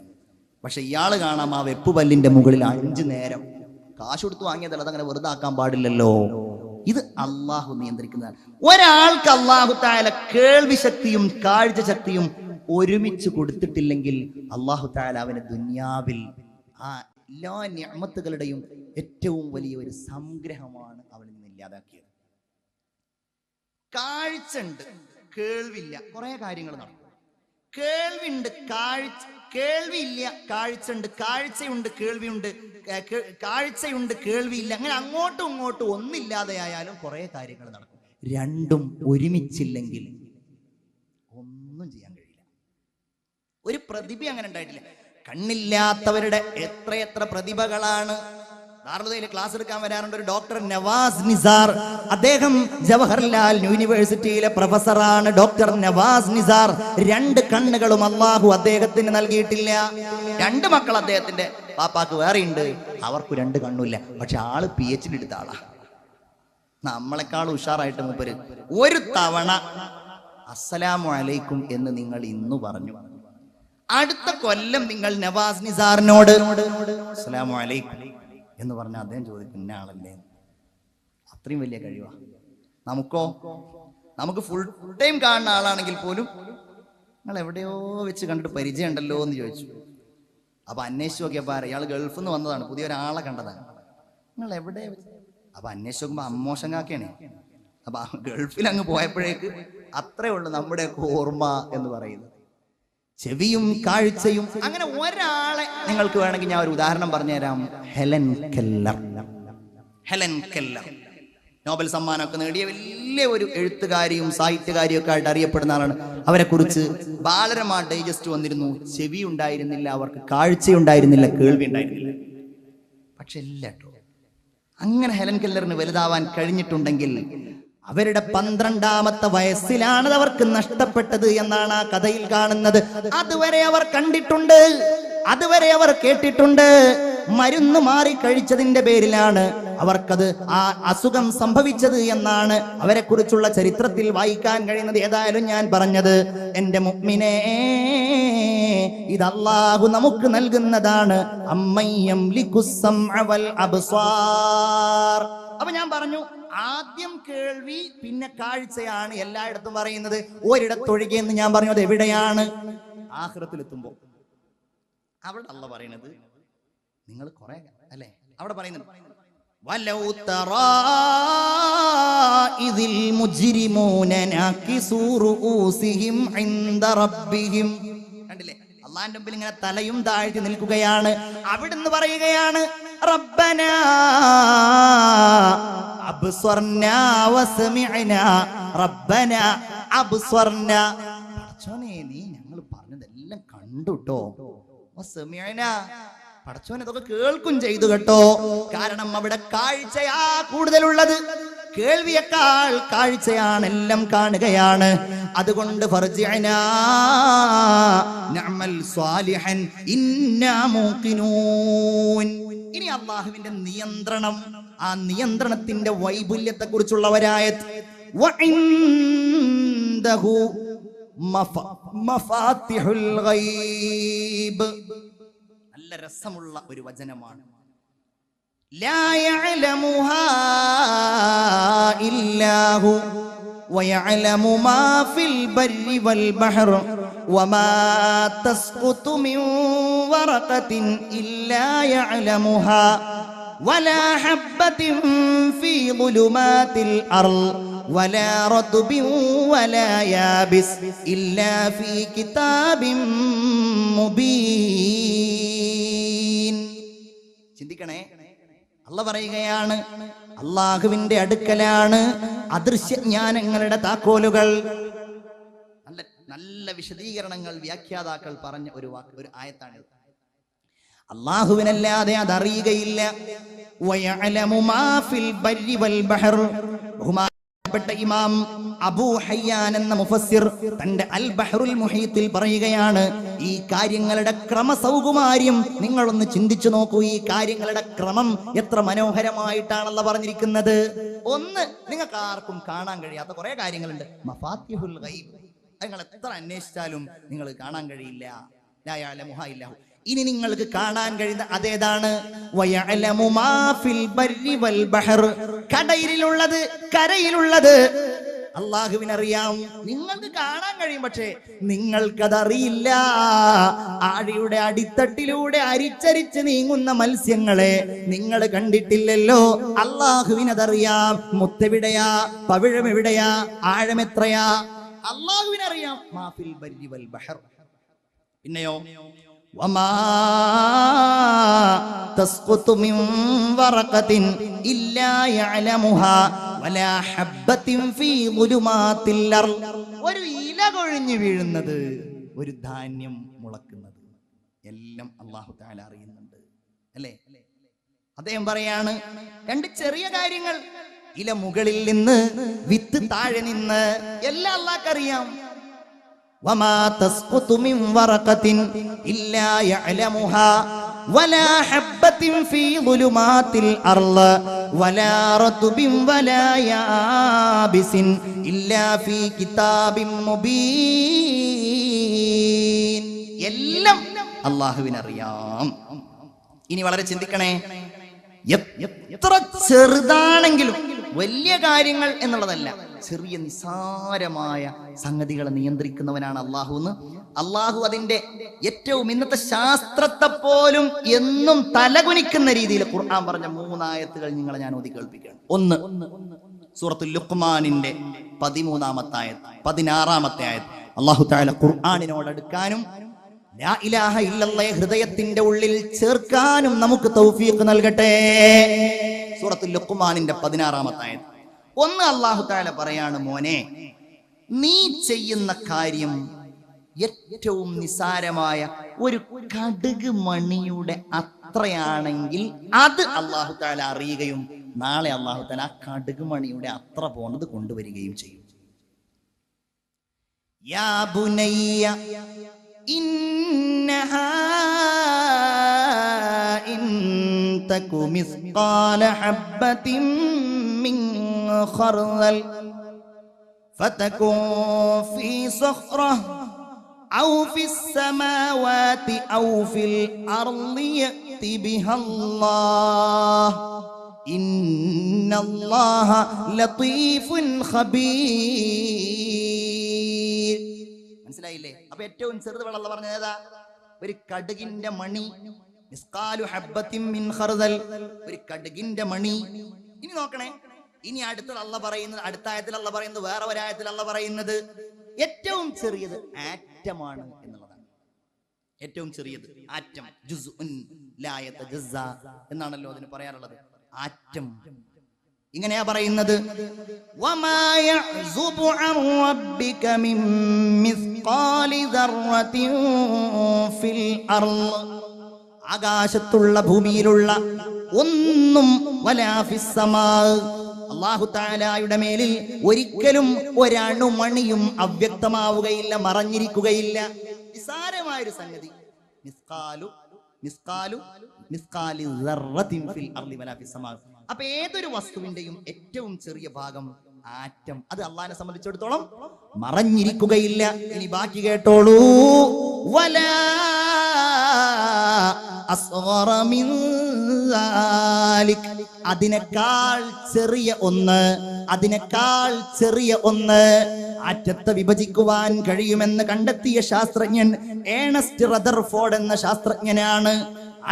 പക്ഷെ ഇയാള് കാണാം ആ വെപ്പ് പല്ലിന്റെ മുകളിൽ 5 നേരം. കാശ് കൊടുത്ത് വാങ്ങിയതല്ല, അതങ്ങനെ വെറുതെ ആക്കാൻ പാടില്ലല്ലോ. ഇത് അള്ളാഹു നിയന്ത്രിക്കുന്നതാണ്. ഒരാൾക്ക് അള്ളാഹു തആല കേൾവി ശക്തിയും കാഴ്ച ശക്തിയും ഒരുമിച്ച് കൊടുത്തിട്ടില്ലെങ്കിൽ അള്ളാഹു തആല അവന് ദുനിയാവിൽ ആ എല്ലാ നിഅമത്തുകളുടെയും ഏറ്റവും വലിയ ഒരു സംഗ്രഹമാണ് അവനിൽ നിന്ന് ഇല്ലാതാക്കിയത്. കാഴ്ച ഉണ്ട്, കേൾവില്ല, കുറെ കാര്യങ്ങൾ നടക്കും. കേൾവിയുണ്ട്, കേൾവിയില്ല, കാഴ്ച ഉണ്ട്, കാഴ്ചയുണ്ട്, കേൾവിയുണ്ട്, കാഴ്ചയുണ്ട്, കേൾവിയില്ല, അങ്ങനെ അങ്ങോട്ടും ഇങ്ങോട്ടും ഒന്നില്ലാതെയായാലും കുറെ കാര്യങ്ങൾ നടക്കും. രണ്ടും ഒരുമിച്ചില്ലെങ്കിൽ ഒന്നും ചെയ്യാൻ കഴിയില്ല. ഒരു പ്രതിഭ അങ്ങനെ ഉണ്ടായിട്ടില്ല. കണ്ണില്ലാത്തവരുടെ എത്രയെത്ര പ്രതിഭകളാണ്. ദാറുൽ ക്ലാസ് എടുക്കാൻ വരാറുണ്ട് ഒരു ഡോക്ടർ നവാസ് നിസാർ. അദ്ദേഹം ജവഹർലാൽ യൂണിവേഴ്സിറ്റിയിലെ പ്രൊഫസറാണ്. ഡോക്ടർ നവാസ് നിസാർ 2 കണ്ണുകളും അള്ളാഹു അദ്ദേഹത്തിന് നൽകിയിട്ടില്ല. 2 മക്കൾ അദ്ദേഹത്തിന്റെ പാപ്പാക്ക് വേറെ ഉണ്ട്, അവർക്ക് 2 കണ്ണുമില്ല. പക്ഷെ ആള് PhD എടുത്ത ആളാ. നമ്മളെക്കാൾ ഉഷാറായിട്ട് മൂപ്പര് ഒരു തവണ അസ്സലാമു അലൈക്കും എന്ന് നിങ്ങൾ ഇന്ന് പറഞ്ഞു, അടുത്ത കൊല്ലം നിങ്ങൾ നവാസ് നിസാറിനോട് അസ്സലാമു അലൈക്കും എന്ന് പറഞ്ഞാൽ അദ്ദേഹം ചോദിക്കും ഇന്ന ആളല്ലേ. അത്രയും വലിയ കഴിവാ. നമുക്കോ, നമുക്ക് ഫുൾ ടൈം കാണുന്ന ആളാണെങ്കിൽ പോലും നിങ്ങൾ എവിടെയോ വെച്ച് കണ്ടിട്ട് പരിചയം ഉണ്ടല്ലോ എന്ന് ചോദിച്ചു. അപ്പൊ അന്വേഷിച്ച് നോക്കിയപ്പോ ഇയാൾ ഗൾഫിൽ നിന്ന് വന്നതാണ്, പുതിയൊരാളെ കണ്ടതാണ്. നിങ്ങൾ എവിടെ? അപ്പൊ അന്വേഷിച്ച് നോക്കുമ്പോ അമ്മോശം കാക്കയാണ്. അപ്പൊ ഗൾഫിൽ അങ്ങ് പോയപ്പോഴേക്ക് അത്രേ ഉള്ളു നമ്മുടെ ഓർമ്മ എന്ന് പറയുന്നത്. ചെവിയും കാഴ്ചയും. അങ്ങനെ ഒരാളെ നിങ്ങൾക്ക് വേണമെങ്കിൽ ഞാൻ ഒരു ഉദാഹരണം പറഞ്ഞുതരാം. Helen Keller. Helen Keller Nobel സമ്മാനമൊക്കെ നേടിയ വലിയ ഒരു എഴുത്തുകാരിയും സാഹിത്യകാരിയും ഒക്കെ ആയിട്ട് അറിയപ്പെടുന്ന ആളാണ്. അവരെ കുറിച്ച് ബാലരമ ഡൈജസ്റ്റ് വന്നിരുന്നു. ചെവി ഉണ്ടായിരുന്നില്ല, അവർക്ക് കാഴ്ചയുണ്ടായിരുന്നില്ല, കേൾവി ഉണ്ടായിരുന്നില്ല. പക്ഷെ ഇല്ല കേട്ടോ, അങ്ങനെ ഹെലൻ കെല്ലറിന് വലുതാവാൻ കഴിഞ്ഞിട്ടുണ്ടെങ്കിൽ അവരുടെ 12ാമത്തെ വയസ്സിലാണ് അവർക്ക് നഷ്ടപ്പെട്ടത് എന്നാണ് ആ കഥയിൽ കാണുന്നത്. അതുവരെ അവർ കണ്ടിട്ടുണ്ട്, അതുവരെ അവർ കേട്ടിട്ടുണ്ട്. മരുന്ന് മാറി കഴിച്ചതിന്റെ പേരിലാണ് അവർക്കത് ആ അസുഖം സംഭവിച്ചത് എന്നാണ് അവരെ കുറിച്ചുള്ള ചരിത്രത്തിൽ വായിക്കാൻ കഴിയുന്നത്. ഏതായാലും ഞാൻ പറഞ്ഞത്, എന്റെ മുഅ്മിനേ, ഇത് അല്ലാഹു നമുക്ക് നൽകുന്നതാണ്. അമ്മയ്യം ലികുസ്സംഅ വൽ അബ്സാർ. അപ്പൊ ഞാൻ പറഞ്ഞു, ആദ്യം കേൾവി പിന്നെ കാഴ്ചയാണ് എല്ലായിടത്തും പറയുന്നത്. ഒരിടത്തൊഴികെ എന്ന് ഞാൻ പറഞ്ഞു. അത് എവിടെയാണ്? ആഖിറത്തിലെത്തുമ്പോ. അവിടെ അല്ലാഹു പറയുന്നത് നിങ്ങൾ കുറെ അല്ലേ, അവിടെ പറയുന്നത് വലൗ തറാ ഇദിൽ മുജ്രിമൂന നാകിസൂ റൂസിഹിം ഇൻദ റബ്ബിഹിം. കണ്ടില്ലേ, അല്ലാഹുവിന്റെ മുമ്പിൽ ഇങ്ങനെ തലയും താഴ്ത്തി നിൽക്കുകയാണ്. അവിടുന്ന് പറയുകയാണ്, റബ്ബനാ അബ്സ്വർനാ വസമിഅനാ, റബ്ബനാ അബ്സ്വർനാ. പടച്ചോനെ, നീ ഞങ്ങൾ പറഞ്ഞതെല്ലാം കണ്ടുട്ടോ. വസമിഅനാ, പടച്ചോനെ ഇതൊക്കെ കേൾക്കും ചെയ്തു കേട്ടോ. കാരണം അവിടെ കാഴ്ചയാ കൂടുതലുള്ളത്, കേൾവിയേക്കാൾ കാഴ്ചയാണ്, എല്ലാം കാണുകയാണ്. അതുകൊണ്ട് ഫർജിഅനാ നഅമൽ സ്വാലിഹൻ ഇന്നാ മൂഖിനൂൻ. ഇനി അല്ലാഹുവിന്റെ നിയന്ത്രണം, ആ നിയന്ത്രണത്തിന്റെ വൈപുല്യത്തെ കുറിച്ചുള്ള ഒരായത്ത്. വഇൻദഹു മഫാത്തിഹുൽ ഗൈബ്. നല്ല രസമുള്ള ഒരു വചനമാണ്. ലാ യഅലമുഹാ ഇല്ലാഹു വയഅലമു മാ ഫിൽ ബർരി വൽ ബഹർ വമാ തസ്ഖുതു മിൻ വറഖത്തിൻ ഇല്ലാ യഅലമുഹാ വലാ ഹബ്ബത്തിൻ ഫീ ളുലുമാതിൽ അർള് വലാ റത്ബിൻ വലാ യാബിസ് ഇല്ലാ ഫീ കിതാബിൻ മുബീൻ. ചിന്തിക്കണേ, അല്ലാഹു പറയുകയാണ്, അല്ലാഹുവിന്റെ അടുക്കലാണ് അദൃശ്യജ്ഞാനങ്ങളുടെ താക്കോലുകൾ. നല്ല നല്ല വിശദീകരണങ്ങൾ വ്യാഖ്യാതാക്കൾ പറഞ്ഞ ഒരു ആയത്താണ്. അല്ലാഹുവിനല്ലാതെ അതറിയുകയില്ല. വയഅലമു മാ ഫിൽ ബർരി വൽ ബഹർ. ബഹുമാനപ്പെട്ട ബഹുമാനപ്പെട്ട ഇമാം അബൂ ഹയ്യാൻ എന്ന മുഫസ്സിർ തന്റെ അൽ ബഹ്റുൽ മുഹീത്തിൽ പറയുകയാണ്, ഈ കാര്യങ്ങളുടെ ക്രമസൗകുമാര്യം നിങ്ങളൊന്ന് ചിന്തിച്ചു നോക്കൂ. ഈ കാര്യങ്ങളുടെ ക്രമം എത്ര മനോഹരമായിട്ടാണല്ലോ പറഞ്ഞിരിക്കുന്നത്. ഒന്ന്, നിങ്ങൾക്ക് ആർക്കും കാണാൻ കഴിയാത്ത കുറെ കാര്യങ്ങളുണ്ട്. മഫാത്തിഹുൽ ഗൈബ്, നിങ്ങൾ എത്ര അന്വേഷിച്ചാലും നിങ്ങൾ കാണാൻ കഴിയില്ല. ലാ യഅലമുഹാ ഇല്ലാഹു. ഇനി നിങ്ങൾക്ക് കാണാൻ കഴിയുന്ന അതേതാണ്? വയഅലമു മാ ഫിൽ ബർരി വൽ ബഹർ, കടലിലുള്ളത് കരയിലുള്ളത് അല്ലാഹുവിനറിയാം. നിങ്ങൾക്ക് കാണാൻ കഴിയും, പക്ഷേ നിങ്ങൾക്കതറിയില്ല. ആഴിയുടെ അടിത്തട്ടിലൂടെ അരിച്ചരിച്ച് നീങ്ങുന്ന മത്സ്യങ്ങളെ നിങ്ങൾ കണ്ടിട്ടില്ലല്ലോ. അല്ലാഹുവിനതറിയാം. മുത്തെവിടെയാ, പവിഴമെവിടെയാ, ആഴമെത്രയാ, അല്ലാഹുവിനറിയാം. മാ ഫിൽ ബർരി വൽ ബഹർ. പിന്നെയോ വമാ തസ്ഖുതു മിൻ വറഖത്തിൻ ഇല്ലാ യഅലമുഹാ വലാ ഹബ്ബത്തിൻ ഫീ ദുലുമാത്തിൽ അർള്. ഒരു ഇല കൊഴിഞ്ഞു വീഴുന്നത്, ഒരു ധാന്യം മുളക്കുന്നത്, എല്ലാം അല്ലാഹു തആല അറിയുന്നുണ്ട് അല്ലേ? അദ്ദേഹം പറയാണ്, രണ്ട് ചെറിയ കാര്യങ്ങൾ, ഇല മുകളിൽ നിന്ന്, വിത്ത് താഴെ നിന്ന്, എല്ലാം അല്ലാഹുക്കറിയാം. وما تسقط من ورقة إلا يعلمها ولا حبة في ظلمات الأرض ولا رطب ولا يابس إلا في كتاب مبين. എല്ലാം അല്ലാഹുവിനറിയാം. ഇനി വളരെ ചിന്തിക്കണേ, എത്ര ചെറുതാണെങ്കിലും, വലിയ കാര്യങ്ങൾ എന്നുള്ളതല്ല, ചെറിയ നിസാരമായ സംഗതികളെ നിയന്ത്രിക്കുന്നവനാണ് അള്ളാഹു എന്ന്. അള്ളാഹു അതിന്റെ ഏറ്റവും ഇന്നത്തെ ശാസ്ത്രത്തെ പോലും എന്നും തലകുനിക്കുന്ന രീതിയിൽ ഖുർആൻ പറഞ്ഞ 3 ആയത്തുകൾ നിങ്ങളെ ഞാൻ ഓതി കേൾപ്പിക്കുകയാണ്. ഒന്ന്, സൂറത്തുൽ ലുഖ്മാനിന്റെ 13-ാമത്തെ ആയത്ത്, 16-ാമത്തെ ആയത്ത്. അള്ളാഹു തആല ഖുർആനിനോട് അടുക്കാനും ലാ ഇലാഹ ഇല്ലല്ലാഹ് ഹൃദയത്തിന്റെ ഉള്ളിൽ ചേർക്കാനും നമുക്ക് തൗഫീഖ് നൽകട്ടെ. സൂറത്തുൽ ലുഖ്മാനിന്റെ 16-ാമത്തെ ആയത്ത്. ഒന്ന്, അല്ലാഹു തആല പറയാണ്, മോനെ, നീ ചെയ്യുന്ന കാര്യം ഏറ്റവും നിസാരമായ ഒരു കടുക് മണിയുടെ അത്രയാണെങ്കിൽ അത് അല്ലാഹു തആല അറിയുകയും നാളെ അല്ലാഹു തആല ആ കടുക് മണിയുടെ അത്ര പോണത് കൊണ്ടുവരികയും ചെയ്യും. യാ ബുനയ്യ ഇന്നഹാ ഇൻ തകു മിസ്ഖാല ഹബ്ബത്തിൻ മിൻ ഖർദൽ ഫതകുൻ ഫീ സഖ്റഹ ഔ ഫിസ് സമാവാതി ഔ ഫിൽ അർളി യഅതി ബിഹല്ലാഹ് ഇന്നല്ലാഹ ലതീഫുൻ ഖബീർ. മനസ്സിലായില്ലേ? അപ്പൊ ഏറ്റവും ചെറുത് വെള്ളം പറഞ്ഞത് ഏതാ? ഒരു കടുകിന്റെ മണി, മിസ്കാലു ഹബ്ബത്തിൻ മിൻ ഖർദൽ, ഒരു കടുകിന്റെ മണി. ഇനി നോക്കണേ, ഇനി അടുത്ത അല്ലാഹ് പറയുന്നത്, അടുത്ത ആയത്തിൽ അല്ലാഹ് പറയുന്നത്, വേറെ ഒരു ആയത്തിൽ അല്ലാഹ് പറയുന്നത് ഏറ്റവും ചെറിയത് ആറ്റമാണ് എന്നുള്ളതാണ്. ഏറ്റവും ചെറിയത് ആറ്റം, ജുസ്ഉൻ ലാ യതജസ്സ എന്നാണല്ലോ അതിന് പറയാറുള്ളത്. ആറ്റം ഇങ്ങനെയാ പറയുന്നത്, വമാ യഅ്സുബു അൻ റബ്ബിക മിൻ മിസ്ഖാലി ദർറത്തിൻ ഫിൽ അർള്, ആകാശത്തുള്ള ഭൂമിയിലുള്ള ഒന്നും, വലാ ഫിസ് സമാ, അല്ലാഹു തആലയുടെ മേലിൽ ഒരിക്കലും ഒരണുമണിയും അവ്യക്തമാവുകയില്ല, മറഞ്ഞിരിക്കുകയില്ല. നിസാരമായൊരു സംഗതി, മിസ്കാലി ദർറത്തിൻ ഫിൽ അർളി വലാ ഫിസ് സമാ. അപ്പൊ ഏതൊരു വസ്തുവിന്റെയും ഏറ്റവും ചെറിയ ഭാഗം ആറ്റം, അത് അള്ളാഹിനെ സംബന്ധിച്ചിടത്തോളം മറഞ്ഞിരിക്കുകയില്ല. ഇനി ബാക്കി കേട്ടോളൂ, വലാ അസ്ഗറ മിൻ ദാലിക്, അതിനേക്കാൾ ചെറിയ ഒന്ന്, അതിനേക്കാൾ ചെറിയ ഒന്ന് ആറ്റത്തെ വിഭജിക്കുവാൻ കഴിയുമെന്ന് കണ്ടെത്തിയ ശാസ്ത്രജ്ഞൻ ഏണസ്റ്റ് റദർഫോർഡ് എന്ന ശാസ്ത്രജ്ഞനാണ്.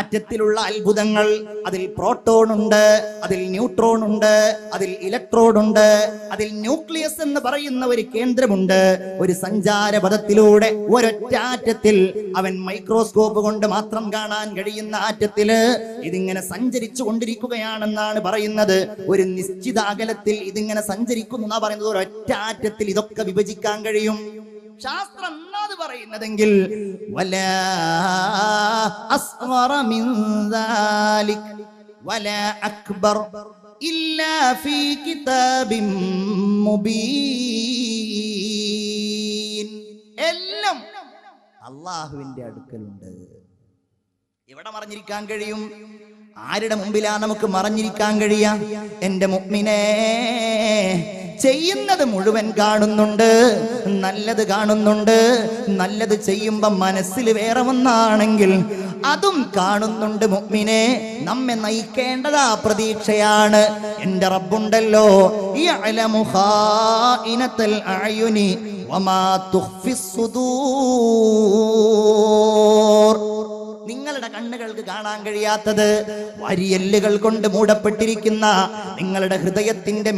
ആറ്റത്തിലുള്ള അത്ഭുതങ്ങൾ, അതിൽ പ്രോട്ടോൺ ഉണ്ട്, അതിൽ ന്യൂട്രോൺ ഉണ്ട്, അതിൽ ഇലക്ട്രോൺ ഉണ്ട്, അതിൽ ന്യൂക്ലിയസ് എന്ന് പറയുന്ന ഒരു കേന്ദ്രമുണ്ട്. ഒരു സഞ്ചാരപഥത്തിലൂടെ ഒരൊറ്റ ആറ്റത്തിൽ, അവൻ മൈക്രോസ്കോപ്പ് കൊണ്ട് മാത്രം കാണാൻ കഴിയുന്ന ആറ്റത്തില് ഇതിങ്ങനെ സഞ്ചരിച്ചു കൊണ്ടിരിക്കുകയാണെന്നാണ് പറയുന്നത്. ഒരു നിശ്ചിത അകലത്തിൽ ഇതിങ്ങനെ സഞ്ചരിക്കുന്നു എന്നാ പറയുന്നത്. ഒരൊറ്റ ആറ്റത്തിൽ ഇതൊക്കെ വിഭജിക്കാൻ കഴിയും. ശാസ്ത്രം എന്നാണ് പറയുന്നതെങ്കിൽ വലാ അസ്ഗറ മിൻ ദാലിക് വലാ അക്ബർ ഇല്ലാ ഫീ കിതാബിൻ മുബീൻ. എല്ലാം അല്ലാഹുവിന്റെ അടുക്കലുണ്ട്. എവിടെ മറഞ്ഞിരിക്കാൻ കഴിയും? ആരുടെ മുമ്പിലാ നമുക്ക് മറഞ്ഞിരിക്കാൻ കഴിയാ? എന്റെ മുഅ്മിനേ, ചെയ്യുന്നത് മുഴുവൻ കാണുന്നുണ്ട്, നല്ലത് കാണുന്നുണ്ട്. നല്ലത് ചെയ്യുമ്പോ മനസ്സിൽ വേറെ ഒന്നാണെങ്കിൽ അതും കാണുന്നുണ്ട്. മുഅ്മിനെ, നമ്മെ നയിക്കേണ്ടതാ പ്രതീക്ഷയാണ്. എന്റെ റബ്ബുണ്ടല്ലോ, യഅലമു ഖായിനത്തൽ അഅയുനി വമാ തുഖ്ഫിസ് സുദൂർ. നിങ്ങളുടെ കണ്ണുകൾക്ക് കാണാൻ കഴിയാത്തത്, വരിയെല്ലുകൾ കൊണ്ട് മൂടപ്പെട്ടിരിക്കുന്ന നിങ്ങളുടെ ഹൃദയത്തിന്റെ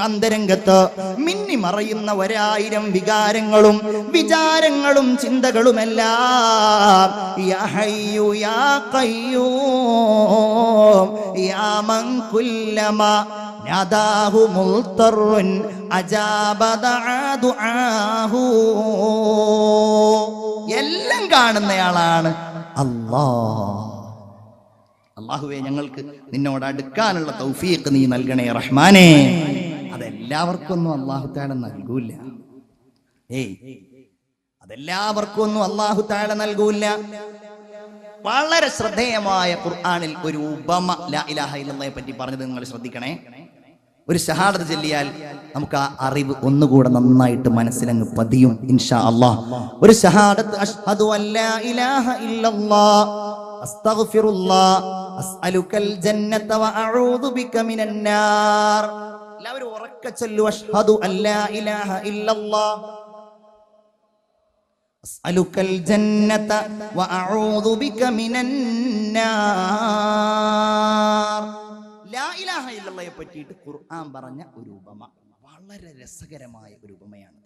അന്തരംഗത്ത് മിന്നി മറയുന്ന 1000 വികാരങ്ങളും വിചാരങ്ങളും ചിന്തകളുമെല്ലാം യാ ഹയ്യു യാ ഖയ്യൂം യാ മൻ കുല്ലമാ നാദാഹു മുൽതറുൻ അജാബ ദുആഹു. എല്ലാം കാണുന്നയാളാണ് അല്ലാഹുവേ, ഞങ്ങൾക്ക് നിന്നോട് അടുക്കാനുള്ള തൗഫീഖ് നീ നൽകണേ റഹ്മാനേ. അതെല്ലാവർക്കും ഒന്നും അല്ലാഹു തആല നൽകൂല. അതെല്ലാവർക്കും ഒന്നും അല്ലാഹു തആല നൽകൂല. വളരെ ശ്രദ്ധേയമായ ഖുർആനിൽ ഒരു ഉപമ ലാ ഇലാഹ ഇല്ലല്ലാഹയെ പറ്റി പറഞ്ഞത് നിങ്ങൾ ശ്രദ്ധിക്കണേ. ഒരു ഷഹാദത്ത് ചൊല്ലിയാൽ നമുക്ക് ആ അറിവ് ഒന്നുകൂടെ നന്നായിട്ട് മനസ്സിലങ്ങ് പതിയും ഇൻഷാ അല്ലാഹ്. ഒരു ഷഹാദത്ത്, അഷ്ഹദു അല്ലാ ഇലാഹ ഇല്ലല്ലാഹ് അസ്തഗ്ഫിറുല്ലാഹ് അസ്അലുക്കൽ ജന്നത വ അഊദു ബിക മിനൻ നാർ. എല്ലാവരും ഉറക്കെ ചൊല്ലു, അഷ്ഹദു അല്ലാ ഇലാഹ ഇല്ലല്ലാഹ് അസ്അലുക്കൽ ജന്നത വ അഊദു ബിക മിനൻ നാർ. ലാ ഇലാഹ ഇല്ലല്ലാഹയെ പറ്റിയിട്ട് ഖുർആൻ പറഞ്ഞ ഒരു ഉപമ വളരെ രസകരമായ ഒരു ഉപമയാണ്.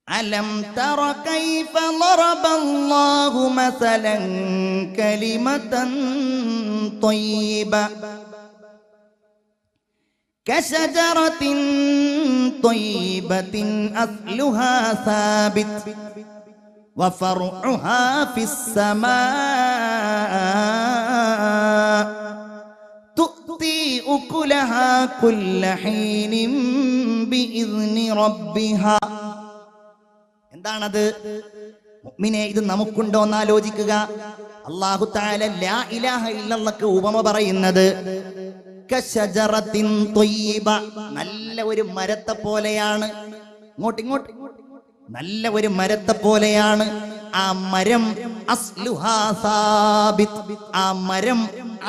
അലം തറ കൈഫ ളറബല്ലാഹു മസലൻ കലിമതൻ ത്വയ്യിബ കശജറത്തിൻ ത്വയ്യിബത്തിൻ അസ്ലുഹാ സാബിത് وفرعها في السماء تؤتي أكلها كل حين بإذن ربها. എന്താണത്? മുഅ്മിനേ, ഇത് നമുക്കുണ്ടോ എന്ന് ആലോചിക്കുക. അല്ലാഹു തആല ലാ ഇലാഹ ഇല്ലല്ലാഹ്ക്ക് ഉപമ പറയുന്നത് കശജറത്തിൻ ത്വയ്യിബ, നല്ല ഒരു മരത്തെ പോലെയാണ്. ഇങ്ങോട്ട് നല്ല ഒരു മരത്തെ പോലെയാണ്. ആ മരം അസ്ലുഹാ സാബിത്, ആ മരം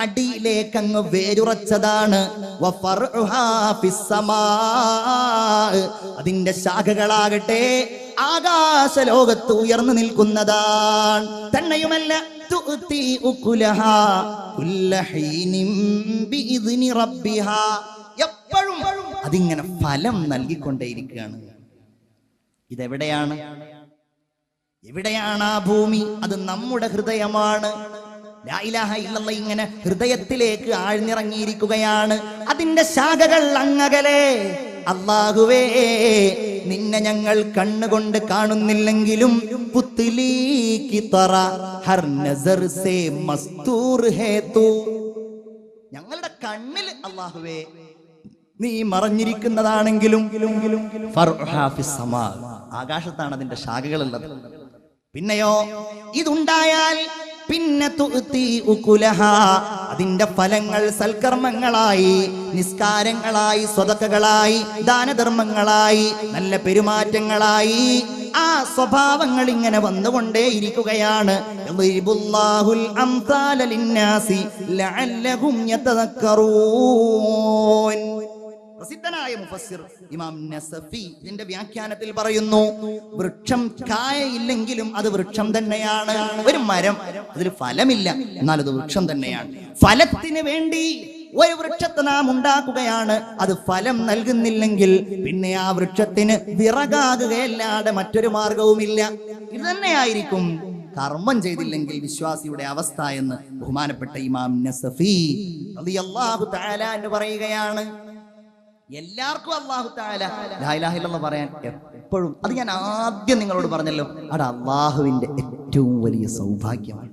അടിയിലേക്ക് അങ്ങ് വേരുറച്ചതാണ്. വഫർഉഹാ ഫിസ്സമാ, അതിന്റെ ശാഖകളാകട്ടെ ആകാശ ലോകത്ത് ഉയർന്നു നിൽക്കുന്നതാണ്. തന്നെയുമല്ല, തുഅതി ഉകുലഹാ കുല്ല ഹീനിൻ ബിഇദ്നി റബ്ബിഹാ, എപ്പോഴും അതിങ്ങനെ ഫലം നൽകിക്കൊണ്ടേയിരിക്കുകയാണ്. ഇതെവിടെയാണ്? എവിടെയാണ് ആ ഭൂമി? അത് നമ്മുടെ ഹൃദയമാണ്. ലാ ഇലാഹ ഇല്ലല്ലാഹ് ഇങ്ങനെ ഹൃദയത്തിലേക്ക് ആഴ്ന്നിറങ്ങിയിരിക്കുകയാണ്. അതിന്റെ ശാഖകൾ അങ്ങകലെ. അല്ലാഹുവേ, നിന്നെ ഞങ്ങൾ കണ്ണുകൊണ്ട് കാണുന്നില്ലെങ്കിലും പുത്ലി കി തറ ഹർ നസർ സേ മസ്തൂർ ഹേ തൂ, ഞങ്ങളുടെ കണ്ണിൽ അല്ലാഹുവേ നീ മറഞ്ഞിരിക്കുന്നതാണെങ്കിലും ആകാശത്താണ് അതിന്റെ ശാഖകളുള്ളത്. പിന്നെയോ, ഇതുണ്ടായാൽ പിന്നെ അതിന്റെ ഫലങ്ങൾ സൽക്കർമ്മങ്ങളായി, നിസ്കാരങ്ങളായി, സ്വതക്കകളായി, ദാനധർമ്മങ്ങളായി, നല്ല പെരുമാറ്റങ്ങളായി ആ സ്വഭാവങ്ങൾ ഇങ്ങനെ വന്നുകൊണ്ടേയിരിക്കുകയാണ്. പ്രസിദ്ധനായ മുഫസ്സിർ ഇമാം നസഫി ഇതിന്റെ വ്യാഖ്യാനത്തിൽ പറയുന്നു, വൃക്ഷം കായയില്ലെങ്കിലും അത് വൃക്ഷം തന്നെയാണ്. ഒരു മരം, അതിൽ ഫലമില്ല, എന്നാൽ അത് വൃക്ഷം തന്നെയാണ്. ഫലത്തിന് വേണ്ടി ഒരു വൃക്ഷത്തെ നാം ഉണ്ടാക്കുകയാണ്. അത് ഫലം നൽകുന്നില്ലെങ്കിൽ പിന്നെ ആ വൃക്ഷത്തിന് വിറകാകുകയല്ലാതെ മറ്റൊരു മാർഗവുമില്ല. ഇത് തന്നെയായിരിക്കും കർമ്മം ചെയ്തില്ലെങ്കിൽ വിശ്വാസിയുടെ അവസ്ഥ എന്ന് ബഹുമാനപ്പെട്ട ഇമാം നസഫി റളിയല്ലാഹു തആല എന്ന് പറയുകയാണ്. എല്ലാവർക്കും അല്ലാഹു തആല ലാ ഇലാഹ ഇല്ലല്ലാഹ് പറയാൻ എപ്പോഴും, അത് ഞാൻ ആദ്യം നിങ്ങളോട് പറഞ്ഞല്ലോ, അത് അല്ലാഹുവിന്റെ ഏറ്റവും വലിയ സൗഭാഗ്യമാണ്.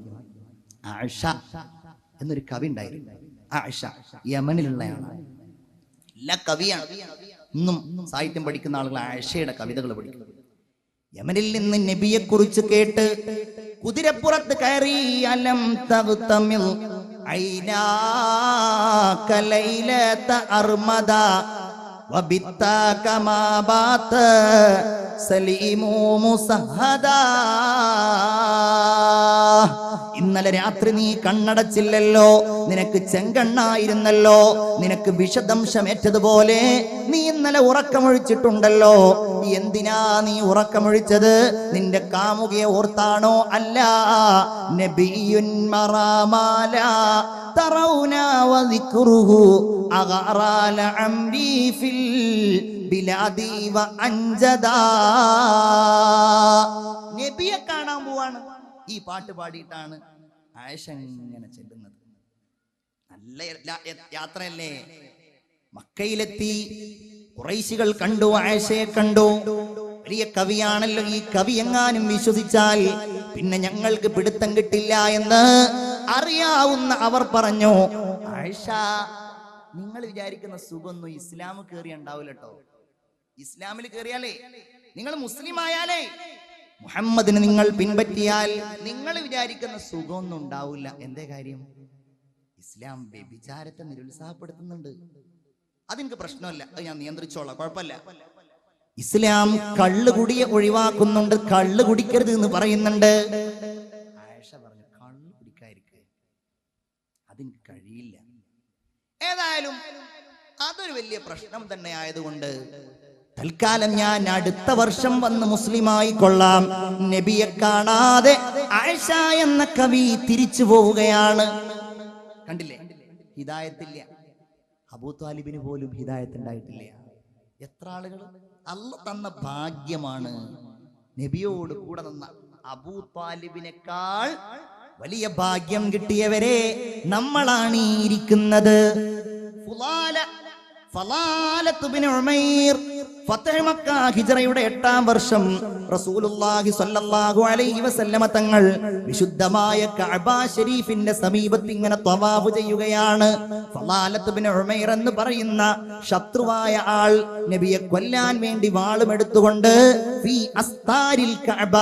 ആയിഷ എന്നൊരു കവി ഉണ്ടായിരുന്നു. ആയിഷ യമനിലുള്ളയാണ്, എല്ലാ കവിയാണ്. ഇന്നും സാഹിത്യം പഠിക്കുന്ന ആളുകൾ ആയിഷയുടെ കവിതകൾ പഠിക്കും. യമനിൽ നിന്ന് നബിയെ കുറിച്ച് കേട്ട് കുതിരപ്പുറത്ത് കയറി അലം തഗ്തമിൽ ഐനാക ലൈലത അർമദ വബിത്ത കമാ ബാത സലീമു മുസഹദ. ഇന്നലെ രാത്രി നീ കണ്ണടച്ചില്ലല്ലോ, നിനക്ക് ചെങ്കണ്ണായിരുന്നല്ലോ, നിനക്ക് വിഷദംശമേറ്റതുപോലെ നീ ഇന്നലെ ഉറക്കമൊഴിച്ചിട്ടുണ്ടല്ലോ. എന്തിനാ നീ ഉറക്കമൊഴിച്ചത്? നിന്റെ കാമുകയെ ഓർത്താണോ? അല്ല, നബിയുൻ മറാമാല തറൗന വദിക്റുഹു അഗറാല അംരി ഫിൽ ബിലാദി വ അൻജദാ. നബിയെ കാണാൻ പോവാണ്. ഈ പാട്ട് പാടിയിട്ടാണ് ആയിഷ ഇങ്ങനെ ചെല്ലുന്നത്. നല്ല യാത്രയല്ലേ. മക്കയിലെത്തി, ഖുറൈശികൾ കണ്ടു, ആയിഷയെ കണ്ടു. വലിയ കവിയാണല്ലോ, ഈ കവി എങ്ങാനും വിശ്വസിച്ചാൽ പിന്നെ ഞങ്ങൾക്ക് പിടുത്തം കിട്ടില്ല എന്ന് അറിയാവുന്ന അവർ പറഞ്ഞു, ആയിഷ നിങ്ങൾ വിചാരിക്കുന്ന സുഖമൊന്നും ഇസ്ലാം കയറി ഉണ്ടാവില്ല കേട്ടോ. ഇസ്ലാമിൽ കയറിയാലേ, നിങ്ങൾ മുസ്ലിം ആയാലേ, മുഹമ്മദിന് നിങ്ങൾ പിൻപറ്റിയാൽ നിങ്ങൾ വിചാരിക്കുന്ന സുഖമൊന്നും ഉണ്ടാവില്ല. എന്തേ കാര്യം? ഇസ്ലാം വ്യഭിചാരത്തെ നിരുത്സാഹപ്പെടുത്തുന്നുണ്ട്. അതെനിക്ക് പ്രശ്നമല്ല, അത് ഞാൻ നിയന്ത്രിച്ചോളാം, കുഴപ്പമില്ല. ഇസ്ലാം കള്ളുകുടിയെ ഒഴിവാക്കുന്നുണ്ട്, കള്ളു കുടിക്കരുത് എന്ന് പറയുന്നുണ്ട്. ആയിഷ പറഞ്ഞു, കള്ളു കുടിക്കാതിരിക്കുക അതെനിക്ക് കഴിയില്ല. ഏതായാലും അതൊരു വലിയ പ്രശ്നം തന്നെ ആയതുകൊണ്ട് തൽക്കാലം ഞാൻ അടുത്ത വർഷം വന്ന് മുസ്ലിമായി കൊള്ളാം. നബിയെ കാണാതെ ആയിഷ എന്ന കവി തിരിച്ചു പോവുകയാണ്. കണ്ടില്ലേ, ഹിദായത്തില്ല. അബൂ താലിബിന് പോലും ഹിദായത്ത് ഉണ്ടായിട്ടില്ല. എത്ര ആളുകൾ അല്ല തന്ന ഭാഗ്യമാണ്. നബിയോട് കൂടെ നിന്ന അബൂ താലിബിനേക്കാൾ വലിയ ഭാഗ്യം കിട്ടിയവരെ നമ്മളാണ് ഈ ഇരിക്കുന്നത്. ഹിജ്റയുടെ 8-ാം വർഷം റസൂലുള്ളാഹി സ്വല്ലല്ലാഹു അലൈഹി വസല്ലമ തങ്ങൾ വിശുദ്ധമായ കഅബ ശരീഫിന്റെ സമീപത്ത് ഇങ്ങനെ തവാഫ് ചെയ്യുകയാണ്. ഫളാലത്ത് ഇബ്നു ഉമൈർ എന്ന് പറയുന്ന ശത്രുവായ ആൾ നബിയെ കൊല്ലാൻ വേണ്ടി വാളുമെടുത്തുകൊണ്ട് ഫീ അസ്താരിൽ കഅബ,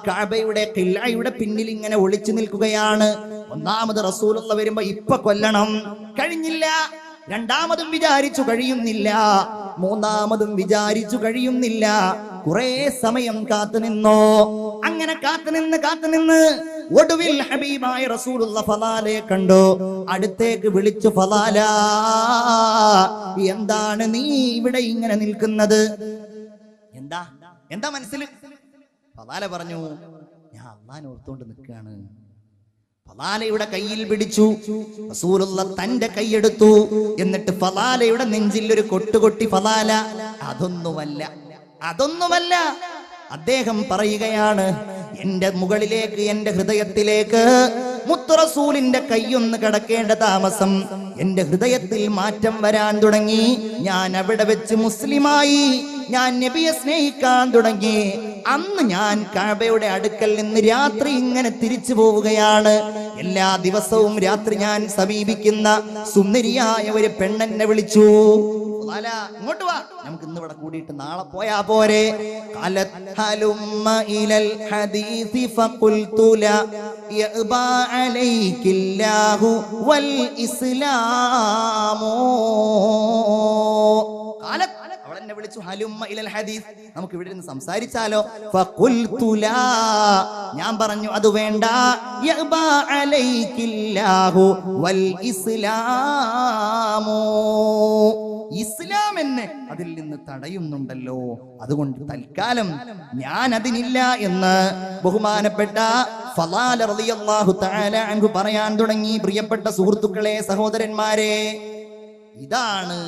കഅബയുടെ ഖിൽഅയുടെ പിന്നിൽ ഇങ്ങനെ ഒളിച്ചു നിൽക്കുകയാണ്. ഒന്നാമത് റസൂലുള്ള വരുമ്പോ ഇപ്പൊ കൊല്ലണം, കഴിഞ്ഞില്ല. രണ്ടാമതും വിചാരിച്ചു കഴിയുന്നില്ല, മൂന്നാമതും വിചാരിച്ചു കഴിയുന്നില്ല. കുറെ സമയം കാത്തുനിന്നോ. അങ്ങനെ കാത്തുനിന്ന് ഒടുവിൽ ഹബീബായ റസൂലുള്ള ഫലാലയെ കണ്ടു. അടുത്തേക്ക് വിളിച്ചു, ഫലാല എന്താണ് നീ ഇവിടെ ഇങ്ങനെ നിൽക്കുന്നത്? എന്താ മനസ്സിൽ? ഫലാല പറഞ്ഞു, ഞാൻ അല്ലാഹനെ ഓർത്തുകൊണ്ട് നിൽക്കുകയാണ്. ഫലാലയുടെ കയ്യിൽ പിടിച്ചു. റസൂലുള്ള തന്റെ കൈയെടുത്തു. എന്നിട്ട് ഫലാലയുടെ നെഞ്ചിൽ ഒരു കൊട്ടുകൊട്ടി. ഫലാല അതൊന്നുമല്ല. അദ്ദേഹം പറയുകയാണ്, എന്റെ മുകളിലേക്ക്, എന്റെ ഹൃദയത്തിലേക്ക് മുത്തു റസൂലിന്റെ കൈയൊന്ന് കിടക്കേണ്ട താമസം. എന്റെ ഹൃദയത്തിൽ മാറ്റം വരാൻ തുടങ്ങി. ഞാൻ അവിടെ വെച്ച് മുസ്ലിമായി, ഞാൻ നബിയെ സ്നേഹിക്കാൻ തുടങ്ങി. അന്ന് ഞാൻ കഅബയുടെ അടുക്കൽ നിന്ന് രാത്രി ഇങ്ങനെ തിരിച്ചു പോവുകയാണ്. എല്ലാ ദിവസവും രാത്രി ഞാൻ സമീപിക്കുന്ന സുന്ദരിയായ ഒരു പെണ്ണെന്നെ വിളിച്ചു, ഇങ്ങോട്ട് വാ, നമുക്ക് ഇന്ന് ഇവിടെ കൂടിയിട്ട് നാളെ പോയാ പോരെ. അവളെന്നെ വിളിച്ചു, ഹലുമ്മ ഇലൽ ഹദീസ്, നമുക്ക് ഇവിടെ നിന്ന് സംസാരിച്ചാലോ? ഫഖുൽതു ലാ, ഞാൻ പറഞ്ഞു അത് വേണ്ട. യഅബാ അലൈകില്ലാഹു വൽ ഇസ്ലാമു, ഇസ്ലാം എന്നെ അതിൽ നിന്ന് തടയുന്നുണ്ടല്ലോ, അതുകൊണ്ട് തൽക്കാലം ഞാൻ അതിനില്ല എന്ന് ബഹുമാനപ്പെട്ട ഫളാല റളിയല്ലാഹു തആല അൻഹു പറയാൻ തുടങ്ങി. പ്രിയപ്പെട്ട സുഹൃത്തുക്കളെ, സഹോദരന്മാരെ, ഇതാണ്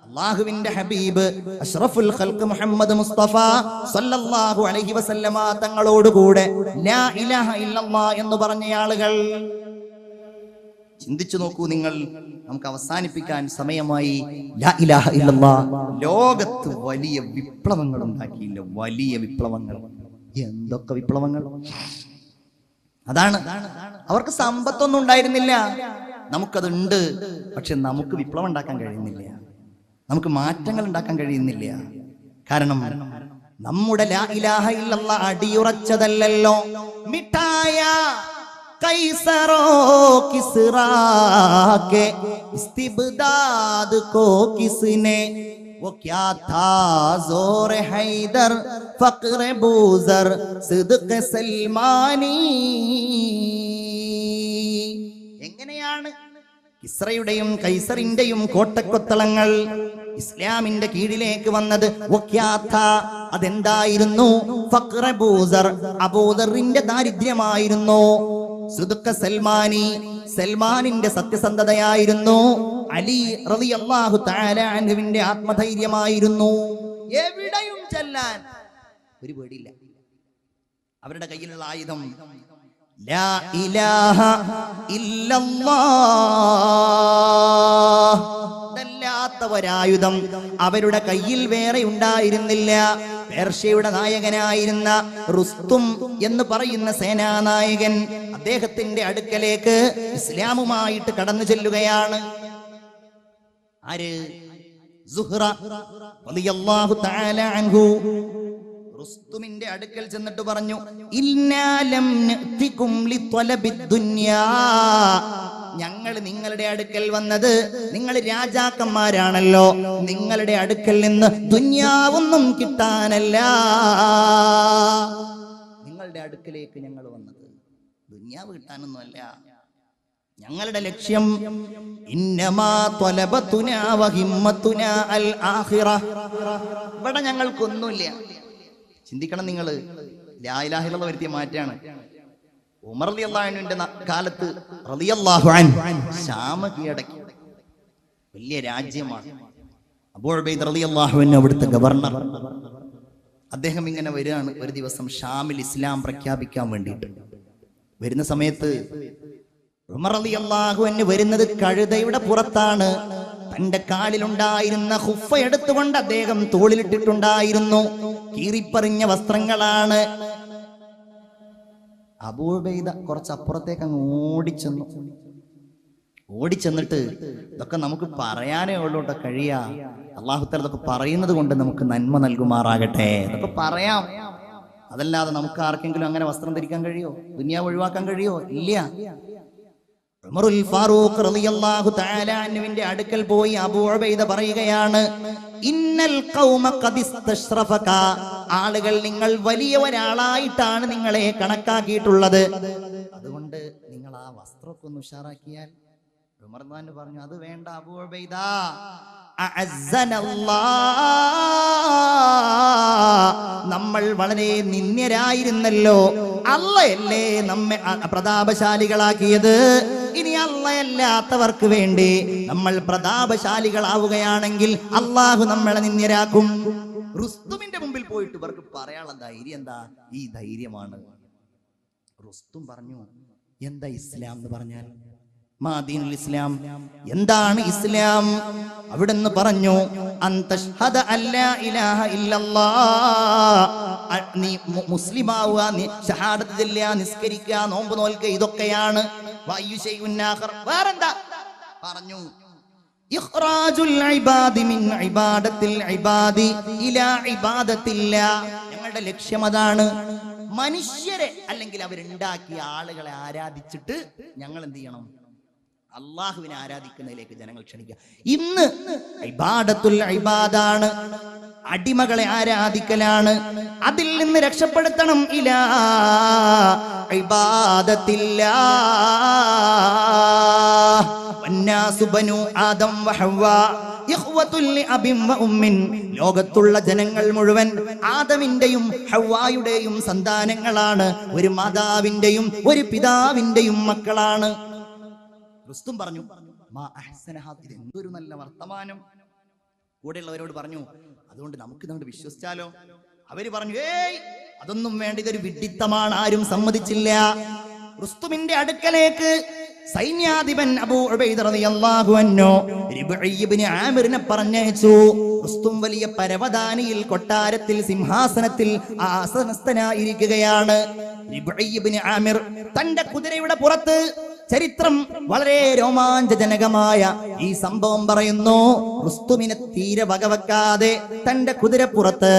അല്ലാഹുവിന്റെ ഹബീബ് അഷ്റഫുൽ ഖൽഖ് മുഹമ്മദ് മുസ്തഫ സല്ലല്ലാഹു അലൈഹി വസല്ലമ തങ്ങളോടുകൂടെ ലാ ഇലാഹ ഇല്ലല്ലാഹ് എന്ന് പറഞ്ഞ ആളുകൾ. ചിന്തിച്ചു നോക്കൂ നിങ്ങൾ. നമുക്ക് അവസാനിപ്പിക്കാൻ സമയമായി. ലാ ഇലാഹ ഇല്ലല്ലാഹ് ലോകത്ത് വലിയ വിപ്ലവങ്ങൾ ഉണ്ടാക്കിയില്ല, വലിയ വിപ്ലവങ്ങൾ. എന്തൊക്കെ വിപ്ലവങ്ങൾ! അതാണ്, അവർക്ക് സമ്പത്തൊന്നും ഉണ്ടായിരുന്നില്ല. നമുക്കതുണ്ട്. പക്ഷെ നമുക്ക് വിപ്ലവം ഉണ്ടാക്കാൻ കഴിയുന്നില്ല, നമുക്ക് മാറ്റങ്ങൾ ഉണ്ടാക്കാൻ കഴിയുന്നില്ല. കാരണം നമ്മുടെ ലാ ഇലാഹ ഇല്ലല്ലാഹ് അടിയുറച്ചതല്ലല്ലോ. മിഠായ കൈസറോ കിസ്റാ के इस्तिबदाद को किसने वो क्या था जोर हैदर फक्र बूजर सिद्क സൽമാനി. എങ്ങനെയാണ് കിസ്റയുടെയും കൈസറിന്റെയും കോട്ടക്കൊത്തളങ്ങൾ ഇസ്ലാമിന്റെ കീഴിലേക്ക് വന്നത്? അതെന്തായിരുന്നു? ഫഖ്റ ബൂസർ, അബൂദറിന്റെ ദാരിദ്ര്യമായിരുന്നു. സിദ്ഖ സൽമാനി, സൽമാനിന്റെ സത്യസന്ധതയായിരുന്നു. അലി റളിയല്ലാഹു തആല അൻഹുവിന്റെ ആത്മധൈര്യമായിരുന്നു. എവിടെയും ചെല്ലാൻ ഒരു പേടിയില്ല. അവരുടെ കയ്യിലുള്ള ആയുധം ലാ ഇലാഹ ഇല്ലല്ലാഹ്. അതല്ലാത്ത ഒരായുധം അവരുടെ കയ്യിൽ വേറെ ഉണ്ടായിരുന്നില്ല. പേർഷ്യയുടെ നായകനായിരുന്ന റുസ്തും എന്ന് പറയുന്ന സേനാനായകൻ അദ്ദേഹത്തിന്റെ അടുക്കലേക്ക് ഇസ്ലാമുമായിട്ട് കടന്നു ചെല്ലുകയാണ്. ആര്? സുഹ്റ റളിയല്ലാഹു തആല അൻഹു റുസ്തുമിന്റെ അടുക്കൽ ചെന്നിട്ട് പറഞ്ഞു, ഇന്നാ ലം നഅതികും ലിത്വലബിദ് ദുനിയാ. ഞങ്ങൾ നിങ്ങളുടെ അടുക്കൽ വന്നത്, നിങ്ങൾ രാജാക്കന്മാരാണല്ലോ, നിങ്ങളുടെ അടുക്കൽ നിന്ന് ദുനിയാവൊന്നും കിട്ടാനല്ല. നിങ്ങളുടെ അടുക്കലേക്ക് ഞങ്ങൾ വന്നത് ദുനിയാവ് കിട്ടാനൊന്നുമല്ല. ഞങ്ങളുടെ ലക്ഷ്യം ഇന്നമാ ത്വലബതുനാ വഹിമ്മതുനാ അൽ ആഖിറ. ഇവിടെ ഞങ്ങൾക്കൊന്നുമില്ല. ചിന്തിക്കണം നിങ്ങൾ, ലാ ഇലാഹ ഇല്ലല്ലാഹ് വരുത്തിയ മാറ്റാണ്. ഉമർ റളിയല്ലാഹു അൻഹുവിന്റെ കാലത്ത് റളിയല്ലാഹു അൻഹു ശാമ കീഴടക്കി. വലിയ രാജ്യമാണ്. അബൂ ഉബൈദ റളിയല്ലാഹു അൻഹു അവിടുത്തെ ഗവർണർ. അദ്ദേഹം ഇങ്ങനെ വരികയാണ് ഒരു ദിവസം ഷാമിൽ ഇസ്ലാം പ്രഖ്യാപിക്കാൻ വേണ്ടിയിട്ട്. വരുന്ന സമയത്ത് ഉമർ റളിയല്ലാഹു അൻഹു വരുന്നത് കഴുതയുടെ പുറത്താണ്. തന്റെ കാലിലുണ്ടായിരുന്ന ഖുഫ എടുത്തുകൊണ്ട് അദ്ദേഹം തോളിലിട്ടിട്ടുണ്ടായിരുന്നു. കീറിപ്പറിഞ്ഞ വസ്ത്രങ്ങളാണ്. അബൂ ഉബൈദ കുറച്ചപ്പുറത്തേക്ക് അങ്ങ് ഓടിച്ചെന്നിട്ട് ഇതൊക്കെ നമുക്ക് പറയാനേ ഉള്ളൂ കേട്ടോ, കഴിയാ. അല്ലാഹു തആല ഇതൊക്കെ പറയുന്നത് കൊണ്ട് നമുക്ക് നന്മ നൽകുമാറാകട്ടെ. ഇതൊക്കെ പറയാം, അതല്ലാതെ നമുക്ക് ആർക്കെങ്കിലും അങ്ങനെ വസ്ത്രം ധരിക്കാൻ കഴിയോ? ദുനിയാവ് ഒഴിവാക്കാൻ കഴിയോ? ഇല്ല. ഉമറുൽ ഫാറൂഖ് റളിയല്ലാഹു തആല അൻഹുവിന്റെ അടുക്കൽ പോയി അബൂ ഉബൈദ പറയുകയാണ്, ഇന്നൽ ഖൗമ ഖദ് ഇസ്തശ്റഫക. ആളുകൾ നിങ്ങൾ വലിയ ഒരാളായിട്ടാണ് നിങ്ങളെ കണക്കാക്കിയിട്ടുള്ളത്. അതുകൊണ്ട് നിങ്ങൾ ആ വസ്ത്രമൊക്കെ ഒന്ന് ഉഷാറാക്കിയാൽ. ഉമർ പറഞ്ഞു, അത് വേണ്ട അബൂ ഉബൈദ, നമ്മൾ വളരെ നിന്ദ്യരായിരുന്നല്ലോ, അല്ലാഹയല്ലേ നമ്മെ പ്രതാപശാലികളാക്കിയത്. ഇനി അല്ലാഹയല്ലാത്തവർക്ക് വേണ്ടി നമ്മൾ പ്രതാപശാലികളാവുകയാണെങ്കിൽ അള്ളാഹു നമ്മളെ നിന്ദ്യരാക്കും. റുസ്തുമിന്റെ മുമ്പിൽ പോയിട്ട് ഇവർക്ക് പറയാനുള്ള ധൈര്യം എന്താ? ഈ ധൈര്യമാണ്. റുസ്തും പറഞ്ഞു, എന്താ ഇസ്ലാം എന്ന് പറഞ്ഞാൽ? മാദീനുൽ ഇസ്ലാം, എന്താണ് ഇസ്ലാം? അവിടുന്ന് പറഞ്ഞു, അന്തഷ്ഹദ അല്ലാ ഇലാഹ ഇല്ലല്ലാഹ്. നീ മുസ്ലിമാവുക, നീ ഷഹാദത്ത് ചൊല്ലുക, നിസ്കരിക്കുക, നോമ്പ് നോൽക്കുക, ഇതൊക്കെയാണ്. വഅയ്യു ശൈഉൻ ആഖർ, വേറെന്താ? പറഞ്ഞു, ഇഖ്റാജുൽ ഇബാദി മിൻ ഇബാദത്തിൽ ഇബാദി ഇലാ ഇബാദത്തില്ലാഹ്. ഞങ്ങളുടെ ലക്ഷ്യം അതാണ്. മനുഷ്യരെ അല്ലെങ്കിൽ അവരുണ്ടാക്കിയ ആളുകളെ ആരാധിച്ചിട്ട് ഞങ്ങൾ എന്ത് ചെയ്യണം? അള്ളാഹുവിനെ ആരാധിക്കുന്നതിലേക്ക് ജനങ്ങൾ ക്ഷണിക്കുക. ഇന്ന് ഇബാദത്തുൽ ഇബാദാണ്, അടിമകളെ ആരാധിക്കലാണ്. അതിൽ നിന്ന് രക്ഷപ്പെടുത്തണം. ഇലാ ഇബാദത്തില്ലാഹ്. വന്നാസു ബനു ആദം വഹവ്വ ഇഖ്വത്തുൽ ലിഅബിൻ വഉമ്മിൻ. ലോകത്തുള്ള ജനങ്ങൾ മുഴുവൻ ആദമിന്റെയും ഹവ്വായുടെയും സന്താനങ്ങളാണ്. ഒരു മാതാവിന്റെയും ഒരു പിതാവിന്റെയും മക്കളാണ്. റുസ്തും പറഞ്ഞു, മാ അഹ്സനഹ, ഇതെന്തൊരു നല്ല വർത്തമാനം. കൂടെയുള്ളവരോട് പറഞ്ഞു, അതുകൊണ്ട് നമുക്ക് ഇതുകൊണ്ട് വിശ്വസിച്ചാലോ? അവര് പറഞ്ഞു, ഏയ് അതൊന്നും വേണ്ട, ഇതൊരു വിഡ്ഢിത്തമാണ്, ആരും സമ്മതിച്ചില്ല. റുസ്തുമിന്റെ അടുക്കലേക്ക് സൈന്യാധിപൻ അബൂ ഉബൈദ റളിയല്ലാഹു അൻഹു റിബ്ഈ ഇബ്നു ആമിറിനെ പറഞ്ഞയച്ചു. റുസ്തും വലിയ പരവതാനിയിൽ കൊട്ടാരത്തിൽ സിംഹാസനത്തിൽ ആസനസ്ഥനായിരിക്കുകയാണ്. റിബ്ഈ ഇബ്നു ആമിർ തന്റെ കുതിരയുടെ പുറത്ത് ചരിത്രം വളരെ രോമാഞ്ചജനകമായ ഈ സംഭവം പറയുന്നു. റുസ്തുമിനെ തീരെ വകവെക്കാതെ തന്റെ കുതിരപ്പുറത്ത്